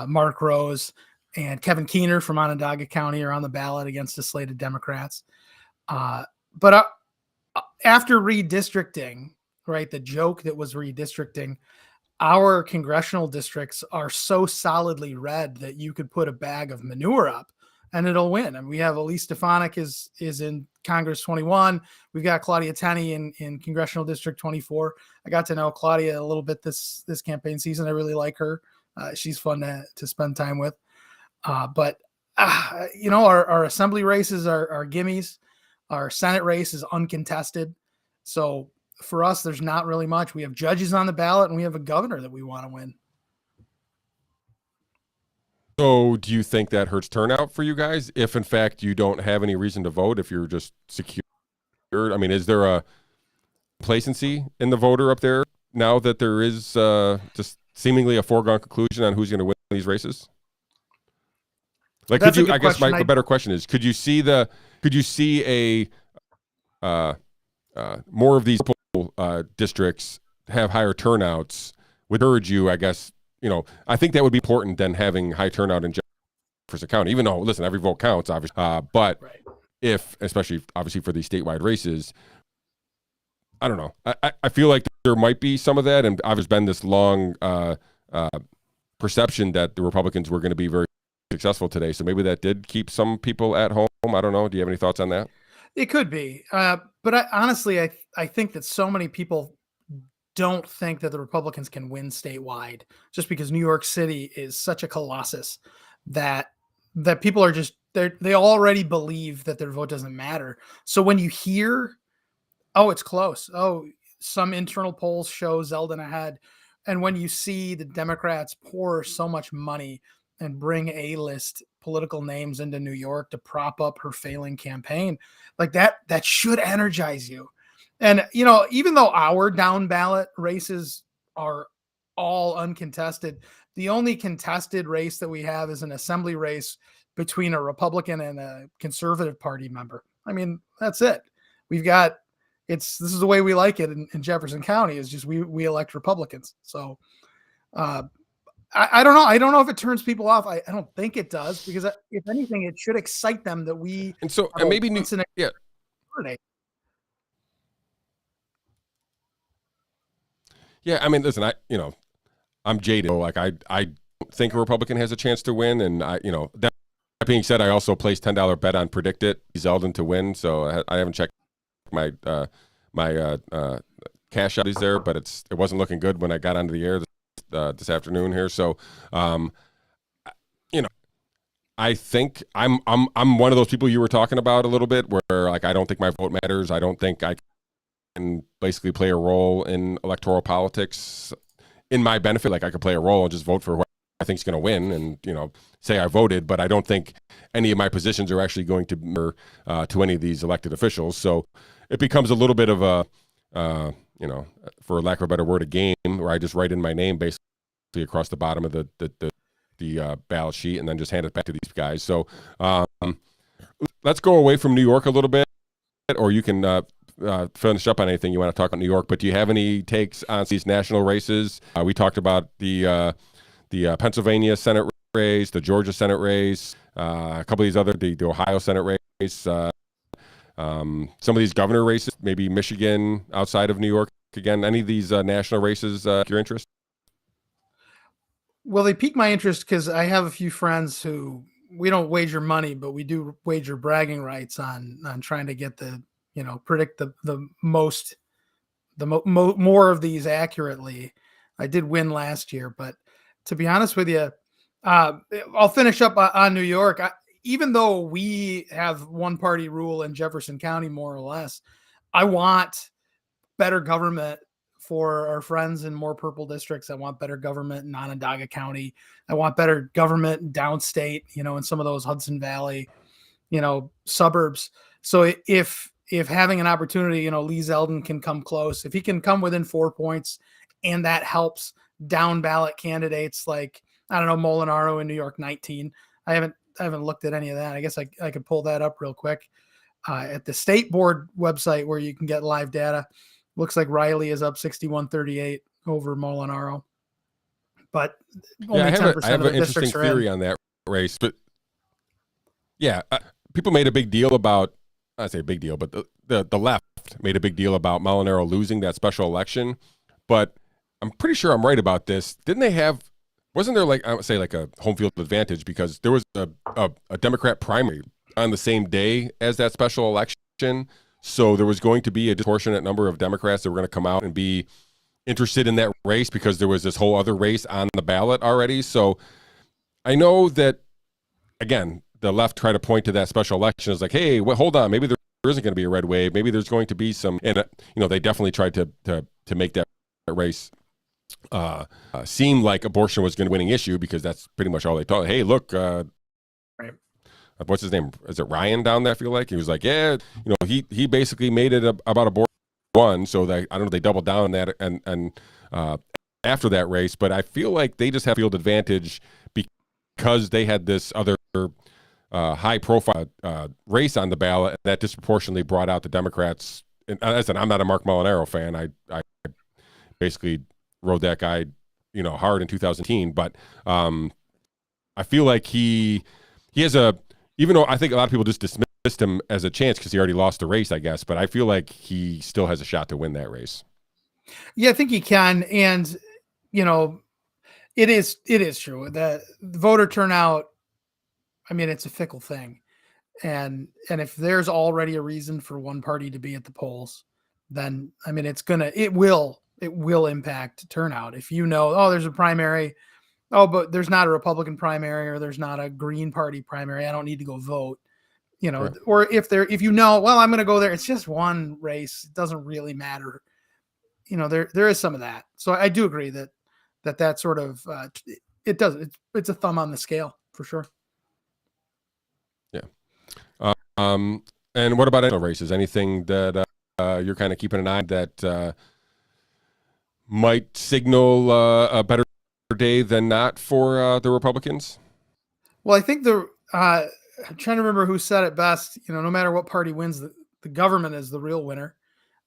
Speaker 4: Mark Rose, and Kevin Keener from Onondaga County are on the ballot against the slated Democrats. But after redistricting, right, the joke that was redistricting, our congressional districts are so solidly red that you could put a bag of manure up and it'll win. And we have Elise Stefanik is in Congress 21. We've got Claudia Tenney in Congressional District 24. I got to know Claudia a little bit this campaign season. I really like her. She's fun to spend time with. But our assembly races are gimmies. Our Senate race is uncontested. So for us, there's not really much. We have judges on the ballot, and we have a governor that we want to win.
Speaker 1: So do you think that hurts turnout for you guys if, in fact, you don't have any reason to vote, if you're just secure? I mean, is there a complacency in the voter up there now that there is just seemingly a foregone conclusion on who's going to win these races? Like,
Speaker 4: That's
Speaker 1: could you?
Speaker 4: a good
Speaker 1: I guess
Speaker 4: question.
Speaker 1: the better question is: could you see a more of these districts have higher turnouts? Would urge you, I guess. I think that would be important than having high turnout in Jefferson County. Even though, listen, every vote counts, obviously. But
Speaker 4: Right.
Speaker 1: if, especially obviously for these statewide races, I don't know. I feel like there might be some of that, and there's been this long perception that the Republicans were going to be very successful today. So maybe that did keep some people at home. I don't know. Do you have any thoughts on that?
Speaker 4: It could be. But honestly, I think that so many people don't think that the Republicans can win statewide just because New York City is such a colossus that people are just, they already believe that their vote doesn't matter. So when you hear, oh, it's close. Oh, some internal polls show Zeldin ahead. And when you see the Democrats pour so much money and bring A-list political names into New York to prop up her failing campaign, like that should energize you. And, even though our down ballot races are all uncontested, the only contested race that we have is an assembly race between a Republican and a Conservative Party member. I mean, that's it. We've got, this is the way we like it in Jefferson County, is just we elect Republicans. So I don't know. I don't know if it turns people off. I don't think it does, because if anything, it should excite them that we.
Speaker 1: And so, and maybe yeah. Yeah, I mean, listen, I'm jaded. Like I don't think a Republican has a chance to win, and that being said, I also placed $10 bet on Predict It, Zeldin to win. So I haven't checked my cash out there, but it wasn't looking good when I got onto the air this afternoon here. So, I think I'm one of those people you were talking about a little bit, where like I don't think my vote matters. I don't think I can basically play a role in electoral politics in my benefit. Like I could play a role and just vote for who I think is going to win, and say I voted, but I don't think any of my positions are actually going to matter to any of these elected officials. So it becomes a little bit of a for lack of a better word, a game where I just write in my name basically across the bottom of the ballot sheet and then just hand it back to these guys. So let's go away from New York a little bit, or you can finish up on anything you want to talk about New York. But do you have any takes on these national races? We talked about the Pennsylvania Senate race, the Georgia Senate race, a couple of these other, the Ohio Senate race, some of these governor races, maybe Michigan outside of New York. Again, any of these national races your interest?
Speaker 4: Well, they pique my interest because I have a few friends who, we don't wager money, but we do wager bragging rights on trying to get predict the more of these accurately. I did win last year, but to be honest with you, I'll finish up on New York. Even though we have one party rule in Jefferson County, more or less, I want better government for our friends in more purple districts. I want better government in Onondaga County. I want better government downstate, in some of those Hudson Valley, suburbs. So if having an opportunity, Lee Zeldin can come close, if he can come within 4 points, and that helps down ballot candidates like, I don't know, Molinaro in New York 19. I haven't looked at any of that. I guess I could pull that up real quick at the state board website where you can get live data. Looks like Riley is up 61-38 over Molinaro, but only 10%
Speaker 1: I have
Speaker 4: of the
Speaker 1: an interesting
Speaker 4: districts are
Speaker 1: theory on that race. But yeah, people made a big deal about, I say a big deal, but the left made a big deal about Molinaro losing that special election. But I'm pretty sure I'm right about this. Didn't they have? Wasn't there I would say a home field advantage because there was a Democrat primary on the same day as that special election? So there was going to be a disproportionate number of Democrats that were going to come out and be interested in that race because there was this whole other race on the ballot already. So I know that, again, the left tried to point to that special election as like, hey, hold on, maybe isn't going to be a red wave. Maybe there's going to be some, and they definitely tried to make that race seem like abortion was going to winning issue, because that's pretty much all they thought. Hey, look,
Speaker 4: Right.
Speaker 1: What's his name? Is it Ryan down there? I feel like he was like, yeah, he basically made it about abortion one. So I don't know, they doubled down on that and after that race, but I feel like they just have field advantage because they had this other high profile race on the ballot that disproportionately brought out the Democrats. And as I said, I'm not a Mark Molinaro fan. I basically rode that guy, hard in 2010, but I feel like he has even though I think a lot of people just dismissed him as a chance because he already lost the race, I guess, but I feel like he still has a shot to win that race.
Speaker 4: Yeah, I think he can. And, it is true that the voter turnout, I mean, it's a fickle thing. And if there's already a reason for one party to be at the polls, then, I mean, it will impact turnout. If there's a primary, but there's not a Republican primary, or there's not a Green Party primary, I don't need to go vote,
Speaker 1: Right.
Speaker 4: Or if I'm going to go there, it's just one race. It doesn't really matter. There is some of that. So I do agree that sort of, it's a thumb on the scale for sure.
Speaker 1: Yeah. And what about national races? Anything that you're kind of keeping an eye on that might signal a better day than not for the Republicans?
Speaker 4: Well, I think I'm trying to remember who said it best. No matter what party wins, the government is the real winner.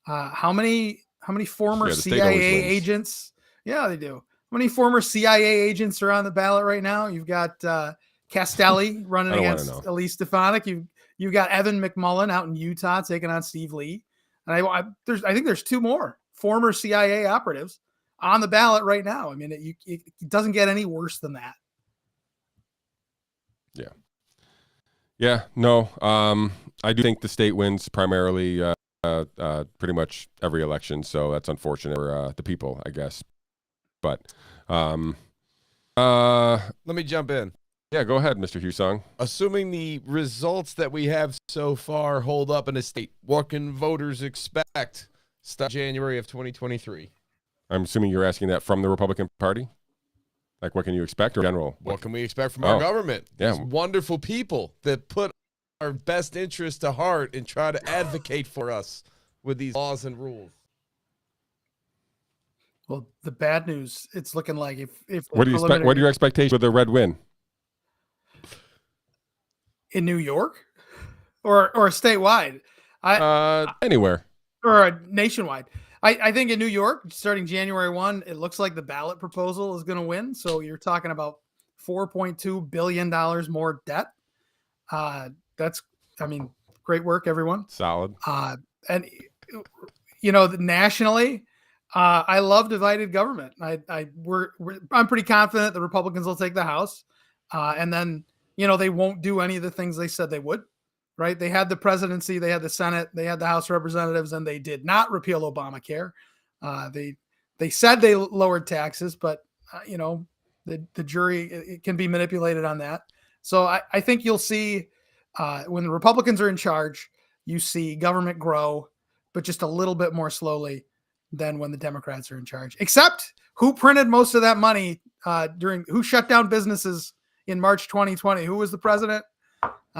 Speaker 4: How many former CIA agents? Yeah, they do. How many former CIA agents are on the ballot right now? You've got Castelli running against Elise Stefanik. You've got Evan McMullen out in Utah taking on Steve Lee. And I think there's two more former CIA operatives on the ballot right now. I mean, it doesn't get any worse than that.
Speaker 1: Yeah. Yeah. No. I do think the state wins primarily pretty much every election, so that's unfortunate for the people, I guess. But
Speaker 2: let me jump in.
Speaker 1: Yeah, go ahead, Mr. Hussong.
Speaker 2: Assuming the results that we have so far hold up in a state, what can voters expect starting January of 2023?
Speaker 1: I'm assuming you're asking that from the Republican Party? Like, what can you expect, or general?
Speaker 2: What can we expect from our government?
Speaker 1: Yeah.
Speaker 2: These wonderful people that put our best interests to heart and try to advocate for us with these laws and rules.
Speaker 4: Well, the bad news, it's looking like if
Speaker 1: what do you expect? What are your expectations for the red win
Speaker 4: in New York, or statewide?
Speaker 1: Anywhere
Speaker 4: or nationwide. I think in New York, starting January 1, it looks like the ballot proposal is going to win. So you're talking about $4.2 billion more debt. That's, great work, everyone.
Speaker 1: Solid.
Speaker 4: And nationally, I love divided government. I'm pretty confident the Republicans will take the House, and then they won't do any of the things they said they would. Right? They had the presidency, they had the Senate, they had the House of Representatives, and they did not repeal Obamacare. They said they lowered taxes, but the jury, it can be manipulated on that. So I think you'll see when the Republicans are in charge, you see government grow, but just a little bit more slowly than when the Democrats are in charge. Except who printed most of that money who shut down businesses in March 2020? Who was the president?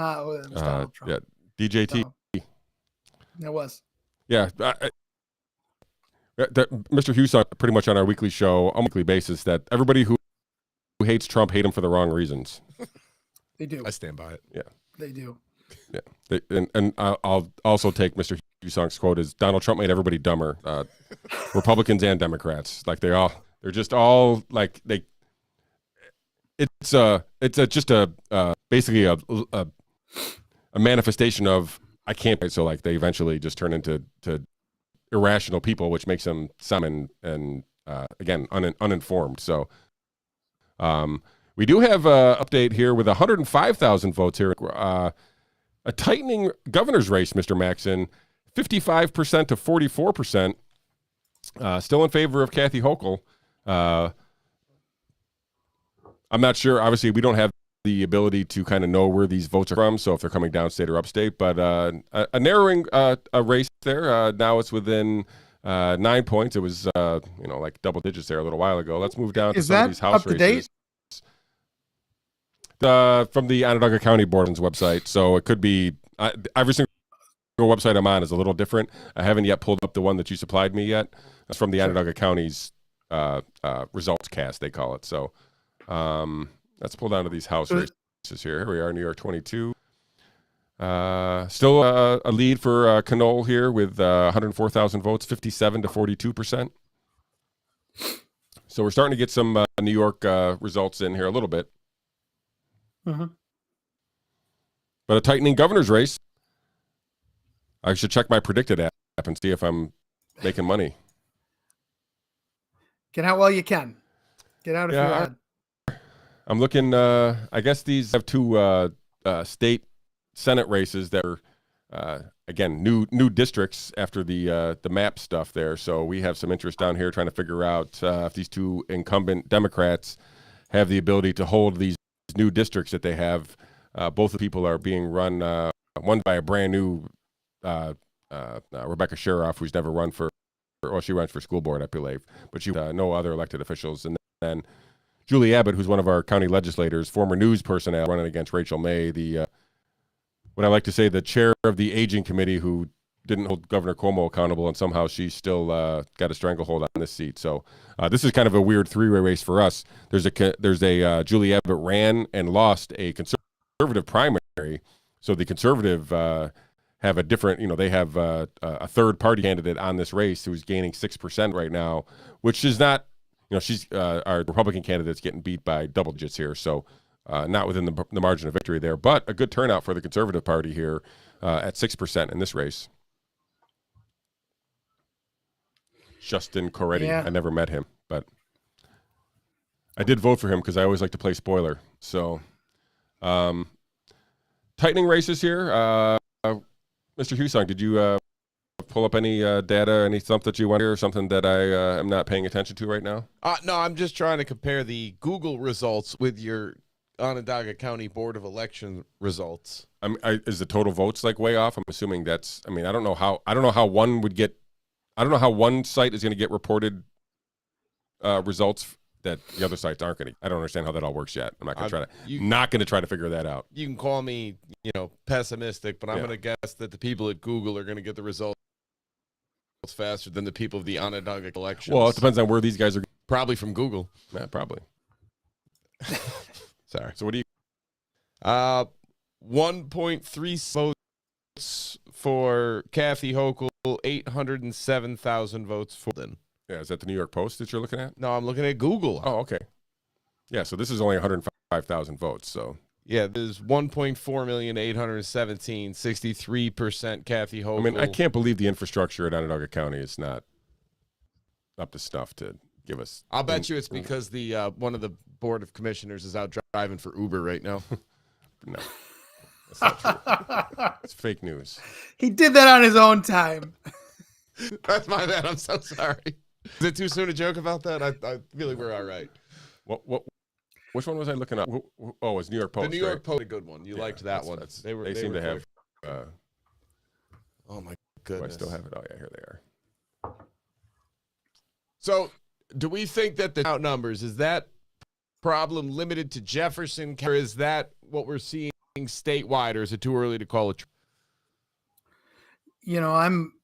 Speaker 4: It was Donald Trump.
Speaker 1: Yeah, DJT.
Speaker 4: So, it was.
Speaker 1: Yeah. Mr. Hussong, pretty much on our weekly show, on a weekly basis, that everybody who hates Trump hate him for the wrong reasons.
Speaker 4: They do.
Speaker 2: I stand by it.
Speaker 1: Yeah.
Speaker 4: They do.
Speaker 1: Yeah. And I'll also take Mr. Hussong's quote as Donald Trump made everybody dumber, Republicans and Democrats. Like they're just all like it's basically a manifestation of I can't. So like they eventually just turn into irrational people, which makes them some and again uninformed. So we do have an update here with 105,000 votes here. A tightening governor's race, Mr. Maxon, 55% to 44%. Still in favor of Kathy Hochul. I'm not sure. Obviously, we don't have the ability to kind of know where these votes are from, so if they're coming downstate or upstate. But a narrowing a race there. Now it's within 9 points. It was like double digits there a little while ago. Let's move down to some of these House races. Date? From the Onondaga County Board's website, so it could be every single website I'm on is a little different. I haven't yet pulled up the one that you supplied me yet. That's from the Onondaga County's results cast, they call it. So let's pull down to these House races here. Here we are, New York 22. Still a lead for Conole here with 104,000 votes, 57 to 42%. So we're starting to get some New York results in here a little bit.
Speaker 4: Mm-hmm.
Speaker 1: But a tightening governor's race. I should check my predicted app and see if I'm making money.
Speaker 4: Get out while you can. Get out if you're ahead.
Speaker 1: I'm looking. I guess these have two state Senate races that are again new districts after the map stuff there. So we have some interest down here trying to figure out if these two incumbent Democrats have the ability to hold these new districts that they have. Both of the people are being run. One by a brand new Rebecca Sheriff, who's never run for. Well, she runs for school board, I believe, but she no other elected officials. And then Julie Abbott, who's one of our county legislators, former news personnel, running against Rachel May, what I like to say, the chair of the aging committee, who didn't hold Governor Cuomo accountable, and somehow she still got a stranglehold on this seat. So this is kind of a weird three-way race for us. There's a Julie Abbott ran and lost a conservative primary, so the conservative have a different, they have a third-party candidate on this race who's gaining 6% right now, which is not, she's our Republican candidate's getting beat by double digits here, so not within the margin of victory there, but a good turnout for the Conservative Party here at 6% in this race. Justin Coretti.
Speaker 4: Yeah.
Speaker 1: I never met him, but I did vote for him because I always like to play spoiler. So tightening races here. Mr. Hussong, did you pull up any data, any something that you want here, or something that I am not paying attention to right now?
Speaker 2: No, I'm just trying to compare the Google results with your Onondaga County Board of Election results.
Speaker 1: Is the total votes like way off? I'm assuming that's. I mean, I don't know how one would get. I don't know how one site is going to get reported results that the other sites aren't going to. I don't understand how that all works yet. I'm not going to try to figure that out.
Speaker 2: You can call me, pessimistic, but I'm going to guess that the people at Google are going to get the results faster than the people of the Onondaga elections.
Speaker 1: Well, it depends on where these guys are.
Speaker 2: Probably from Google.
Speaker 1: Yeah, probably.
Speaker 2: Sorry.
Speaker 1: So what do you?
Speaker 2: 1.3 votes for Kathy Hochul, 807,000 votes for Zeldin.
Speaker 1: Yeah, is that the New York Post that you're looking at?
Speaker 2: No, I'm looking at Google.
Speaker 1: Oh, okay. Yeah, so this is only 105,000 votes. So
Speaker 2: yeah, there's 1.4,817,000, 63% Kathy Hochul.
Speaker 1: I mean, I can't believe the infrastructure at Onondaga County is not up to snuff to give us.
Speaker 2: I'll bet you it's because the one of the board of commissioners is out driving for Uber right now.
Speaker 1: No, that's not true. It's fake news.
Speaker 4: He did that on his own time.
Speaker 2: That's my bad. I'm so sorry. Is it too soon to joke about that? I feel like we're all right.
Speaker 1: Which one was I looking up? Oh, it's New York Post.
Speaker 2: The New York Post, a good one. You liked that one.
Speaker 1: They seem to have.
Speaker 2: Oh my goodness!
Speaker 1: Do I still have it? Oh yeah, here they are.
Speaker 2: So, do we think that the outnumbers, is that problem limited to Jefferson, or is that what we're seeing statewide, or is it too early to call it?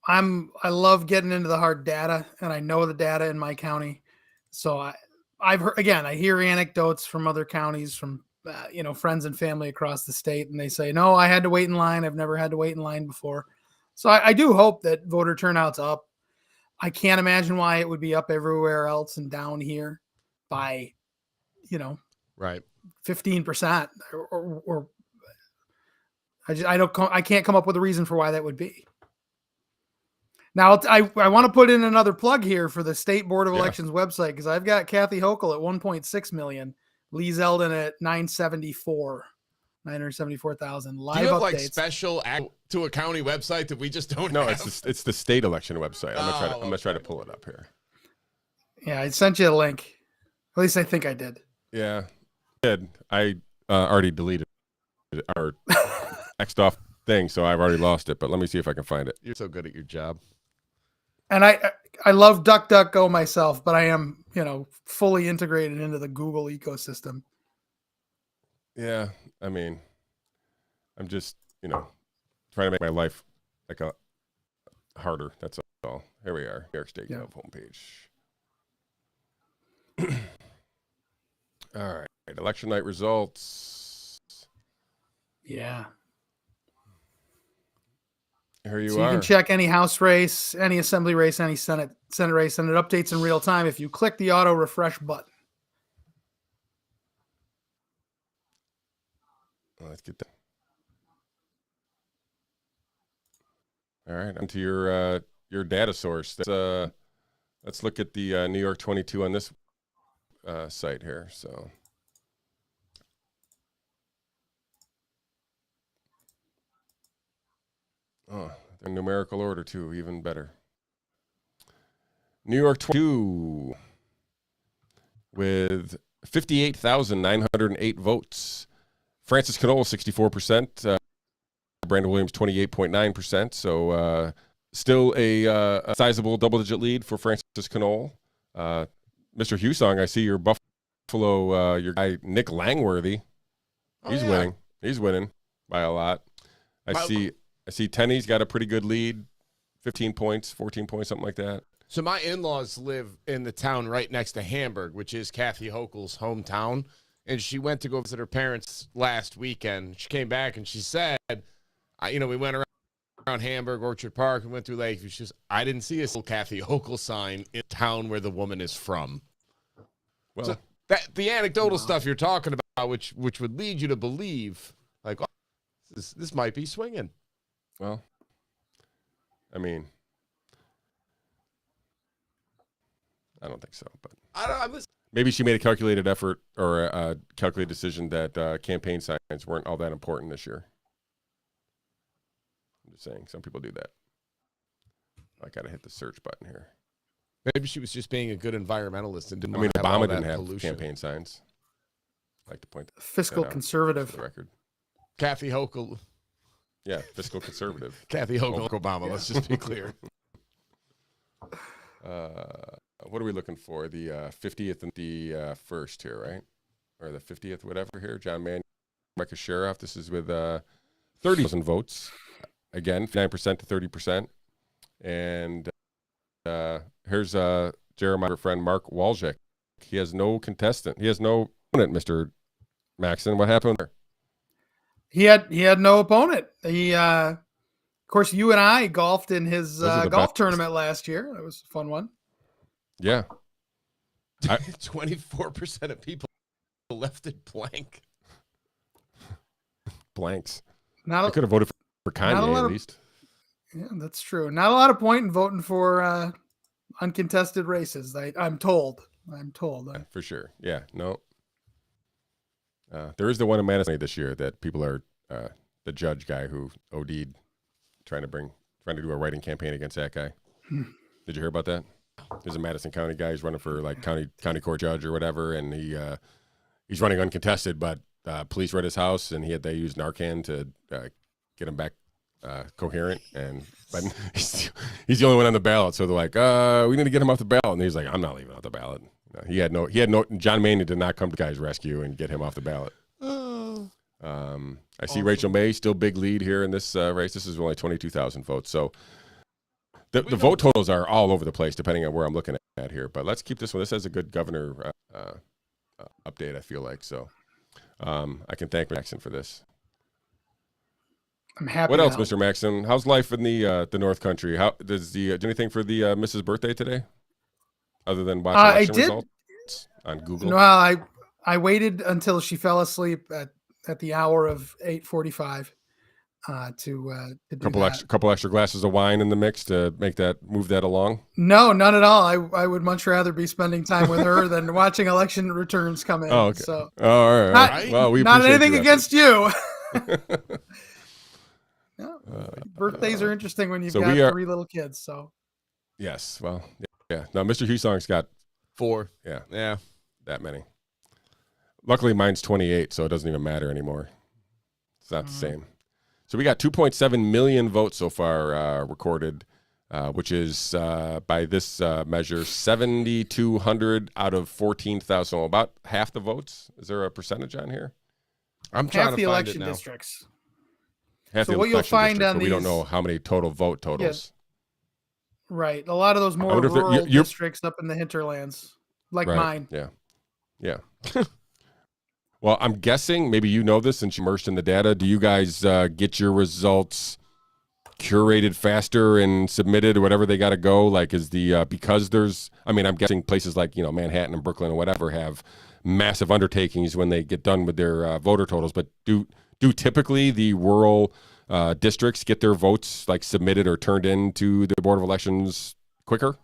Speaker 4: I love getting into the hard data, and I know the data in my county. So I've heard, again, I hear anecdotes from other counties, from friends and family across the state, and they say, no, I had to wait in line. I've never had to wait in line before. So I do hope that voter turnout's up. I can't imagine why it would be up everywhere else and down here by,
Speaker 2: right,
Speaker 4: 15%, or I can't come up with a reason for why that would be. Now, I want to put in another plug here for the State Board of Elections website, because I've got Kathy Hochul at 1.6 million, Lee Zeldin at 974,000 live updates.
Speaker 2: Do you have like special to a county website that we just don't have?
Speaker 1: No, it's the state election website. I'm gonna try to pull it up here.
Speaker 4: Yeah, I sent you a link. At least I think I did.
Speaker 1: Yeah, I did. already deleted it, or X'd off thing, so I've already lost it. But let me see if I can find it.
Speaker 2: You're so good at your job.
Speaker 4: And I love DuckDuckGo myself, but I am, fully integrated into the Google ecosystem.
Speaker 1: Yeah, I mean, I'm just, trying to make my life like a harder. That's all. Here we are. New York State Gov homepage. All right. Election night results.
Speaker 4: Yeah.
Speaker 1: Here you
Speaker 4: So
Speaker 1: are.
Speaker 4: you can check any House race, any Assembly race, any Senate race, and it updates in real time if you click the auto refresh button.
Speaker 1: Let's get that. All right, onto your data source. Let's look at the New York 22 on this site here. So, oh, they're in numerical order too, even better. New York 22 with 58,908 votes. Francis Conole, 64%. Brandon Williams, 28.9%. So still a sizable double-digit lead for Francis Conole. Mr. Hussong, I see your Buffalo, your guy Nick Langworthy. He's winning. He's winning by a lot. I see Tenney's got a pretty good lead, 15 points, 14 points, something like that.
Speaker 2: So my in-laws live in the town right next to Hamburg, which is Kathy Hochul's hometown. And she went to go visit her parents last weekend. She came back and she said, we went around Hamburg, Orchard Park, and went through Lakeview. She says, I didn't see a Kathy Hochul sign in town where the woman is from. Well, so the anecdotal stuff you're talking about, which would lead you to believe, like, oh, this might be swinging.
Speaker 1: Well, I mean, I don't think so, but maybe she made a calculated effort or a calculated decision that campaign signs weren't all that important this year. I'm just saying, some people do that. I got to hit the search button here.
Speaker 2: Maybe she was just being a good environmentalist and didn't.
Speaker 1: Obama didn't have campaign signs. I like to point that
Speaker 4: fiscal
Speaker 1: out
Speaker 4: conservative
Speaker 1: for the record.
Speaker 2: Kathy Hochul.
Speaker 1: Yeah, fiscal conservative.
Speaker 2: Kathy Hochul, Obama. Yeah. Let's just be clear.
Speaker 1: What are we looking for? The 50th and the first here, right? Or the 50th, whatever here. John Mann, Micah Sheriff. This is with 30,000 votes. Again, 9% to 30%. And here's Jeremiah's friend, Mark Walczyk. He has no contestant. He has no opponent, Mr. Maxon. What happened there?
Speaker 4: He had no opponent. He, of course, you and I golfed in his golf tournament last year. That was a fun one.
Speaker 1: Yeah.
Speaker 2: 24% of people left it blank.
Speaker 1: Blanks. I could have voted for Kanye at least.
Speaker 4: Yeah, that's true. Not a lot of point in voting for uncontested races. I'm told.
Speaker 1: For sure. Yeah. No. There is the one in Madison this year that people are the judge guy who OD'd trying to do a writing campaign against that guy. Did you hear about that? There's a Madison County guy who's running for like county court judge or whatever, and he's running uncontested, but police were at his house and they used Narcan to get him back coherent, but he's the only one on the ballot, so they're like, we need to get him off the ballot, and he's like, I'm not leaving off the ballot. He had no. John Maney did not come to the guy's rescue and get him off the ballot. I see Rachel May still big lead here in this race. This is only 22,000 votes, so the vote totals are all over the place depending on where I'm looking at here. But let's keep this one. This has a good governor update, I feel like. So I can thank Maxon for this.
Speaker 4: I'm happy.
Speaker 1: What else, Mr. Maxon? How's life in the North Country? How does do anything for the Mrs. birthday today? Other than watching election results on Google?
Speaker 4: No, I waited until she fell asleep at the hour of 8:45 to do
Speaker 1: couple extra glasses of wine in the mix to move that along.
Speaker 4: No, none at all. I would much rather be spending time with her than watching election returns come in.
Speaker 1: Oh, okay.
Speaker 4: So,
Speaker 1: all right. Well, we
Speaker 4: not anything against you. No, birthdays are interesting when you've got 3 little kids. So,
Speaker 1: yes. Well, yeah. Now, Mr. Hussong's got
Speaker 2: 4.
Speaker 1: Yeah. That many. Luckily, mine's 28, so it doesn't even matter anymore. It's not the same. So we got 2.7 million votes so far recorded, which is, by this measure, 7,200 out of 14,000. So about half the votes. Is there a percentage on here?
Speaker 2: I'm trying
Speaker 4: Half
Speaker 2: to
Speaker 4: the
Speaker 2: find
Speaker 4: election
Speaker 2: it now.
Speaker 4: districts.
Speaker 1: Half
Speaker 4: So
Speaker 1: the
Speaker 4: what you'll
Speaker 1: election
Speaker 4: find
Speaker 1: districts,
Speaker 4: on
Speaker 1: but we don't
Speaker 4: these-
Speaker 1: know how many total vote totals.
Speaker 4: Right. A lot of those more
Speaker 1: wonder if they're-
Speaker 4: rural
Speaker 1: you're-
Speaker 4: districts up in the hinterlands, like
Speaker 1: Right.
Speaker 4: mine.
Speaker 1: Yeah. Yeah. Well, I'm guessing, maybe you know this since you're immersed in the data. Do you guys get your results curated faster and submitted or whatever they got to go? Like, is the because there's, I mean, I'm guessing places like, Manhattan and Brooklyn or whatever have massive undertakings when they get done with their voter totals. But do typically the rural districts get their votes like submitted or turned in to the Board of Elections quicker?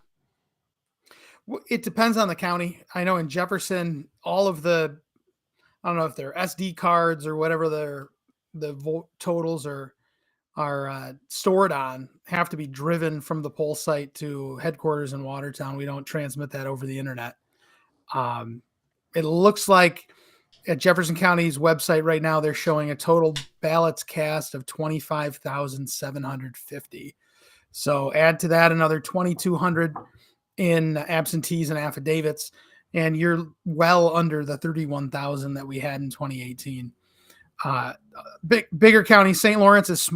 Speaker 4: It depends on the county. I know in Jefferson, all of the, I don't know if they're SD cards or whatever the vote totals are stored on, have to be driven from the poll site to headquarters in Watertown. We don't transmit that over the internet. It looks like at Jefferson County's website right now, they're showing a total ballots cast of 25,750. So add to that another 2,200 in absentees and affidavits, and you're well under the 31,000 that we had in 2018. Bigger county, St. Lawrence is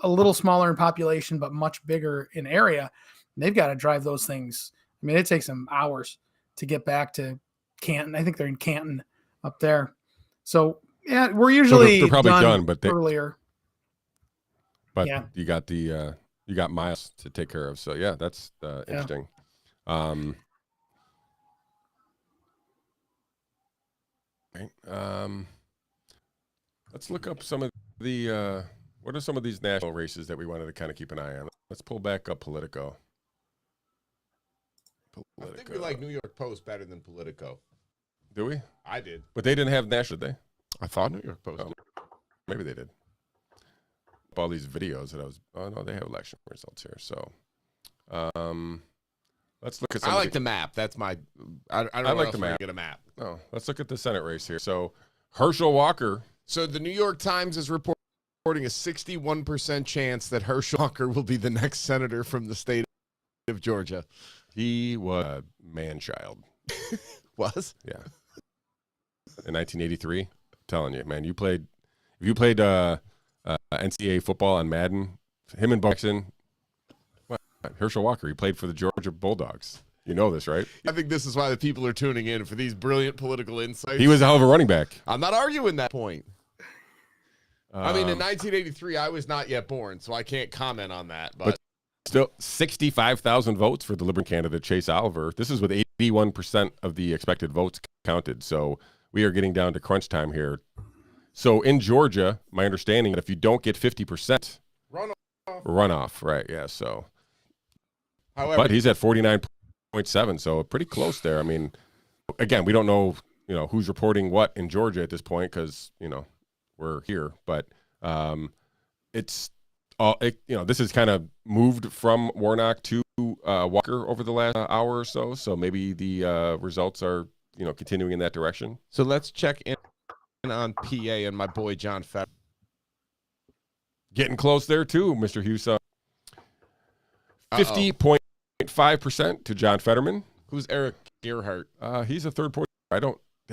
Speaker 4: a little smaller in population, but much bigger in area. They've got to drive those things. I mean, it takes them hours to get back to Canton. I think they're in Canton up there. So yeah, we're usually
Speaker 1: they're probably done, but
Speaker 4: earlier.
Speaker 1: But
Speaker 4: yeah,
Speaker 1: you got you got miles to take care of. So yeah, that's interesting. Okay. Let's look up some of the what are some of these national races that we wanted to kind of keep an eye on. Let's pull back up Politico.
Speaker 2: I think we like New York Post better than Politico.
Speaker 1: Do we?
Speaker 2: I did.
Speaker 1: But they didn't have national, did they?
Speaker 2: I thought New York Post.
Speaker 1: Oh, maybe they did. All these videos that oh no, they have election results here. So let's look at some
Speaker 2: I like the map. That's my I don't know
Speaker 1: like the map.
Speaker 2: get a map.
Speaker 1: Oh, let's look at the Senate race here. So Herschel Walker.
Speaker 2: So the New York Times is reporting a 61% chance that Herschel Walker will be the next senator from the state of Georgia.
Speaker 1: He was a man-child.
Speaker 2: Was?
Speaker 1: Yeah. In 1983. Telling you, man, if you played NCAA football on Madden, him and Buxton, Herschel Walker, he played for the Georgia Bulldogs. You know this, right?
Speaker 2: I think this is why the people are tuning in for these brilliant political insights.
Speaker 1: He was a hell of a running back.
Speaker 2: I'm not arguing that point. I mean, in 1983, I was not yet born, so I can't comment on that. But
Speaker 1: still, 65,000 votes for the Liberal candidate, Chase Oliver. This is with 81% of the expected votes counted. So we are getting down to crunch time here. So in Georgia, my understanding that if you don't get 50%, runoff, right? Yeah. So,
Speaker 2: however,
Speaker 1: but he's at 49.7, so pretty close there. I mean, again, we don't know, who's reporting what in Georgia at this point because we're here, but it's all this has kind of moved from Warnock to Walker over the last hour or so. So maybe the results are continuing in that direction.
Speaker 2: So let's check in on PA and my boy John Fetterman.
Speaker 1: Getting close there too, Mr. Hussong. 50.5% to John Fetterman.
Speaker 2: Who's Eric Gerhardt?
Speaker 1: He's a third party. I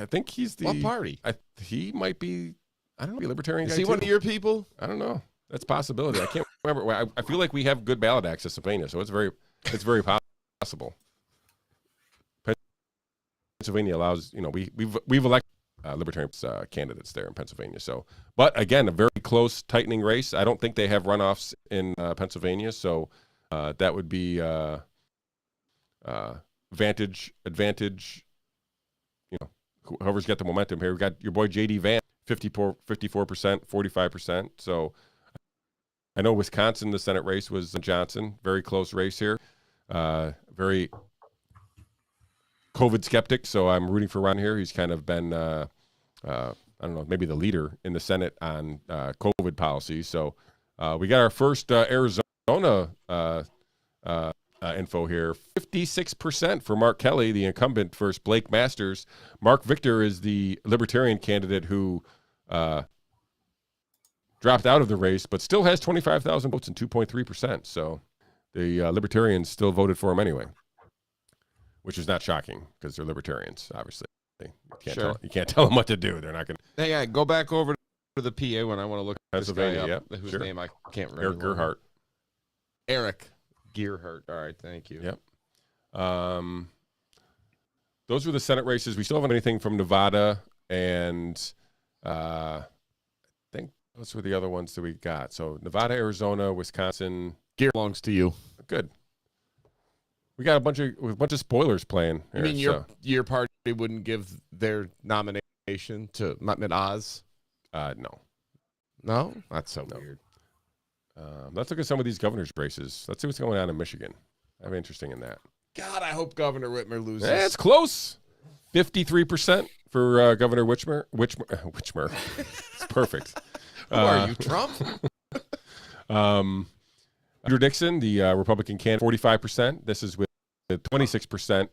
Speaker 1: think he's the
Speaker 2: what party?
Speaker 1: He might be. I don't know. Libertarian guy.
Speaker 2: Is he one of your people?
Speaker 1: I don't know. That's a possibility. I can't remember. I feel like we have good ballot access in Pennsylvania, so it's very possible. Pennsylvania allows. We've elected libertarian candidates there in Pennsylvania. So, but again, a very close, tightening race. I don't think they have runoffs in Pennsylvania, so that would be advantage. Whoever's got the momentum here. We've got your boy J.D. Vance, 54%, 45%. So I know Wisconsin, the Senate race was Johnson. Very close race here. Very COVID skeptic, so I'm rooting for Ron here. He's kind of been, I don't know, maybe the leader in the Senate on COVID policy. So we got our first Arizona info here. 56% for Mark Kelly, the incumbent, versus Blake Masters. Mark Victor is the Libertarian candidate who dropped out of the race, but still has 25,000 votes and 2.3%. So the Libertarians still voted for him anyway, which is not shocking because they're Libertarians, obviously. You can't tell them what to do. They're not going to.
Speaker 2: Hey, go back over to the PA when I want to look at this guy
Speaker 1: Pennsylvania,
Speaker 2: up, whose name I can't remember.
Speaker 1: Eric Gerhardt.
Speaker 2: Eric Gerhardt. All right, thank you.
Speaker 1: Yep. Those were the Senate races. We still haven't anything from Nevada, and I think those were the other ones that we got. So Nevada, Arizona, Wisconsin.
Speaker 2: Gear belongs to you.
Speaker 1: Good. We got a bunch of spoilers playing.
Speaker 2: You mean your party wouldn't give their nomination to Mahmoud Oz?
Speaker 1: No.
Speaker 2: No? That's so weird.
Speaker 1: Let's look at some of these governor's races. Let's see what's going on in Michigan. I'm interested in that.
Speaker 2: God, I hope Governor Whitmer loses.
Speaker 1: It's close. 53% for Governor Whitmer. It's perfect.
Speaker 2: Who are you, Trump?
Speaker 1: Andrew Nixon, the Republican candidate, 45%. This is with 26%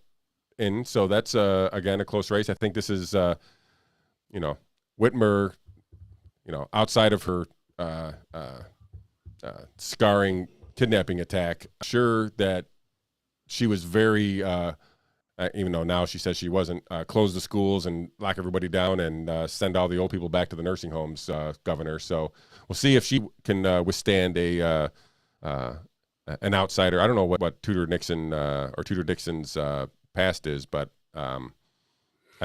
Speaker 1: in. So that's, again, a close race. I think this is, Whitmer, outside of her scarring kidnapping attack, sure that she was very, even though now she says she wasn't, close the schools and lock everybody down and send all the old people back to the nursing homes, governor. So we'll see if she can withstand an outsider. I don't know what Tudor Nixon or Tudor Dixon's past is, but I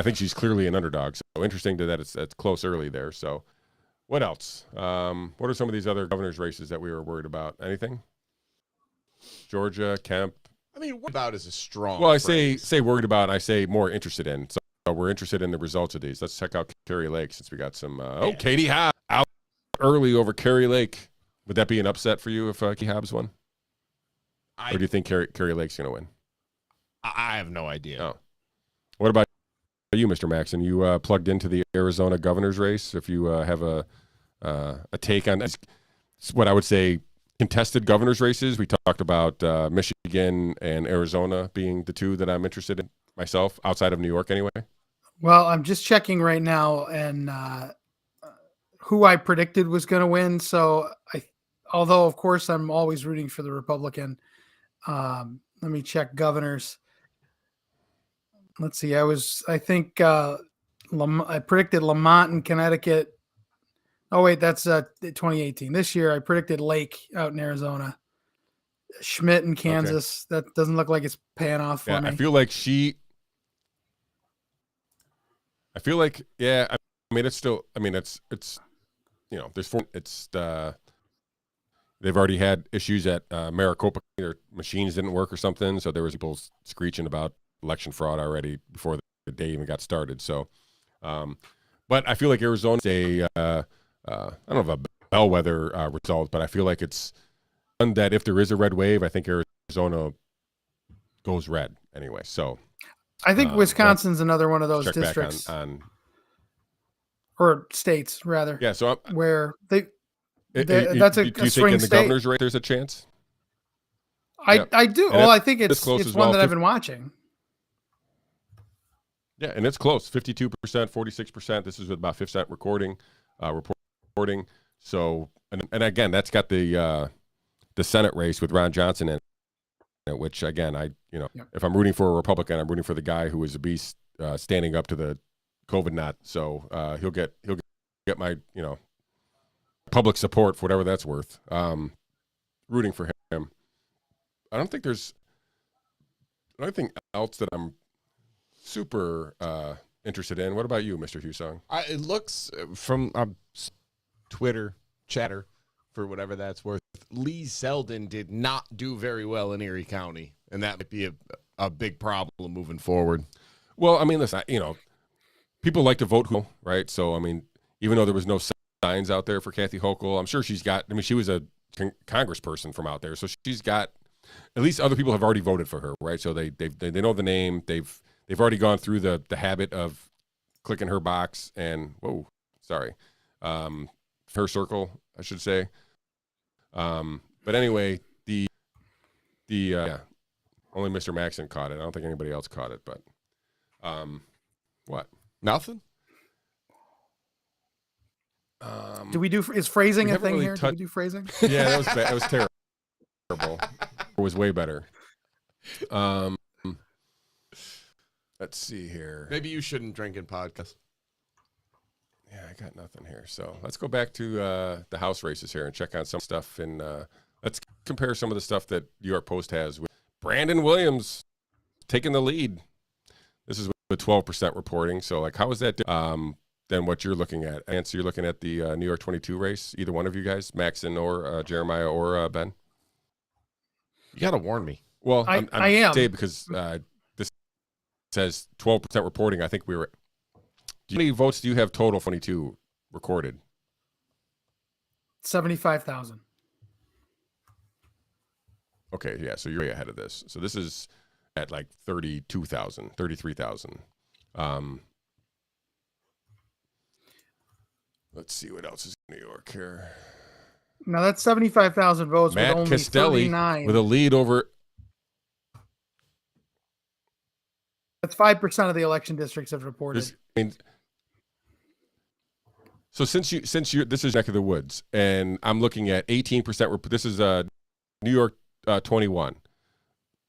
Speaker 1: think she's clearly an underdog. So interesting that it's close early there. So what else? What are some of these other governor's races that we were worried about? Anything? Georgia, Kemp.
Speaker 2: I mean, what about is a strong.
Speaker 1: Well, I
Speaker 2: phrase.
Speaker 1: say worried about. I say more interested in. So we're interested in the results of these. Let's check out Kerry Lake since we got some. Katie Hobbs out early over Kerry Lake. Would that be an upset for you if Katie Hobbs won? Or do you think Kerry Lake's going to win?
Speaker 2: I have no idea.
Speaker 1: Oh. What about you, Mr. Maxon? You plugged into the Arizona governor's race. If you have a take on this, what I would say contested governor's races. We talked about Michigan and Arizona being the two that I'm interested in myself, outside of New York anyway.
Speaker 4: Well, I'm just checking right now, and who I predicted was going to win. So although of course I'm always rooting for the Republican, let me check governors. Let's see. I think I predicted Lamont in Connecticut. Oh wait, that's 2018. This year I predicted Lake out in Arizona. Schmidt in Kansas. Okay. That doesn't look like it's paying off for me.
Speaker 1: I feel like yeah, I mean it's still, I mean it's there's they've already had issues at Maricopa. Their machines didn't work or something, so there was people screeching about election fraud already before the day even got started. So but I feel like Arizona's I don't know if a bellwether result, but I feel like it's one that if there is a red wave, I think Arizona goes red anyway. So
Speaker 4: I think Wisconsin's another one of those districts or states rather.
Speaker 1: Yeah. So
Speaker 4: where that's
Speaker 1: do you
Speaker 4: a swing
Speaker 1: think in the
Speaker 4: state.
Speaker 1: governor's race there's a chance?
Speaker 4: I do.
Speaker 1: And
Speaker 4: well, I think it's
Speaker 1: close
Speaker 4: it's
Speaker 1: as
Speaker 4: one
Speaker 1: well.
Speaker 4: that I've been watching.
Speaker 1: Yeah, and it's close. 52%, 46%. This is with about 5% reporting. So and again, that's got the Senate race with Ron Johnson in it, which again, if I'm rooting for a Republican, I'm rooting for the guy who is a beast, standing up to the COVID knot. So he'll get my public support for whatever that's worth. Rooting for him. I don't think there's anything else that I'm super interested in. What about you, Mr. Hussong?
Speaker 2: It looks from Twitter chatter, for whatever that's worth, Lee Zeldin did not do very well in Erie County, and that might be a big problem moving forward.
Speaker 1: Well, I mean, listen, people like to vote Hochul, right? So, I mean, even though there was no signs out there for Kathy Hochul, I'm sure she was a congressperson from out there, so she's got, at least other people have already voted for her, right? So they know the name, they've already gone through the habit of clicking her box and her circle, I should say. But anyway, Only Mr. Maxon caught it. I don't think anybody else caught it, but what?
Speaker 2: Nothing.
Speaker 4: Do we do? Is phrasing
Speaker 1: we
Speaker 4: a
Speaker 1: haven't
Speaker 4: thing
Speaker 1: really
Speaker 4: here? Do we do phrasing?
Speaker 1: Yeah, that was bad. That was terrible. It was way better. Let's see here.
Speaker 2: Maybe you shouldn't drink in podcasts.
Speaker 1: Yeah, I got nothing here. So let's go back to the house races here and check on some stuff. And let's compare some of the stuff that New York Post has with Brandon Williams taking the lead. This is with 12% reporting. So, like, how is that than what you're looking at? Answer, you're looking at the New York 22 race. Either one of you guys, Maxon or Jeremiah or Ben.
Speaker 2: You got to warn me.
Speaker 1: Well,
Speaker 4: I am.
Speaker 1: saying because this says 12% reporting. I think we were. How many votes do you have total? 22 recorded.
Speaker 4: 75,000.
Speaker 1: Okay, yeah. So you're way ahead of this. So this is at like 32,000, 33,000. Let's see what else is in New York here.
Speaker 4: Now that's 75,000 votes
Speaker 1: Matt
Speaker 4: with only
Speaker 1: Castelli
Speaker 4: 39.
Speaker 1: with a lead over.
Speaker 4: That's 5% of the election districts have reported.
Speaker 1: So since you this is neck of the woods, and I'm looking at 18%. This is New York 21.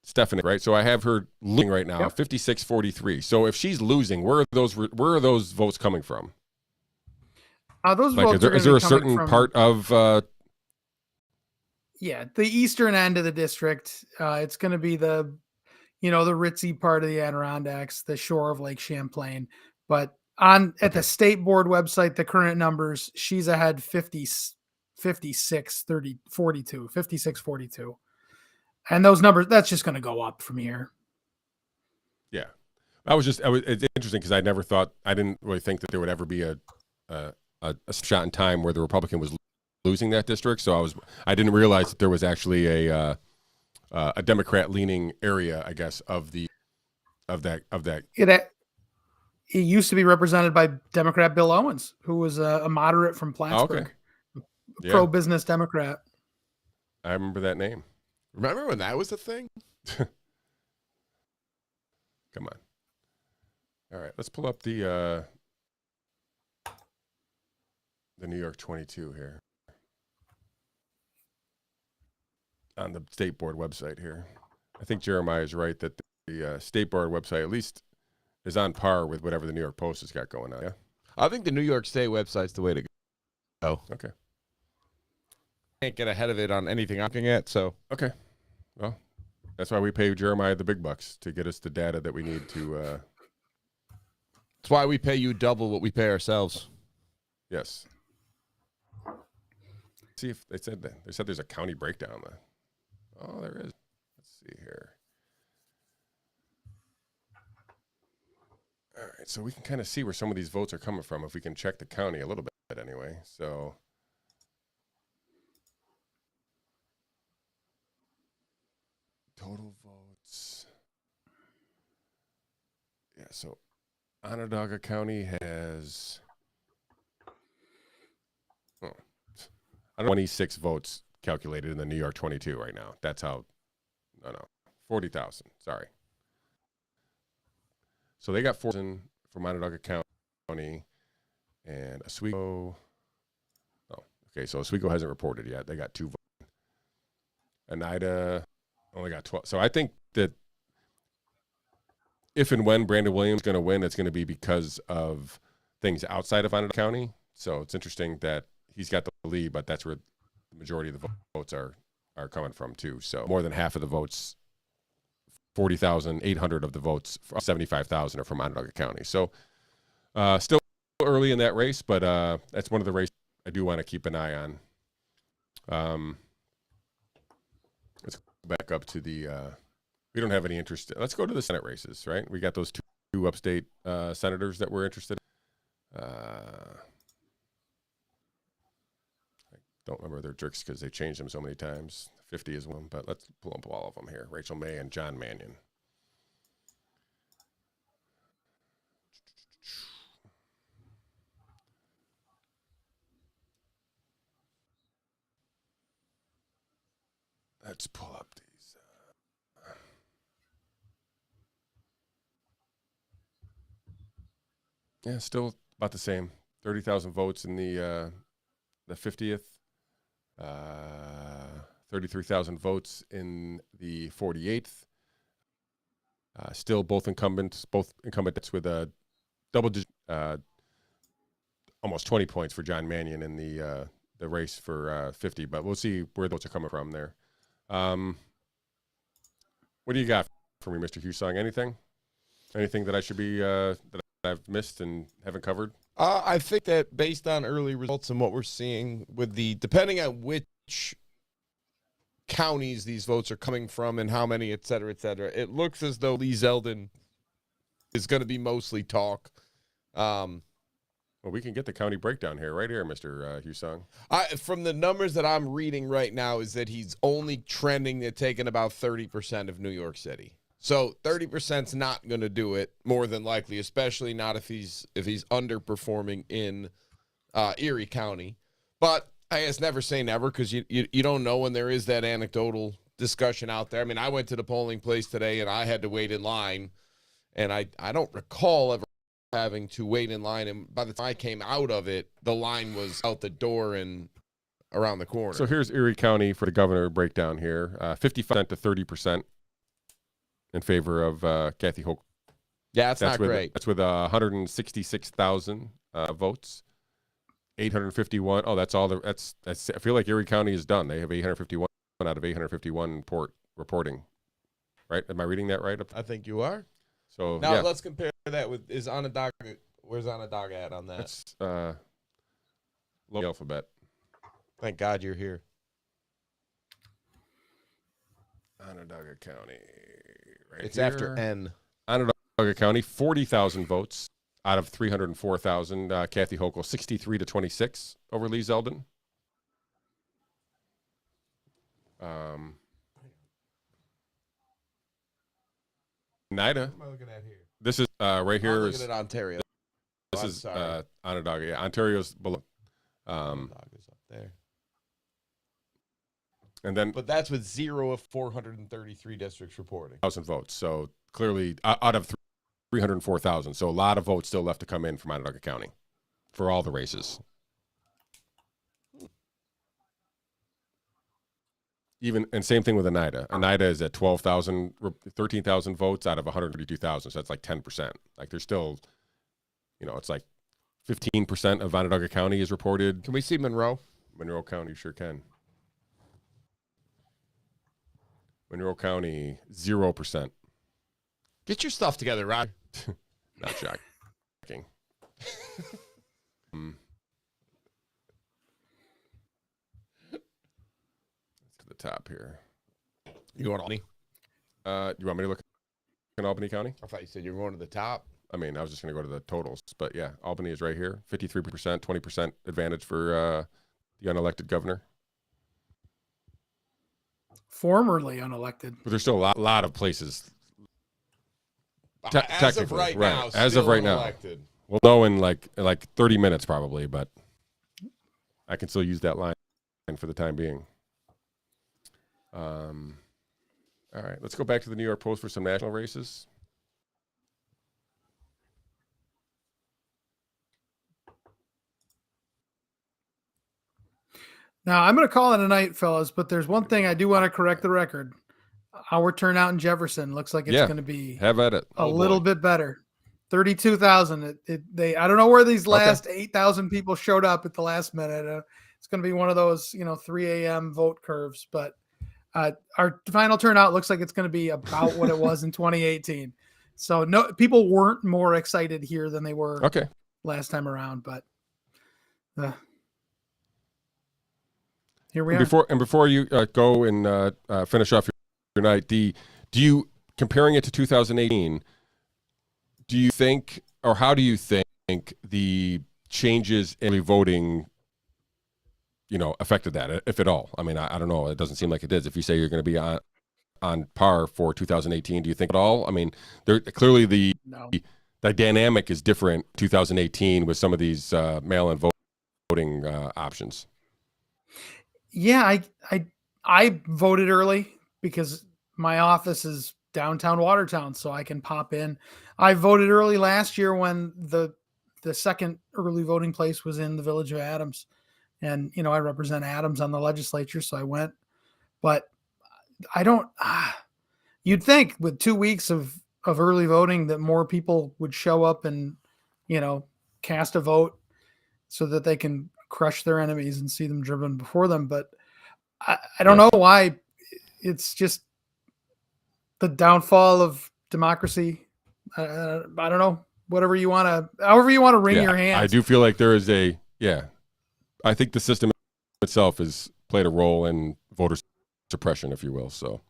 Speaker 1: Stephanie, right? So I have her losing right now, 56-43. So if she's losing, where are those votes coming from?
Speaker 4: Those
Speaker 1: like,
Speaker 4: votes
Speaker 1: is there a certain part of?
Speaker 4: Yeah, the eastern end of the district. It's going to be the ritzy part of the Adirondacks, the shore of Lake Champlain. But at the state board website, the current numbers, she's ahead 56-42. And those numbers, that's just going to go up from here.
Speaker 1: Yeah. It's interesting because I didn't really think that there would ever be a shot in time where the Republican was losing that district. So I didn't realize that there was actually a Democrat leaning area, I guess, of that.
Speaker 4: It used to be represented by Democrat Bill Owens, who was a moderate from Plattsburgh, pro-business Democrat.
Speaker 1: I remember that name.
Speaker 2: Remember when that was a thing?
Speaker 1: Come on. All right, let's pull up the New York 22 here on the state board website here. I think Jeremiah is right that the state board website at least is on par with whatever the New York Post has got going on. Yeah,
Speaker 2: I think the New York State website's the way to go. Oh,
Speaker 1: okay.
Speaker 2: Can't get ahead of it on anything I'm looking at. So
Speaker 1: okay, well, that's why we pay Jeremiah the big bucks to get us the data that we need to.
Speaker 2: That's why we pay you double what we pay ourselves.
Speaker 1: Yes. See if they said there's a county breakdown. Oh, there is. Let's see here. All right, so we can kind of see where some of these votes are coming from if we can check the county a little bit anyway. So total votes. Yeah, so Onondaga County has 26 votes calculated in the New York 22 right now. That's how, 40,000, sorry. So they got 4,000 from Onondaga County and Oswego. Oh, okay, so Oswego hasn't reported yet. They got 2 votes. Oneida only got 12. So I think that if and when Brandon Williams is going to win, it's going to be because of things outside of Onondaga County. So it's interesting that he's got the lead, but that's where the majority of the votes are coming from too. So more than half of the votes, 40,800 of the votes, 75,000 are from Onondaga County. So still early in that race, but that's one of the races I do want to keep an eye on. Let's go back up to the. We don't have any interest. Let's go to the Senate races, right? We got those two upstate senators that we're interested in. Don't remember their tricks because they changed them so many times. 50 is one, but let's pull up all of them here. Rachel May and John Mannion. Let's pull up these. Yeah, still about the same. 30,000 votes in the 50th. 33,000 votes in the 48th. Still both incumbents with a double digit, almost 20 points for John Mannion in the race for 50. But we'll see where those are coming from there. What do you got for me, Mr. Hussong? Anything that I should be that I've missed and haven't covered?
Speaker 2: I think that based on early results and what we're seeing with depending on which counties these votes are coming from and how many, et cetera, it looks as though Lee Zeldin is going to be mostly talk.
Speaker 1: Well, we can get the county breakdown here, right here, Mr. Hussong.
Speaker 2: From the numbers that I'm reading right now is that he's only trending to taking about 30% of New York City. So 30% is not going to do it, more than likely, especially not if he's underperforming in Erie County. But I guess never say never, because you don't know when there is that anecdotal discussion out there. I mean, I went to the polling place today and I had to wait in line, and I don't recall ever having to wait in line. And by the time I came out of it, the line was out the door and around the corner.
Speaker 1: So here's Erie County for the governor breakdown here: 55% to 30% in favor of Kathy Hochul.
Speaker 2: Yeah, that's not great.
Speaker 1: That's with 166,000 votes. 851. Oh, that's all. That's. I feel like Erie County is done. They have 851 out of 851 reporting. Right? Am I reading that right?
Speaker 2: I think you are.
Speaker 1: So
Speaker 2: now
Speaker 1: yeah.
Speaker 2: Let's compare that with Onondaga. Where's Onondaga at on that?
Speaker 1: That's low alphabet.
Speaker 2: Thank God you're here.
Speaker 1: Onondaga County. Right.
Speaker 2: It's
Speaker 1: here.
Speaker 2: after N.
Speaker 1: Onondaga County, 40,000 votes out of 304,000. Kathy Hochul, 63 to 26 over Lee Zeldin. NIDA.
Speaker 2: What am I looking at here?
Speaker 1: This is right here.
Speaker 2: I'm looking at Ontario.
Speaker 1: This is Onondaga. Yeah, Ontario's below.
Speaker 2: Onondaga's up there.
Speaker 1: And then,
Speaker 2: but that's with 0 of 433 districts reporting.
Speaker 1: 1,000 votes. So clearly, out of 304,000. So a lot of votes still left to come in from Onondaga County for all the races. And same thing with Oneida. Oneida is at 13,000 votes out of 132,000. So that's like 10%. Like there's still, it's like 15% of Onondaga County is reported.
Speaker 2: Can we see Monroe?
Speaker 1: Monroe County sure can. Monroe County, 0%.
Speaker 2: Get your stuff together, Rod.
Speaker 1: Not shocking. Let's to the top here.
Speaker 2: You going to Albany?
Speaker 1: You want me to look in Albany County?
Speaker 2: I thought you said you were going to the top.
Speaker 1: I mean, I was just going to go to the totals. But yeah, Albany is right here. 53%, 20% advantage for the unelected governor.
Speaker 4: Formerly unelected.
Speaker 1: But there's still a lot of places.
Speaker 2: As of right now.
Speaker 1: As of right
Speaker 2: unelected.
Speaker 1: now. We'll know in like 30 minutes probably, but I can still use that line for the time being. All right, let's go back to the New York Post for some national races.
Speaker 4: Now, I'm going to call it a night, fellas, but there's one thing I do want to correct the record. Our turnout in Jefferson looks like it's going to be
Speaker 1: have at it.
Speaker 4: a little bit better. 32,000. I don't know where these last 8,000 people showed up at the last minute. It's going to be one of those, 3 a.m. vote curves, but our final turnout looks like it's going to be about what it was in 2018. So no, people weren't more excited here than they were last time around, but here we are.
Speaker 1: Before you go and finish off your night, do you, comparing it to 2018, do you think, or how do you think the changes in voting, affected that, if at all? I mean, I don't know. It doesn't seem like it is. If you say you're going to be on par for 2018, do you think at all? I mean, there clearly the dynamic is different 2018 with some of these mail-in voting options.
Speaker 4: Yeah, I voted early because my office is downtown Watertown, so I can pop in. I voted early last year when the the second early voting place was in the village of Adams, and I represent Adams on the legislature, so I went. But I don't. You'd think with 2 weeks of early voting that more people would show up and cast a vote so that they can crush their enemies and see them driven before them. But I don't know why. It's just the downfall of democracy. I don't know. However you want to wring your hands.
Speaker 1: I do feel like there is I think the system itself has played a role in voter suppression, if you will. So,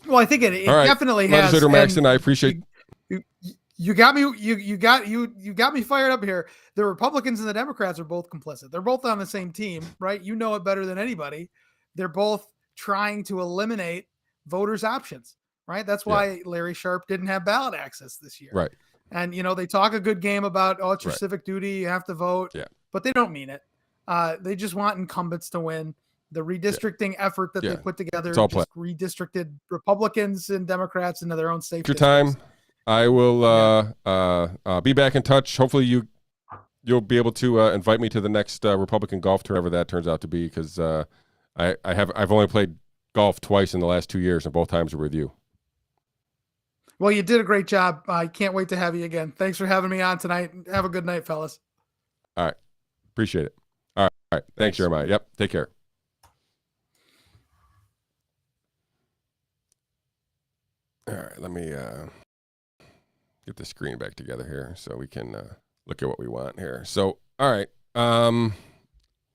Speaker 4: well, I think it definitely has.
Speaker 1: Legislator Maxson, I appreciate
Speaker 4: you got me. You got me fired up here. The Republicans and the Democrats are both complicit. They're both on the same team, right? You know it better than anybody. They're both trying to eliminate voters' options, right? That's why Larry Sharp didn't have ballot access this year,
Speaker 1: right?
Speaker 4: And they talk a good game about it's your civic duty, you have to vote, but they don't mean it. They just want incumbents to win. The redistricting effort that they put together just redistricted Republicans and Democrats into their own safe
Speaker 1: your
Speaker 4: districts.
Speaker 1: time. I will be back in touch. Hopefully you'll be able to invite me to the next Republican golf tournament, whatever that turns out to be, because I've only played golf twice in the last 2 years, and both times were with you.
Speaker 4: Well, you did a great job. I can't wait to have you again. Thanks for having me on tonight. Have a good night, fellas.
Speaker 1: All right. Appreciate it. All right. Thanks, Jeremiah. Yep. Take care. All right. Let me get the screen back together here so we can look at what we want here. So, all right.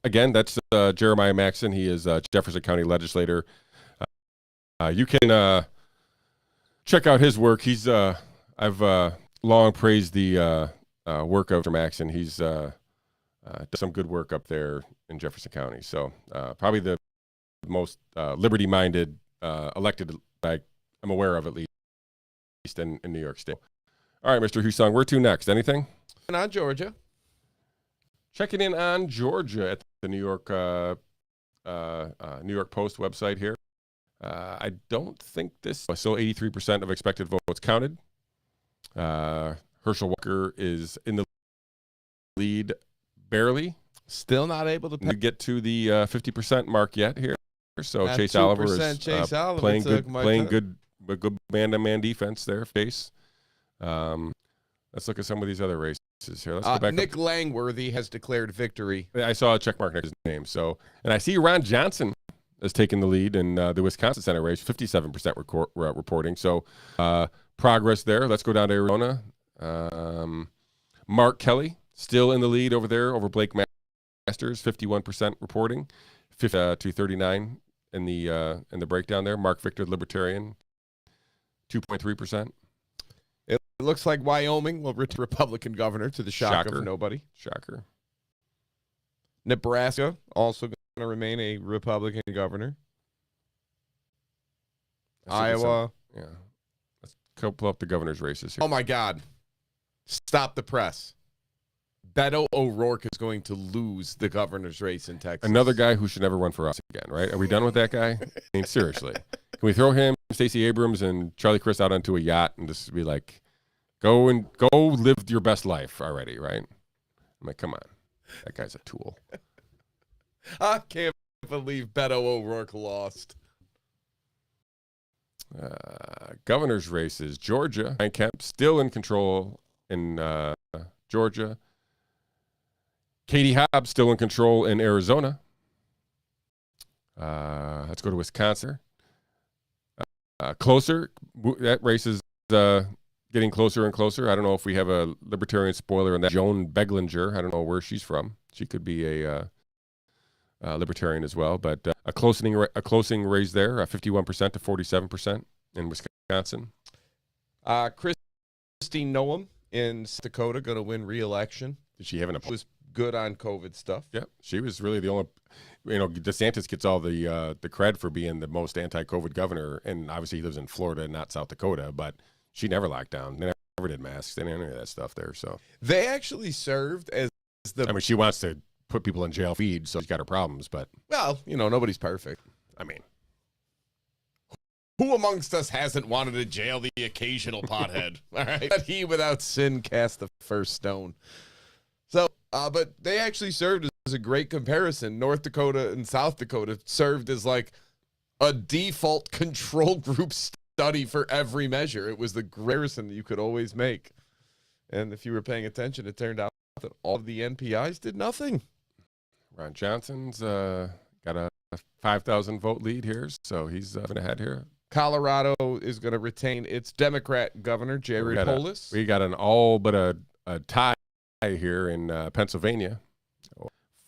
Speaker 1: Again, that's Jeremiah Maxson. He is Jefferson County legislator. You can check out his work. He's I've long praised the work of Mr. Maxson. He's done some good work up there in Jefferson County. So probably the most liberty-minded elected I'm aware of, at least in New York State. All right, Mr. Hussong, where to next? Anything?
Speaker 2: And on Georgia.
Speaker 1: Checking in on Georgia at the New York Post website here. I don't think this was still 83% of expected votes counted. Herschel Walker is in the lead barely.
Speaker 2: Still not able to
Speaker 1: get to the 50% mark yet here. So
Speaker 2: At
Speaker 1: Chase Oliver is
Speaker 2: 2%,
Speaker 1: playing good man-to-man defense there. Face. Let's look at some of these other races here. Let's go back.
Speaker 2: Nick Langworthy has declared victory.
Speaker 1: I saw a check mark next to his name. So, and I see Ron Johnson has taken the lead in the Wisconsin Senate race, 57% reporting. So progress there. Let's go down to Arizona. Mark Kelly still in the lead over there over Blake Masters, 51% reporting, 239 in the breakdown there. Mark Victor, Libertarian, 2.3%.
Speaker 2: It looks like Wyoming will return Republican governor to the shock of nobody.
Speaker 1: Shocker.
Speaker 2: Nebraska also going to remain a Republican governor. Iowa.
Speaker 1: Let's pull up the governor's races here.
Speaker 2: Oh, my God. Stop the press. Beto O'Rourke is going to lose the governor's race in Texas.
Speaker 1: Another guy who should never run for us again, right? Are we done with that guy? I mean, seriously. Can we throw him, Stacey Abrams, and Charlie Crist out onto a yacht and just be like, go live your best life already, right? I'm like, come on. That guy's a tool.
Speaker 2: I can't believe Beto O'Rourke lost.
Speaker 1: Governor's races. Georgia. Ryan Kemp still in control in Georgia. Katie Hobbs still in control in Arizona. Let's go to Wisconsin. Closer. That race is getting closer and closer. I don't know if we have a libertarian spoiler on that. Joan Beglinger. I don't know where she's from. She could be a libertarian as well. But a closing raise there, 51% to 47% in Wisconsin.
Speaker 2: Kristi Noem in South Dakota going to win re-election.
Speaker 1: Did she have an
Speaker 2: was good on COVID stuff?
Speaker 1: Yeah, she was really the only. DeSantis gets all the cred for being the most anti-COVID governor, and obviously he lives in Florida, not South Dakota. But she never locked down. They never did masks. They didn't do any of that stuff there. So
Speaker 2: they actually served as the.
Speaker 1: I mean, she wants to put people in jail feed, so she's got her problems. But
Speaker 2: well, nobody's perfect.
Speaker 1: I mean,
Speaker 2: who amongst us hasn't wanted to jail the occasional pothead? All right, but he without sin cast the first stone. But they actually served as a great comparison. North Dakota and South Dakota served as like a default control group study for every measure. It was the comparison that you could always make. And if you were paying attention, it turned out that all of the NPIs did nothing.
Speaker 1: Ron Johnson's got a 5,000 vote lead here, so he's ahead here.
Speaker 2: Colorado is going to retain its Democrat governor, Jared Polis.
Speaker 1: We got an all but a tie here in Pennsylvania.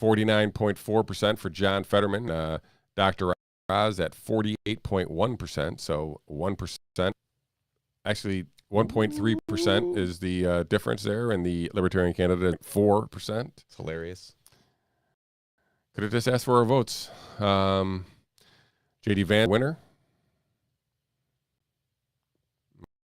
Speaker 1: 49.4% for John Fetterman. Dr. Oz at 48.1%, so 1%. Actually, 1.3% is the difference there, and the Libertarian candidate at 4%.
Speaker 2: It's hilarious.
Speaker 1: Could have just asked for our votes. J.D. Vance, winner.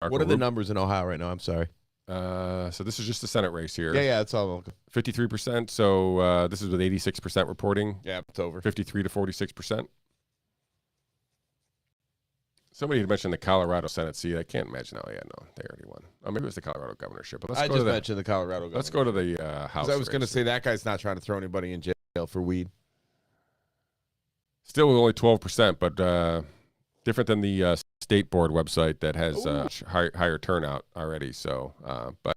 Speaker 1: Marco
Speaker 2: What are the numbers in Ohio right now? I'm sorry.
Speaker 1: So this is just the Senate race here.
Speaker 2: Yeah, that's all.
Speaker 1: 53%. So this is with 86% reporting.
Speaker 2: Yeah, it's over.
Speaker 1: 53 to 46%. Somebody had mentioned the Colorado Senate seat. I can't imagine. Oh, yeah, no, they already won. Oh, maybe it was the Colorado governorship. But
Speaker 2: I just mentioned the Colorado governor.
Speaker 1: Let's go to the House.
Speaker 2: I was going to say that guy's not trying to throw anybody in jail for weed.
Speaker 1: Still with only 12%, but different than the state board website that has higher turnout already. So, but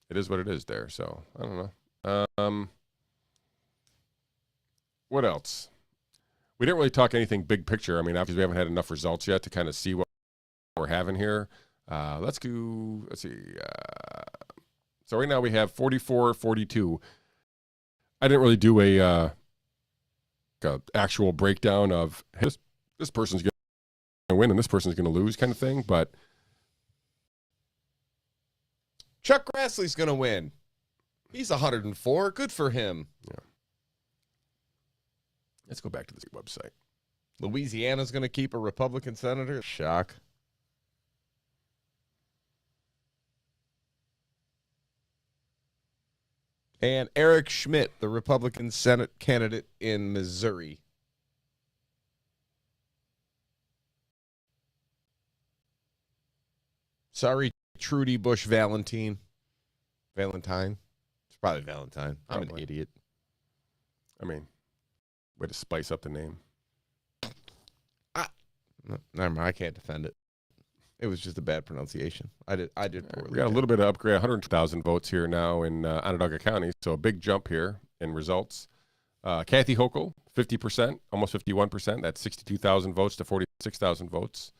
Speaker 1: it is what it is there. So I don't know. What else? We didn't really talk anything big picture. I mean, obviously we haven't had enough results yet to kind of see what we're having here. Let's see. So right now we have 44-42. I didn't really do a actual breakdown of this person's going to win and this person's going to lose kind of thing, but
Speaker 2: Chuck Grassley's going to win. He's 104. Good for him.
Speaker 1: Yeah. Let's go back to this website.
Speaker 2: Louisiana's going to keep a Republican senator. Shock. And Eric Schmidt, the Republican Senate candidate in Missouri. Sorry, Trudy Bush Valentine. It's probably Valentine. I'm an idiot.
Speaker 1: I mean, way to spice up the name.
Speaker 2: Never mind, I can't defend it. It was just a bad pronunciation. I did poorly.
Speaker 1: We got a little bit of upgrade, 100,000 votes here now in Onondaga County, so a big jump here in results. Kathy Hochul, 50%, almost 51%. That's 62,000 votes to 46,000 votes.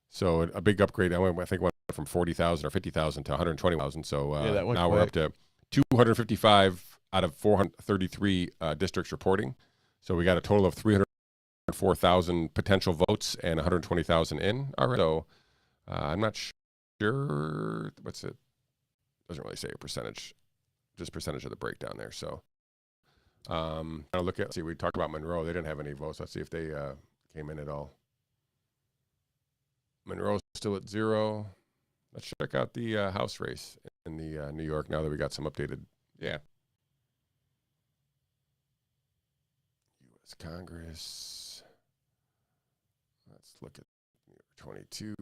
Speaker 1: So a big upgrade. I think went from 40,000 or 50,000 to 120,000. So now we're up to 255 out of 433 districts reporting. So we got a total of 304,000 potential votes and 120,000 in already. So I'm not sure. What's it? Doesn't really say a percentage, just percentage of the breakdown there. So I'll look at, we talked about Monroe. They didn't have any votes. Let's see if they came in at all. Monroe's still at 0. Let's check out the House race in the New York now that we got some updated.
Speaker 2: Yeah.
Speaker 1: U.S. Congress. Let's look at New York 22.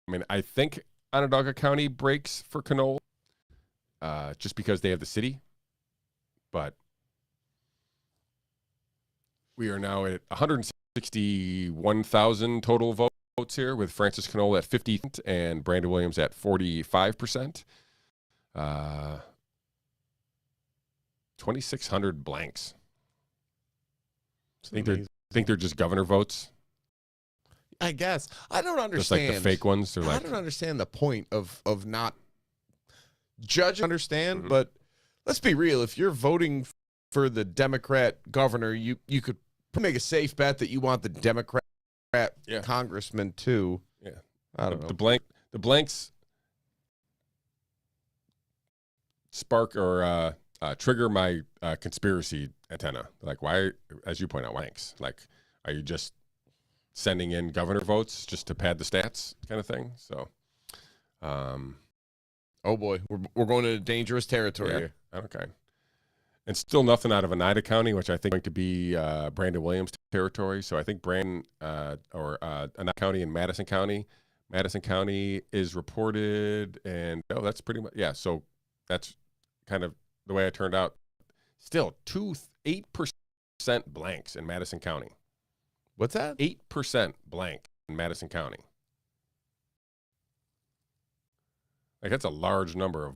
Speaker 1: I mean, I think Onondaga County breaks for Conole just because they have the city. But we are now at 161,000 total votes here with Francis Conole at 50% and Brandon Williams at 45%. 2,600 blanks. Think they're just governor votes?
Speaker 2: I guess. I don't understand.
Speaker 1: Just like the fake ones?
Speaker 2: I don't understand the point of not judging.
Speaker 1: Mm-hmm.
Speaker 2: But let's be real. If you're voting for the Democrat governor, you could make a safe bet that you want the Democrat congressman too.
Speaker 1: Yeah.
Speaker 2: I don't know.
Speaker 1: The blanks spark or trigger my conspiracy antenna. Like, why, as you point out, blanks? Like, are you just sending in governor votes just to pad the stats kind of thing? So,
Speaker 2: oh boy, we're going into dangerous territory here.
Speaker 1: Okay. and still nothing out of Oneida County, which I think is going to be Brandon Williams territory. So I think Oneida County and Madison County. Madison County is reported, and that's pretty much, yeah. So that's kind of the way it turned out. Still 8% blanks in Madison County.
Speaker 2: What's that?
Speaker 1: 8% blank in Madison County. Like, that's a large number of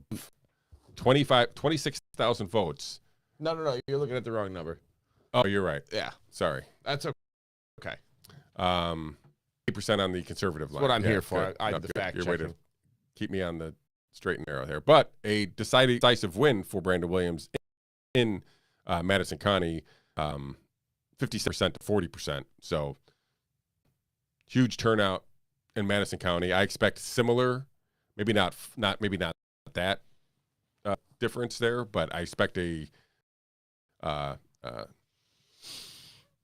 Speaker 1: 26,000 votes.
Speaker 2: No. You're looking at the wrong number.
Speaker 1: Oh, you're right.
Speaker 2: Yeah.
Speaker 1: Sorry.
Speaker 2: That's okay.
Speaker 1: 8% on the conservative line.
Speaker 2: That's what I'm here
Speaker 1: good.
Speaker 2: for. I
Speaker 1: No,
Speaker 2: did the
Speaker 1: good.
Speaker 2: fact
Speaker 1: Your way to
Speaker 2: checking.
Speaker 1: keep me on the straight and narrow there. But a decisive win for Brandon Williams in Madison County, 56% to 40%. So huge turnout in Madison County. I expect similar, maybe not that difference there, but I expect a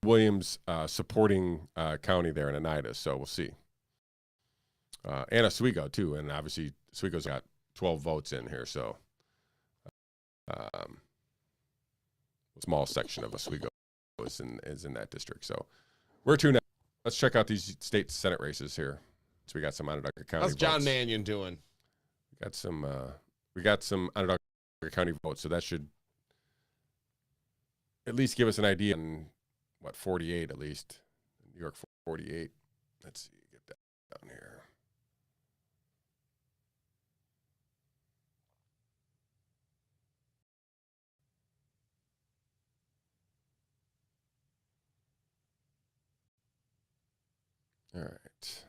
Speaker 1: Williams supporting county there in Oneida. So we'll see. And Oswego too, and obviously Oswego's got 12 votes in here, so a small section of Oswego is in that district. So where to now? Let's check out these state Senate races here. So we got some Onondaga County.
Speaker 2: How's John
Speaker 1: votes.
Speaker 2: Mannion doing?
Speaker 1: We got some Onondaga County votes, so that should at least give us an idea on 48 at least. New York 48. Let's see, get that down here. All right.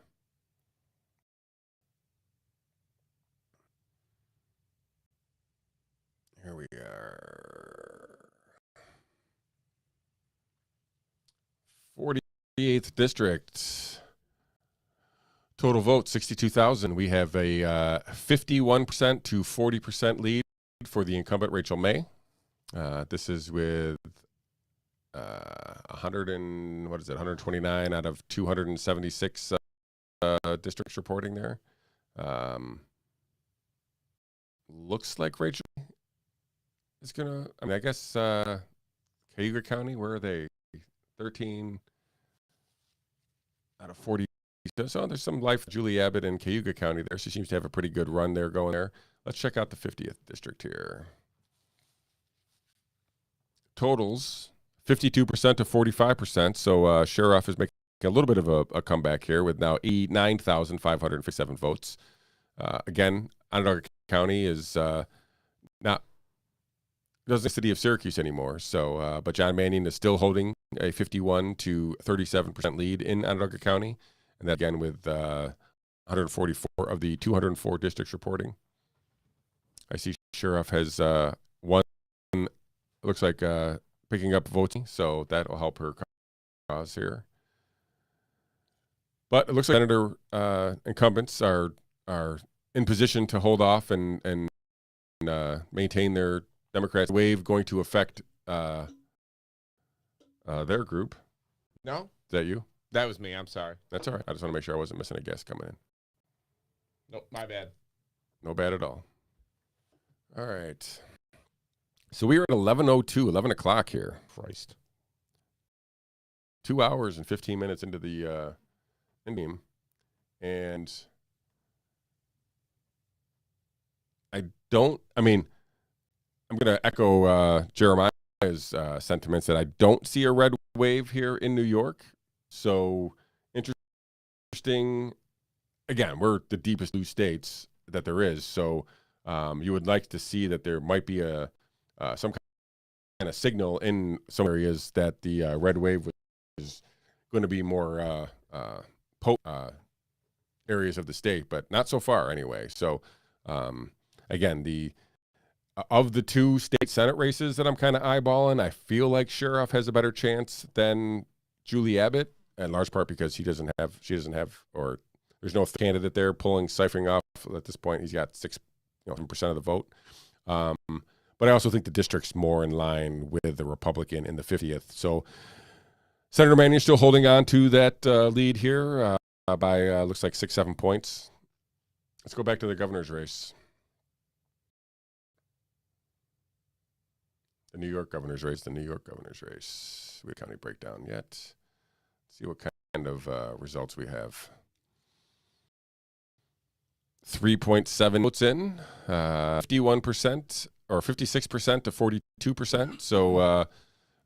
Speaker 1: Here we are. 48th district. Total vote 62,000. We have a 51% to 40% lead for the incumbent Rachel May. This is with 129 out of 276 districts reporting there. Looks like Rachel is gonna. I mean, I guess Cayuga County. Where are they? 13 out of 40. So there's some life. Julie Abbott in Cayuga County there. She seems to have a pretty good run there going there. Let's check out the 50th district here. Totals 52% to 45%. So Sheriff is making a little bit of a comeback here with now 89,557 votes. Again, Onondaga County is not doesn't the city of Syracuse anymore. So, but John Mannion is still holding a 51 to 37% lead in Onondaga County, and that again with 144 of the 204 districts reporting. I see Sheriff has one. Looks like picking up voting, so that will help her cause here. But it looks like Senator incumbents are in position to hold off and maintain their Democrats' wave going to affect their group.
Speaker 2: No?
Speaker 1: Is that you?
Speaker 2: That was me. I'm sorry.
Speaker 1: That's all right. I just want to make sure I wasn't missing a guest coming in.
Speaker 2: Nope, my bad.
Speaker 1: No bad at all. All right. So we are at 11:02, 11 o'clock here.
Speaker 2: Christ.
Speaker 1: 2 hours and 15 minutes into the game. And I'm going to echo Jeremiah's sentiments that I don't see a red wave here in New York. So interesting. Again, we're the deepest blue states that there is. So you would like to see that there might be some kind of signal in some areas that the red wave is going to be more areas of the state, but not so far anyway. So again, of the two state Senate races that I'm kind of eyeballing, I feel like Sheriff has a better chance than Julie Abbott, in large part because she doesn't have, or there's no candidate there ciphering off at this point. He's got 6% of the vote. But I also think the district's more in line with the Republican in the 50th. So Senator Mannion still holding on to that lead here by looks like 6-7 points. Let's go back to the governor's race. The New York governor's race. We county breakdown yet. Let's see what kind of results we have. 3.7 votes in, 51% or 56% to 42%. So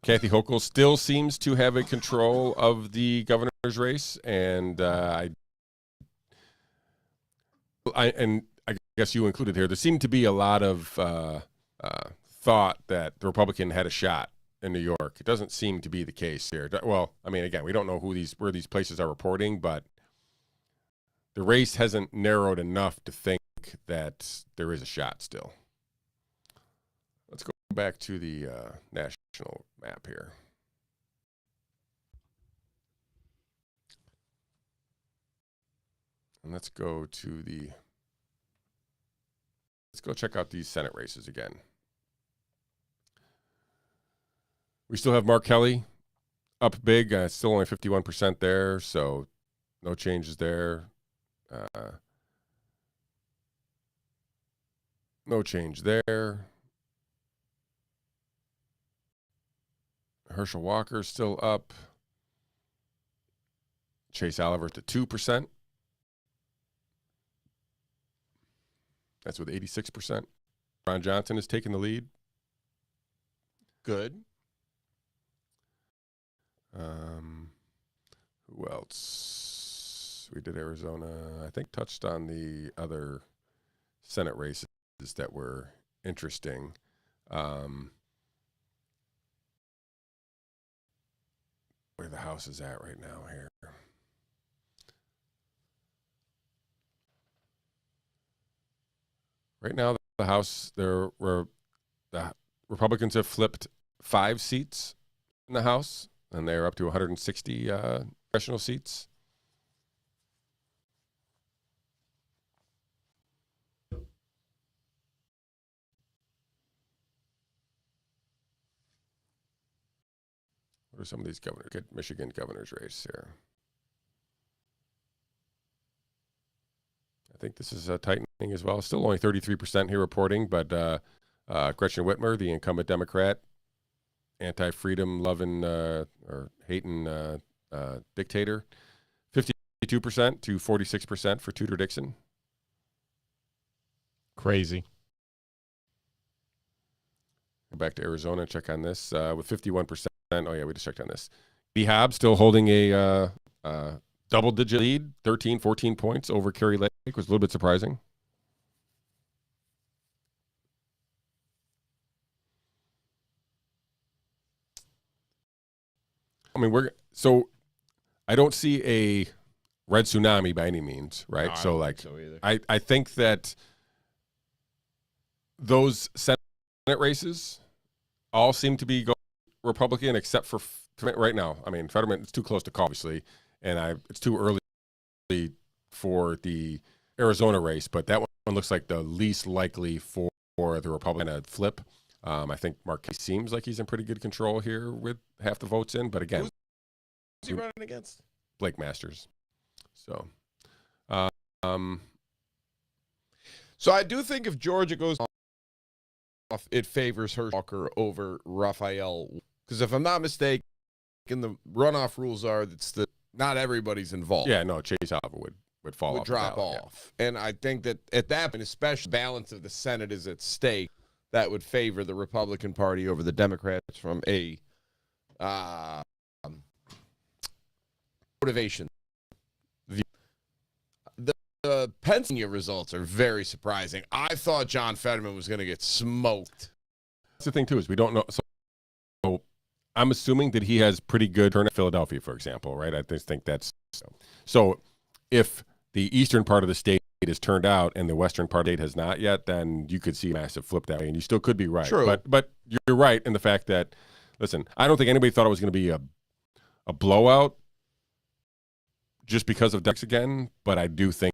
Speaker 1: Kathy Hochul still seems to have a control of the governor's race, and I guess you included here. There seemed to be a lot of thought that the Republican had a shot in New York. It doesn't seem to be the case here. Well, I mean, again, we don't know where these places are reporting, but the race hasn't narrowed enough to think that there is a shot still. Let's go back to the national map here. And let's go check out these Senate races again. We still have Mark Kelly up big. Still only 51% there, so no changes there. No change there. Herschel Walker still up. Chase Oliver to 2%. That's with 86%. Ron Johnson is taking the lead.
Speaker 2: Good.
Speaker 1: Who else? We did Arizona. I think touched on the other Senate races that were interesting. Where the House is at right now here. Right now, the House, the Republicans have flipped 5 seats in the House, and they're up to 160 congressional seats. What are some of these governors? Good Michigan governor's race here. I think this is tightening as well. Still only 33% here reporting, but Gretchen Whitmer, the incumbent Democrat, anti-freedom loving or hating dictator, 52% to 46% for Tudor Dixon.
Speaker 2: Crazy.
Speaker 1: Go back to Arizona and check on this with 51%. Oh, yeah, we just checked on this. B. Hobbs still holding a double-digit lead, 13, 14 points over Kerry Lake. Was a little bit surprising. I mean, I don't see a red tsunami by any means, right?
Speaker 2: No, I don't think so either.
Speaker 1: I think that those Senate races all seem to be going Republican, except for right now. I mean, Fetterman, it's too close to call, obviously, and it's too early for the Arizona race, but that one looks like the least likely for the Republican to flip. I think Mark Casey seems like he's in pretty good control here with half the votes in, but again,
Speaker 2: who's he running against?
Speaker 1: Blake Masters. So
Speaker 2: I do think if Georgia goes off, it favors Herschel Walker over Raphael, because if I'm not mistaken, the runoff rules are not everybody's involved.
Speaker 1: Yeah, no, Chase Oliver would fall
Speaker 2: would
Speaker 1: off.
Speaker 2: Drop
Speaker 1: ballot,
Speaker 2: off. Yeah. And I think that at that point, especially balance of the Senate is at stake, that would favor the Republican Party over the Democrats from a motivation view. The Pennsylvania results are very surprising. I thought John Fetterman was going to get smoked.
Speaker 1: That's the thing, too, is we don't know. So I'm assuming that he has pretty good turnout in Philadelphia, for example, right? I just think that's so. If the eastern part of the state is turned out and the western part of the state has not yet, then you could see a massive flip that way, and you still could be right.
Speaker 2: True.
Speaker 1: But you're right in the fact that, listen, I don't think anybody thought it was going to be a blowout just because of Dex again, but I do think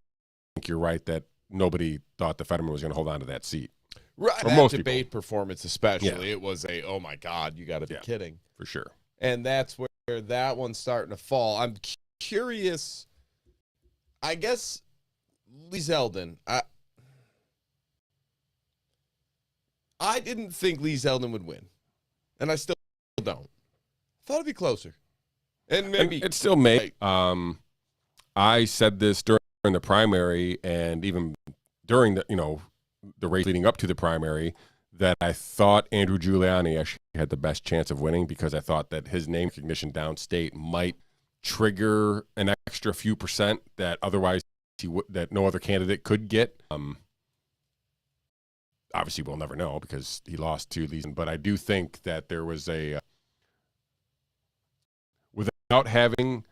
Speaker 1: you're right that nobody thought the Fetterman was going to hold on to that seat.
Speaker 2: Right,
Speaker 1: For
Speaker 2: that
Speaker 1: most
Speaker 2: debate
Speaker 1: people.
Speaker 2: Performance especially, it was oh my God, you got to be kidding.
Speaker 1: For sure.
Speaker 2: And that's where that one's starting to fall. I'm curious, I guess, Lee Zeldin. I didn't think Lee Zeldin would win. and I still don't. Thought it'd be closer, and maybe
Speaker 1: it still may. I said this during the primary, and even during the race leading up to the primary, that I thought Andrew Giuliani actually had the best chance of winning because I thought that his name recognition downstate might trigger an extra few percent that otherwise that no other candidate could get. Obviously, we'll never know because he lost to these. But I do think that there was without having.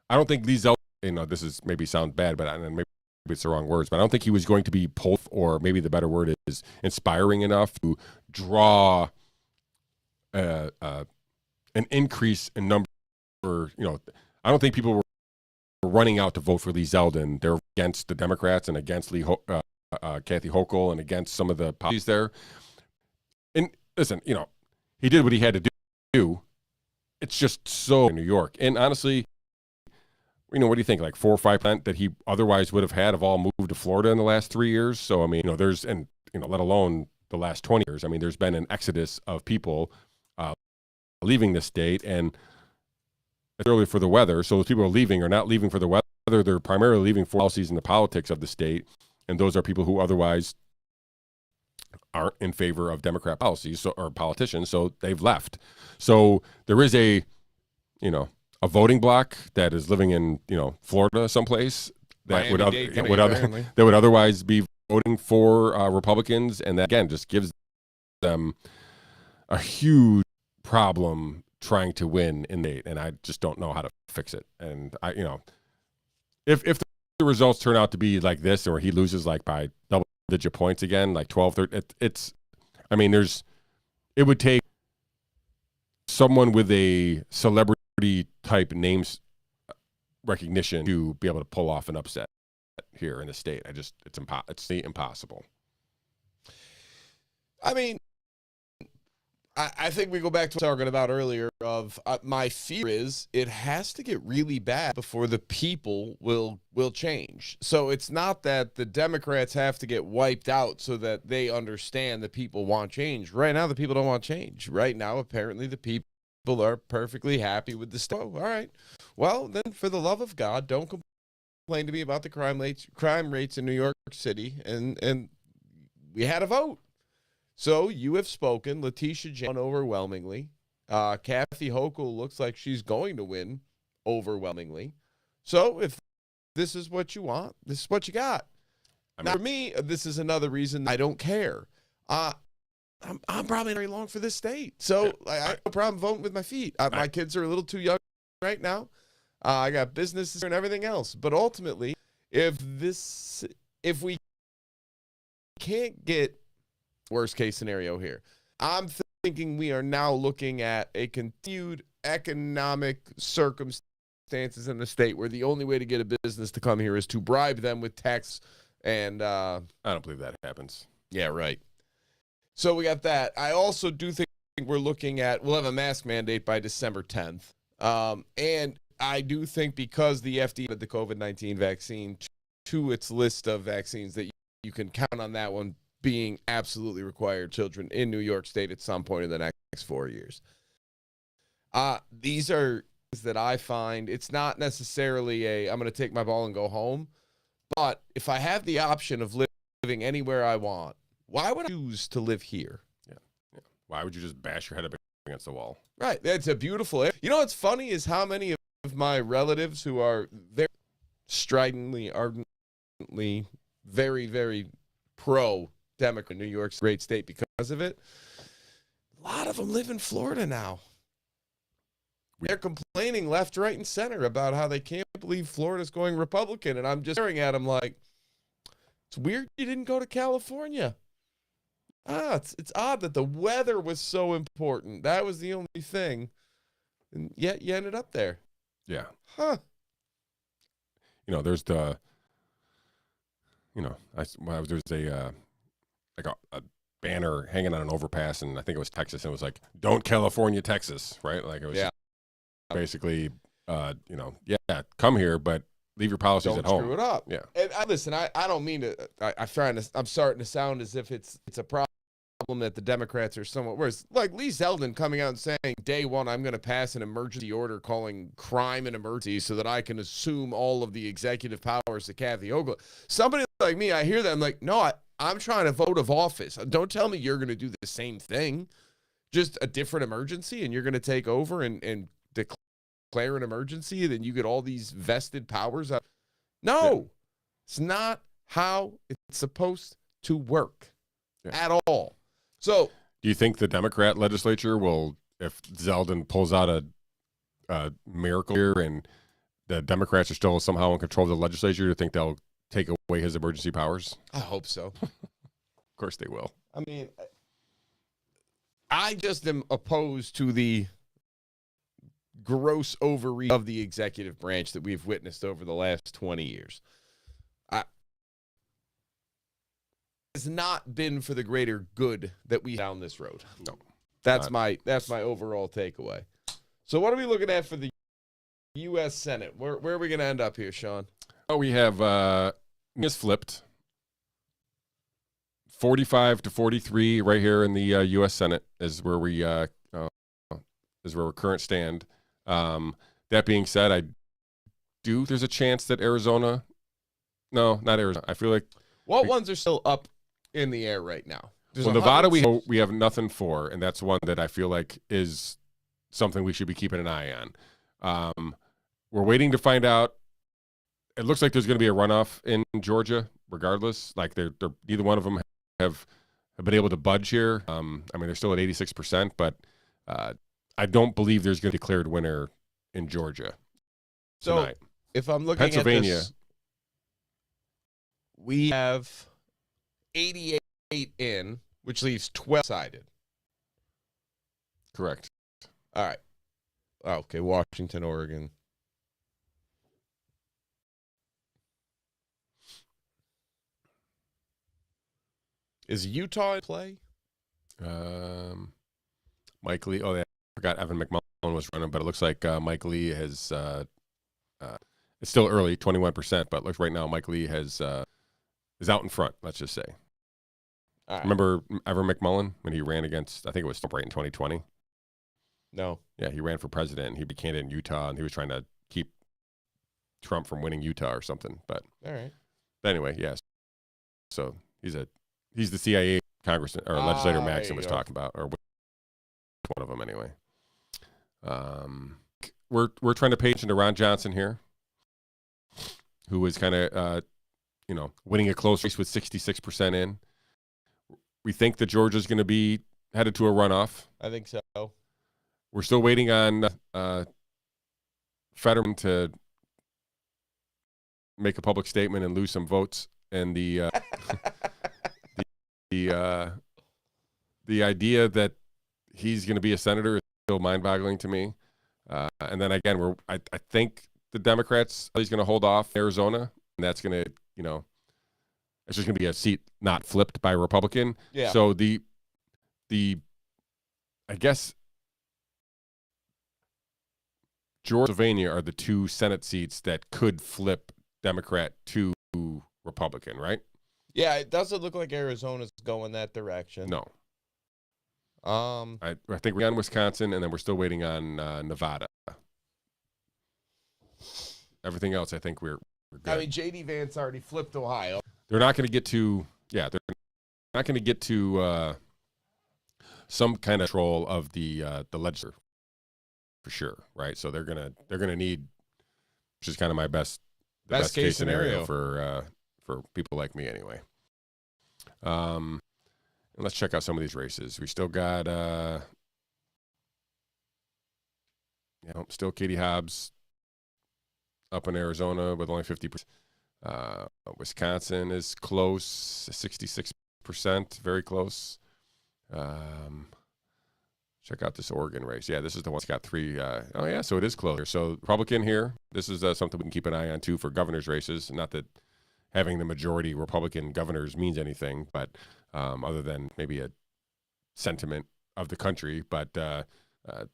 Speaker 1: I don't think Lee Zeldin. This is maybe sound bad, but maybe it's the wrong words. But I don't think he was going to be or maybe the better word is inspiring enough to draw an increase in number. I don't think people were running out to vote for Lee Zeldin. They're against the Democrats and against Kathy Hochul and against some of the policies there. And listen, he did what he had to do. It's just so in New York. And honestly, what do you think? Like 4 or 5% that he otherwise would have had have all moved to Florida in the last 3 years. So, I mean, there's, and, let alone the last 20 years. I mean, there's been an exodus of people leaving the state, and it's early for the weather. So those people are not leaving for the weather. They're primarily leaving for policies and the politics of the state. And those are people who otherwise aren't in favor of Democrat policies or politicians. So they've left. So there is a voting bloc that is living in, Florida someplace that would otherwise be voting for Republicans. And that, again, just gives them a huge problem trying to win in the, and I just don't know how to fix it. And if the results turn out to be like this, or he loses like by double-digit points again, like 12, 13, it would take someone with a celebrity type names recognition to be able to pull off an upset here in the state. It's impossible.
Speaker 2: I mean, I think we go back to what I was talking about earlier of my fear is it has to get really bad before the people will change. So it's not that the Democrats have to get wiped out so that they understand that people want change. Right now, the people don't want change. Right now, apparently, the people are perfectly happy with the stuff. Oh, all right. Well, then, for the love of God, don't complain to me about the crime rates in New York City. And we had a vote. So you have spoken. Letitia James won overwhelmingly. Kathy Hochul looks like she's going to win overwhelmingly. So if this is what you want, this is what you got. Now, for me, this is another reason I don't care. I'm probably very long for this state. So I have no problem voting with my feet. My kids are a little too young right now. I got businesses and everything else. But ultimately, if we can't get worst case scenario here, I'm thinking we are now looking at a continued economic circumstances in the state where the only way to get a business to come here is to bribe them with tax. And I
Speaker 1: don't believe that happens.
Speaker 2: Yeah, right. So we got that. I also do think we'll have a mask mandate by December 10th. And I do think because the FDA added the COVID-19 vaccine to its list of vaccines that you can count on that one being absolutely required children in New York State at some point in the next 4 years. These are things that I find it's not necessarily I'm going to take my ball and go home. But if I have the option of living anywhere I want, why would I choose to live here?
Speaker 1: Yeah. Why would you just bash your head up against the wall?
Speaker 2: Right. That's a beautiful area. You know what's funny is how many of my relatives who are very stridently, ardently, very, very pro-Democrat, New York's a great state because of it. A lot of them live in Florida now. They're complaining left, right, and center about how they can't believe Florida's going Republican. And I'm just staring at them like, it's weird you didn't go to California. It's odd that the weather was so important. That was the only thing. And yet you ended up there.
Speaker 1: Yeah.
Speaker 2: Huh.
Speaker 1: There's the, there's a banner hanging on an overpass, and I think it was Texas, and it was like, don't California, Texas, right? Like it was basically, come here, but leave your policies at home.
Speaker 2: Don't screw it up.
Speaker 1: Yeah.
Speaker 2: And listen, I don't mean to. I'm starting to sound as if it's a problem problem that the Democrats are somewhat worse. Like Lee Zeldin coming out and saying, day one, I'm going to pass an emergency order calling crime an emergency so that I can assume all of the executive powers to Kathy Hochul. Somebody like me, I hear that. I'm like, no, I'm trying to vote of office. Don't tell me you're going to do the same thing. Just a different emergency, and you're going to take over and declare an emergency, and then you get all these vested powers. No, it's not how it's supposed to work at all. So,
Speaker 1: do you think the Democrat legislature will, if Zeldin pulls out a miracle here and the Democrats are still somehow in control of the legislature, do you think they'll take away his emergency powers?
Speaker 2: I hope so.
Speaker 1: Of course they will.
Speaker 2: I mean, I just am opposed to the gross overreach of the executive branch that we've witnessed over the last 20 years. It's not been for the greater good that we down this road.
Speaker 1: No.
Speaker 2: That's my overall takeaway. So what are we looking at for the U.S. Senate? Where are we going to end up here, Shawn?
Speaker 1: Oh, we have it's flipped 45-43 right here in the U.S. Senate is where we current stand. That being said, there's a chance that Arizona. No, not Arizona. I feel like
Speaker 2: what ones are still up in the air right now?
Speaker 1: Well, Nevada we have nothing for, and that's one that I feel like is something we should be keeping an eye on. We're waiting to find out. It looks like there's going to be a runoff in Georgia, regardless. Like they're neither one of them have been able to budge here. I mean, they're still at 86%, but I don't believe there's going to be a declared winner in Georgia tonight.
Speaker 2: So if I'm looking
Speaker 1: Pennsylvania,
Speaker 2: at this, we have 88 in, which leaves 12 sided.
Speaker 1: correct.
Speaker 2: All right. Okay, Washington, Oregon. Is Utah in play?
Speaker 1: Mike Lee. Oh, yeah, I forgot Evan McMullen was running, but it looks like Mike Lee has. It's still early, 21%, but looks right now Mike Lee is out in front. Let's just say.
Speaker 2: All right.
Speaker 1: Remember Evan McMullen when he ran against? I think it was Trump right in 2020.
Speaker 2: No.
Speaker 1: Yeah, he ran for president. And he became in Utah, and he was trying to keep Trump from winning Utah or something. But
Speaker 2: all right.
Speaker 1: Anyway, yes. So he's the CIA congressman or legislator Maxson was talking about, or one of them anyway. We're trying to pay attention to Ron Johnson here, who is kind of winning a close race with 66% in. We think that Georgia's going to be headed to a runoff.
Speaker 2: I think so.
Speaker 1: We're still waiting on Fetterman to make a public statement and lose some votes, and the idea that he's going to be a senator is still mind-boggling to me. And then again, I think the Democrats, he's going to hold off Arizona, and that's going to, it's just going to be a seat not flipped by a Republican.
Speaker 2: Yeah.
Speaker 1: So I guess Georgia and Pennsylvania are the two Senate seats that could flip Democrat to Republican, right?
Speaker 2: Yeah, it doesn't look like Arizona's going that direction.
Speaker 1: No.
Speaker 2: I
Speaker 1: think we're on Wisconsin, and then we're still waiting on Nevada. Everything else, I think we're good.
Speaker 2: I mean, J.D. Vance already flipped Ohio.
Speaker 1: They're not going to get to some kind of control of the legislature for sure, right? So they're gonna need, which is kind of my best case scenario for people like me anyway. And let's check out some of these races. We still got still Katie Hobbs up in Arizona with only 50%. Wisconsin is close, 66%, very close. Check out this Oregon race. Yeah, this is the one that's got 3. So it is closer. So Republican here. This is something we can keep an eye on too for governor's races. Not that having the majority Republican governors means anything, but other than maybe a sentiment of the country. But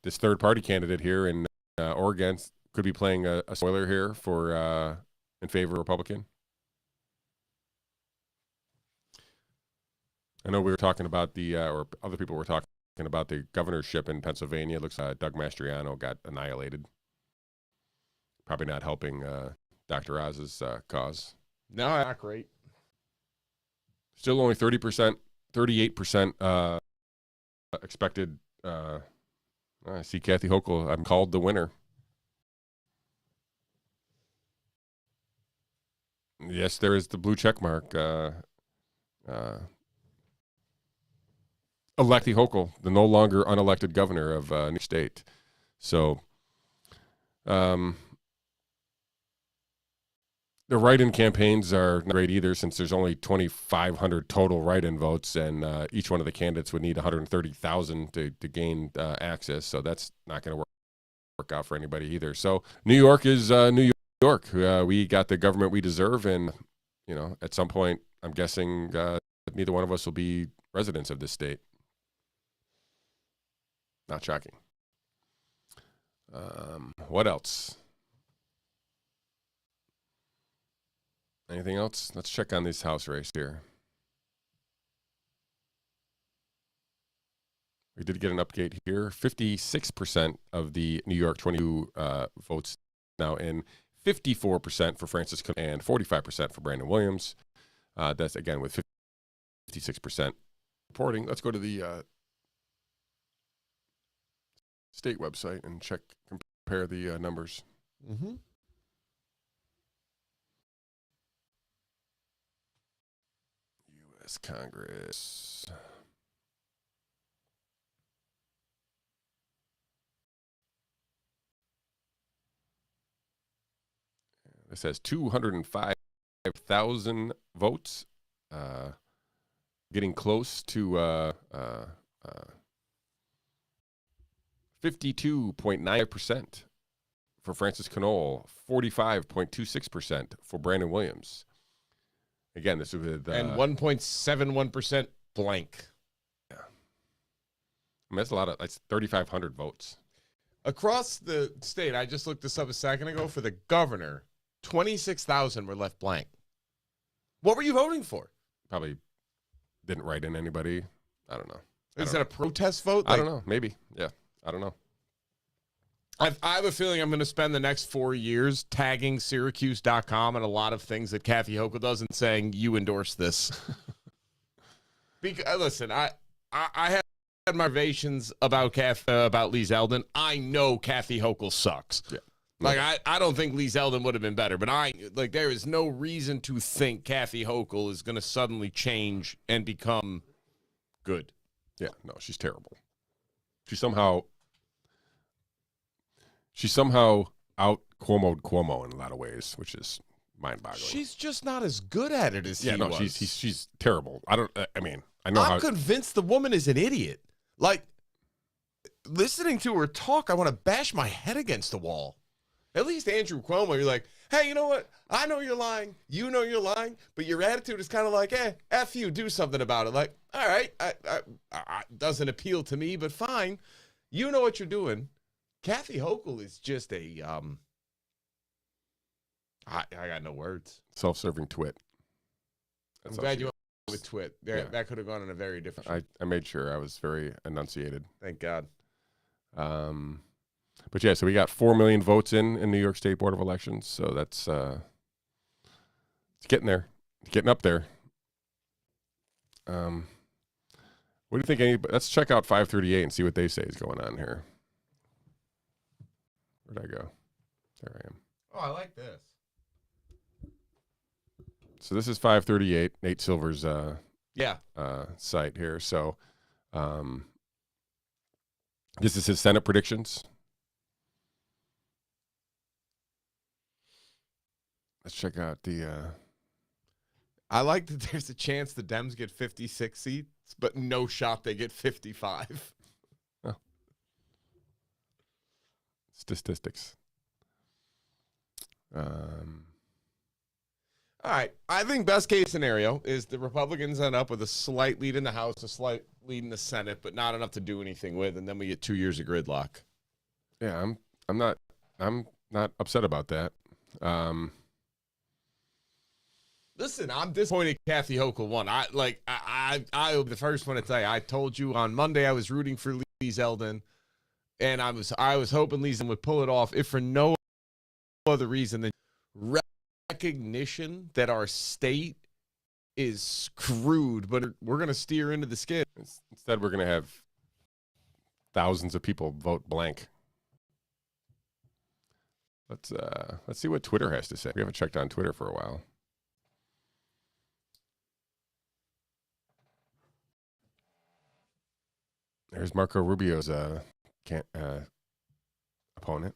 Speaker 1: this third-party candidate here in Oregon could be playing a spoiler here for in favor of Republican. I know we were talking about or other people were talking about the governorship in Pennsylvania. It looks like Doug Mastriano got annihilated. Probably not helping Dr. Oz's cause.
Speaker 2: No, not great.
Speaker 1: Still only 30%, 38% expected. I see Kathy Hochul. I'm called the winner. Yes, there is the blue check mark. Electy Hochul, the no longer unelected governor of New York State. So, the write-in campaigns are not great either, since there's only 2,500 total write-in votes, and each one of the candidates would need 130,000 to gain access. So that's not going to work out for anybody either. So New York is New York. We got the government we deserve, and at some point, I'm guessing neither one of us will be residents of this state. Not shocking. What else? Anything else? Let's check on this House race here. We did get an update here. 56% of the New York 22 votes now in. 54% for Francis Conole and 45% for Brandon Williams. That's, again, with 56% reporting. Let's go to the state website and compare the numbers.
Speaker 2: Mm-hmm.
Speaker 1: U.S. Congress. It says 205,000 votes, getting close to 52.9% for Francis Conole, 45.26% for Brandon Williams. Again, this is with
Speaker 2: and 1.71% blank.
Speaker 1: Yeah, I mean, that's a lot of. That's 3,500 votes
Speaker 2: Across the state. I just looked this up a second ago. For the governor, 26,000 were left blank. What were you voting for?
Speaker 1: Probably didn't write in anybody. I don't know.
Speaker 2: Is that a protest vote?
Speaker 1: I don't know. Maybe. Yeah. I don't know.
Speaker 2: I have a feeling I'm going to spend the next 4 years tagging Syracuse.com and a lot of things that Kathy Hochul does and saying, you endorse this. Because, listen, I had my reservations about Lee Zeldin. I know Kathy Hochul sucks.
Speaker 1: Yeah.
Speaker 2: Like, I don't think Lee Zeldin would have been better, but there is no reason to think Kathy Hochul is going to suddenly change and become good.
Speaker 1: Yeah. No, she's terrible. She somehow out Cuomo'd Cuomo in a lot of ways, which is mind-boggling.
Speaker 2: She's just not as good at it as he was.
Speaker 1: She's terrible. I know
Speaker 2: I'm convinced the woman is an idiot. Like, listening to her talk, I want to bash my head against the wall. At least Andrew Cuomo, you're like, hey, you know what? I know you're lying. You know you're lying. But your attitude is kind of like, F you, do something about it. Like, all right, doesn't appeal to me, but fine. You know what you're doing. Kathy Hochul is just a, I got no words.
Speaker 1: Self-serving twit.
Speaker 2: I'm glad you went with twit. That could have gone in a very different.
Speaker 1: I made sure I was very enunciated.
Speaker 2: Thank God.
Speaker 1: But yeah, so we got 4 million votes in New York State Board of Elections. So that's it's getting there, it's getting up there. What do you think? Let's check out 538 and see what they say is going on here. Where'd I go? There I am.
Speaker 2: Oh, I like this.
Speaker 1: So this is 538, Nate Silver's site here. So this is his Senate predictions. Let's check out the.
Speaker 2: I like that there's a chance the Dems get 56 seats, but no shot they get 55.
Speaker 1: Oh. Statistics.
Speaker 2: All right. I think best case scenario is the Republicans end up with a slight lead in the House, a slight lead in the Senate, but not enough to do anything with, and then we get 2 years of gridlock.
Speaker 1: Yeah, I'm not upset about that.
Speaker 2: Listen, I'm disappointed Kathy Hochul won. I will be the first one to tell you. I told you on Monday I was rooting for Lee Zeldin, and I was hoping Lee Zeldin would pull it off, if for no other reason than recognition that our state is screwed, but we're going to steer into the skid.
Speaker 1: Instead, we're going to have thousands of people vote blank. Let's see what Twitter has to say. We haven't checked on Twitter for a while. There's Marco Rubio's opponent.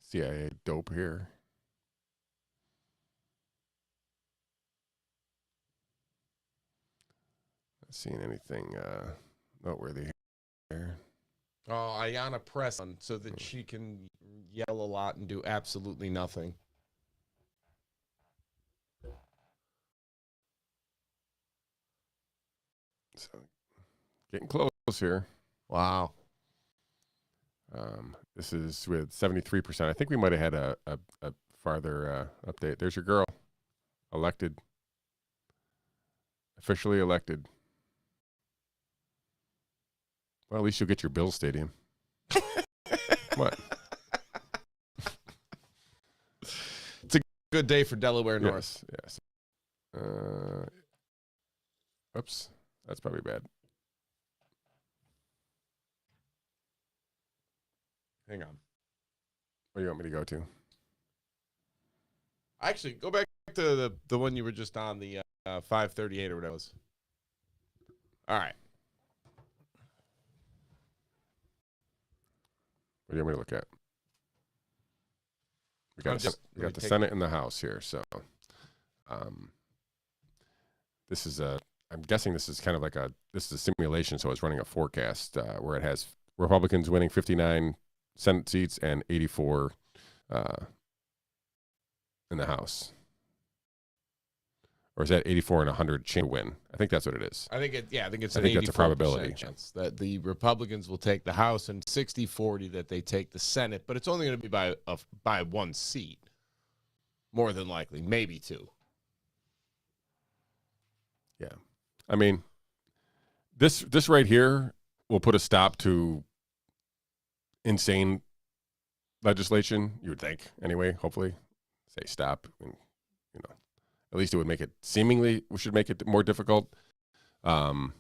Speaker 1: CIA dope here. Not seeing anything noteworthy here.
Speaker 2: Oh, Ayanna press on so that she can yell a lot and do absolutely nothing.
Speaker 1: So, getting close here.
Speaker 2: Wow.
Speaker 1: This is with 73%. I think we might have had a farther update. There's your girl. Elected. Officially elected. Well, at least you'll get your Bills stadium. What?
Speaker 2: It's a good day for Delaware North.
Speaker 1: Yes. Oops. That's probably bad.
Speaker 2: Hang on.
Speaker 1: What do you want me to go to?
Speaker 2: Actually, go back to the one you were just on, the 538 or whatever it was. All right.
Speaker 1: What do you want me to look at? We got the
Speaker 2: take
Speaker 1: Senate and the House here. So this is I'm guessing this is kind of like this is a simulation. So it's running a forecast where it has Republicans winning 59 Senate seats and 84 in the House. Or is that 84 and 100 chance to win? I think that's what it is.
Speaker 2: I think it's
Speaker 1: I
Speaker 2: an
Speaker 1: think that's a
Speaker 2: 84%
Speaker 1: probability.
Speaker 2: chance that the Republicans will take the House and 60-40 that they take the Senate, but it's only going to be by one seat. More than likely, maybe two.
Speaker 1: Yeah. I mean, this right here will put a stop to insane legislation, you would think, anyway, hopefully. Say stop, and, at least it would make it seemingly, we should make it more difficult. Not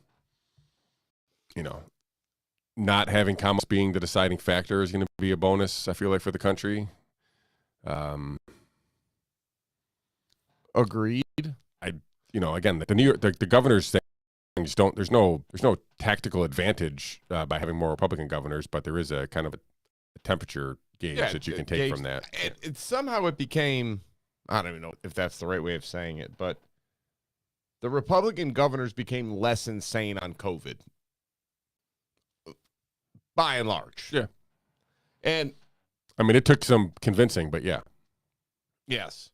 Speaker 1: having Commonwealth being the deciding factor is going to be a bonus, I feel like, for the country.
Speaker 2: Agreed.
Speaker 1: Again, the New York, the governor's things don't. There's no tactical advantage by having more Republican governors, but there is a kind of a temperature gauge that you can take from that.
Speaker 2: Somehow it became, I don't even know if that's the right way of saying it, but the Republican governors became less insane on COVID, by and large.
Speaker 1: Yeah.
Speaker 2: And
Speaker 1: I mean, it took some convincing, but yeah.
Speaker 2: Yes.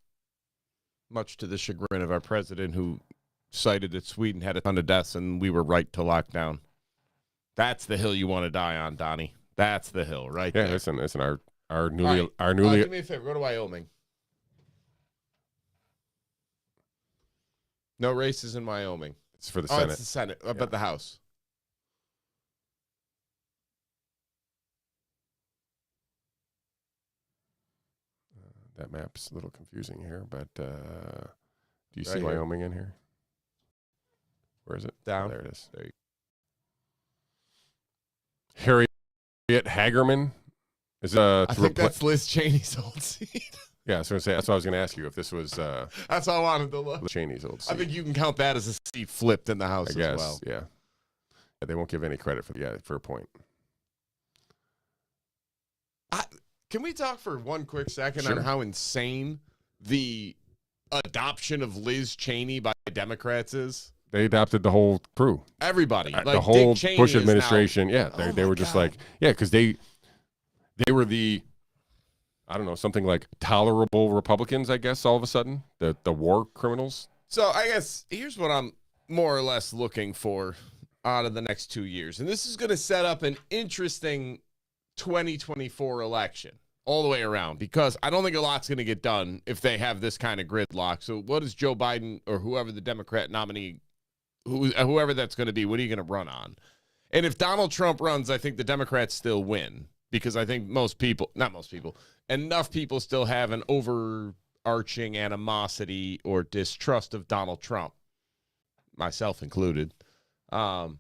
Speaker 2: Much to the chagrin of our president, who cited that Sweden had a ton of deaths and we were right to lock down. That's the hill you want to die on, Donnie. That's the hill, right there.
Speaker 1: Yeah, listen, our newly
Speaker 2: do me a favor, go to Wyoming. No races in Wyoming.
Speaker 1: It's for the Senate.
Speaker 2: It's the Senate, but the House.
Speaker 1: That map's a little confusing here, but do you see
Speaker 2: Right here.
Speaker 1: Wyoming in here? Where is it?
Speaker 2: Down.
Speaker 1: Oh, there it is.
Speaker 2: There you
Speaker 1: Harriet Hagerman is
Speaker 2: I think that's Liz Cheney's old seat.
Speaker 1: Yeah, I was going to say, that's what I was going to ask you, if this was
Speaker 2: That's all I wanted to look.
Speaker 1: Liz Cheney's old seat.
Speaker 2: I think you can count that as a seat flipped in the House
Speaker 1: I guess,
Speaker 2: as well.
Speaker 1: yeah. They won't give any credit for a point.
Speaker 2: Can we talk for one quick second
Speaker 1: Sure.
Speaker 2: on how insane the adoption of Liz Cheney by Democrats is?
Speaker 1: They adopted the whole crew.
Speaker 2: Everybody. Like
Speaker 1: the whole
Speaker 2: Dick Cheney
Speaker 1: Bush
Speaker 2: is
Speaker 1: administration.
Speaker 2: now-
Speaker 1: Yeah, they
Speaker 2: Oh
Speaker 1: were
Speaker 2: my
Speaker 1: just
Speaker 2: God.
Speaker 1: like, yeah, because they were the, I don't know, something like tolerable Republicans, I guess, all of a sudden. The war criminals.
Speaker 2: So I guess here's what I'm more or less looking for out of the next 2 years. And this is going to set up an interesting 2024 election. all the way around, because I don't think a lot's going to get done if they have this kind of gridlock. So what is Joe Biden or whoever the Democrat nominee, whoever that's going to be, what are you going to run on? And if Donald Trump runs, I think the Democrats still win, because I think enough people still have an overarching animosity or distrust of Donald Trump, myself included.
Speaker 1: Do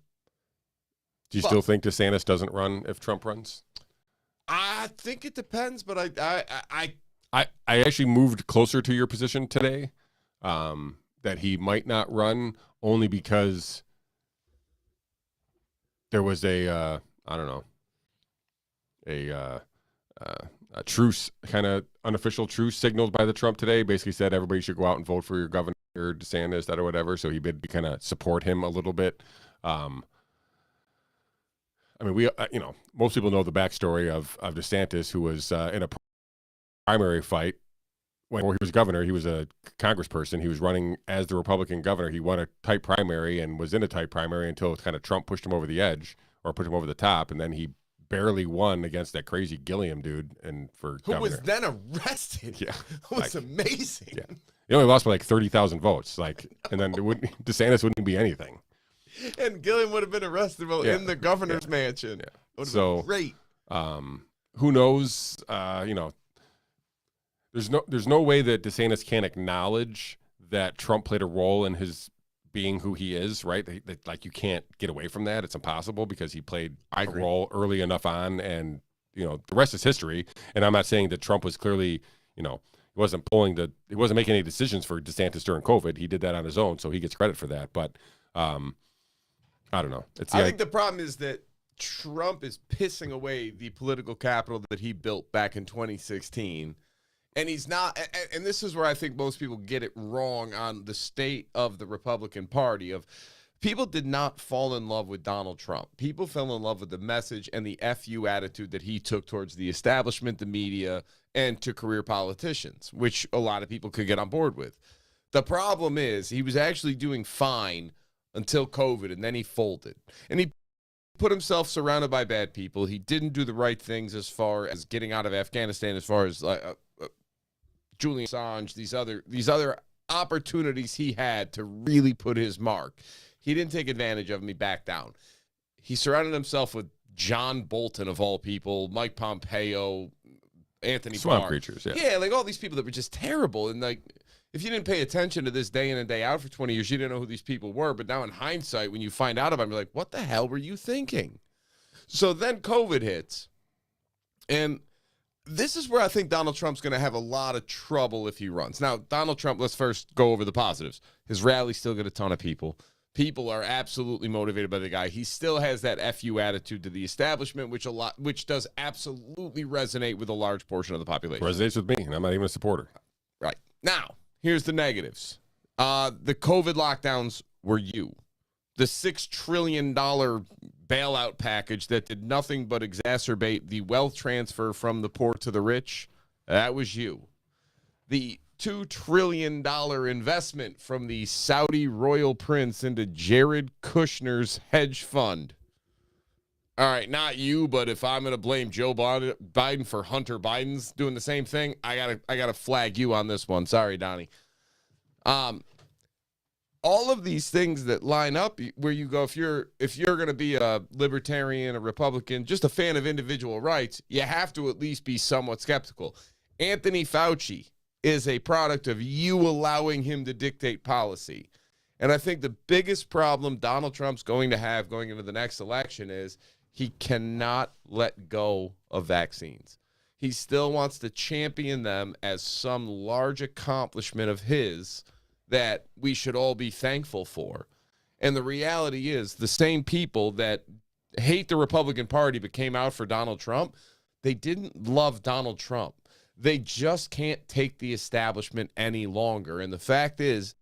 Speaker 1: you still think DeSantis doesn't run if Trump runs?
Speaker 2: I think it depends, but I
Speaker 1: actually moved closer to your position today, that he might not run, only because there was a truce, kind of unofficial truce signaled by the Trump today. Basically said everybody should go out and vote for your governor, DeSantis, that or whatever. So he bid kind of support him a little bit. I mean, we, most people know the backstory of DeSantis, who was in a primary fight when he was governor. He was a congressperson. He was running as the Republican governor. He won a tight primary and was in a tight primary until kind of Trump pushed him over the edge, or pushed him over the top, and then he barely won against that crazy Gilliam dude, and
Speaker 2: who
Speaker 1: governor.
Speaker 2: was then arrested.
Speaker 1: Yeah,
Speaker 2: that was amazing.
Speaker 1: Yeah, he only lost by like 30,000 votes. And then DeSantis wouldn't be anything.
Speaker 2: And Gilliam would have been arrested in the governor's mansion.
Speaker 1: Yeah.
Speaker 2: Would have been great.
Speaker 1: Who knows? There's no way that DeSantis can't acknowledge that Trump played a role in his being who he is, right? Like, you can't get away from that. It's impossible, because he played a role early enough on, and the rest is history. And I'm not saying that Trump was clearly, he wasn't making any decisions for DeSantis during COVID. He did that on his own, so he gets credit for that. But I don't know.
Speaker 2: I think the problem is that Trump is pissing away the political capital that he built back in 2016. And he's not, and this is where I think most people get it wrong on the state of the Republican Party. Of people did not fall in love with Donald Trump. People fell in love with the message and the FU attitude that he took towards the establishment, the media, and to career politicians, which a lot of people could get on board with. The problem is he was actually doing fine until COVID, and then he folded. And he put himself surrounded by bad people. He didn't do the right things as far as getting out of Afghanistan, as far as Julian Assange, these other opportunities he had to really put his mark. He didn't take advantage of them. He backed down. He surrounded himself with John Bolton, of all people, Mike Pompeo, Anthony
Speaker 1: Swamp
Speaker 2: Barr.
Speaker 1: creatures,
Speaker 2: Yeah, like all these people that were just terrible. And like, if you didn't pay attention to this day in and day out for 20 years, you didn't know who these people were. But now in hindsight, when you find out about them, you're like, what the hell were you thinking? So then COVID hits. And this is where I think Donald Trump's going to have a lot of trouble if he runs. Now, Donald Trump, let's first go over the positives. His rally still got a ton of people. People are absolutely motivated by the guy. He still has that FU attitude to the establishment, which does absolutely resonate with a large portion of the population.
Speaker 1: Resonates with me, and I'm not even a supporter.
Speaker 2: Right. Now, here's the negatives. The COVID lockdowns were you. The $6 trillion bailout package that did nothing but exacerbate the wealth transfer from the poor to the rich, that was you. The $2 trillion investment from the Saudi royal prince into Jared Kushner's hedge fund. All right, not you, but if I'm going to blame Joe Biden for Hunter Biden's doing the same thing, I gotta flag you on this one. Sorry, Donnie. All of these things that line up where you go, if you're going to be a libertarian, a Republican, just a fan of individual rights, you have to at least be somewhat skeptical. Anthony Fauci is a product of you allowing him to dictate policy. And I think the biggest problem Donald Trump's going to have going into the next election is he cannot let go of vaccines. He still wants to champion them as some large accomplishment of his that we should all be thankful for. And the reality is, the same people that hate the Republican Party but came out for Donald Trump, they didn't love Donald Trump. They just can't take the establishment any longer. And the fact is,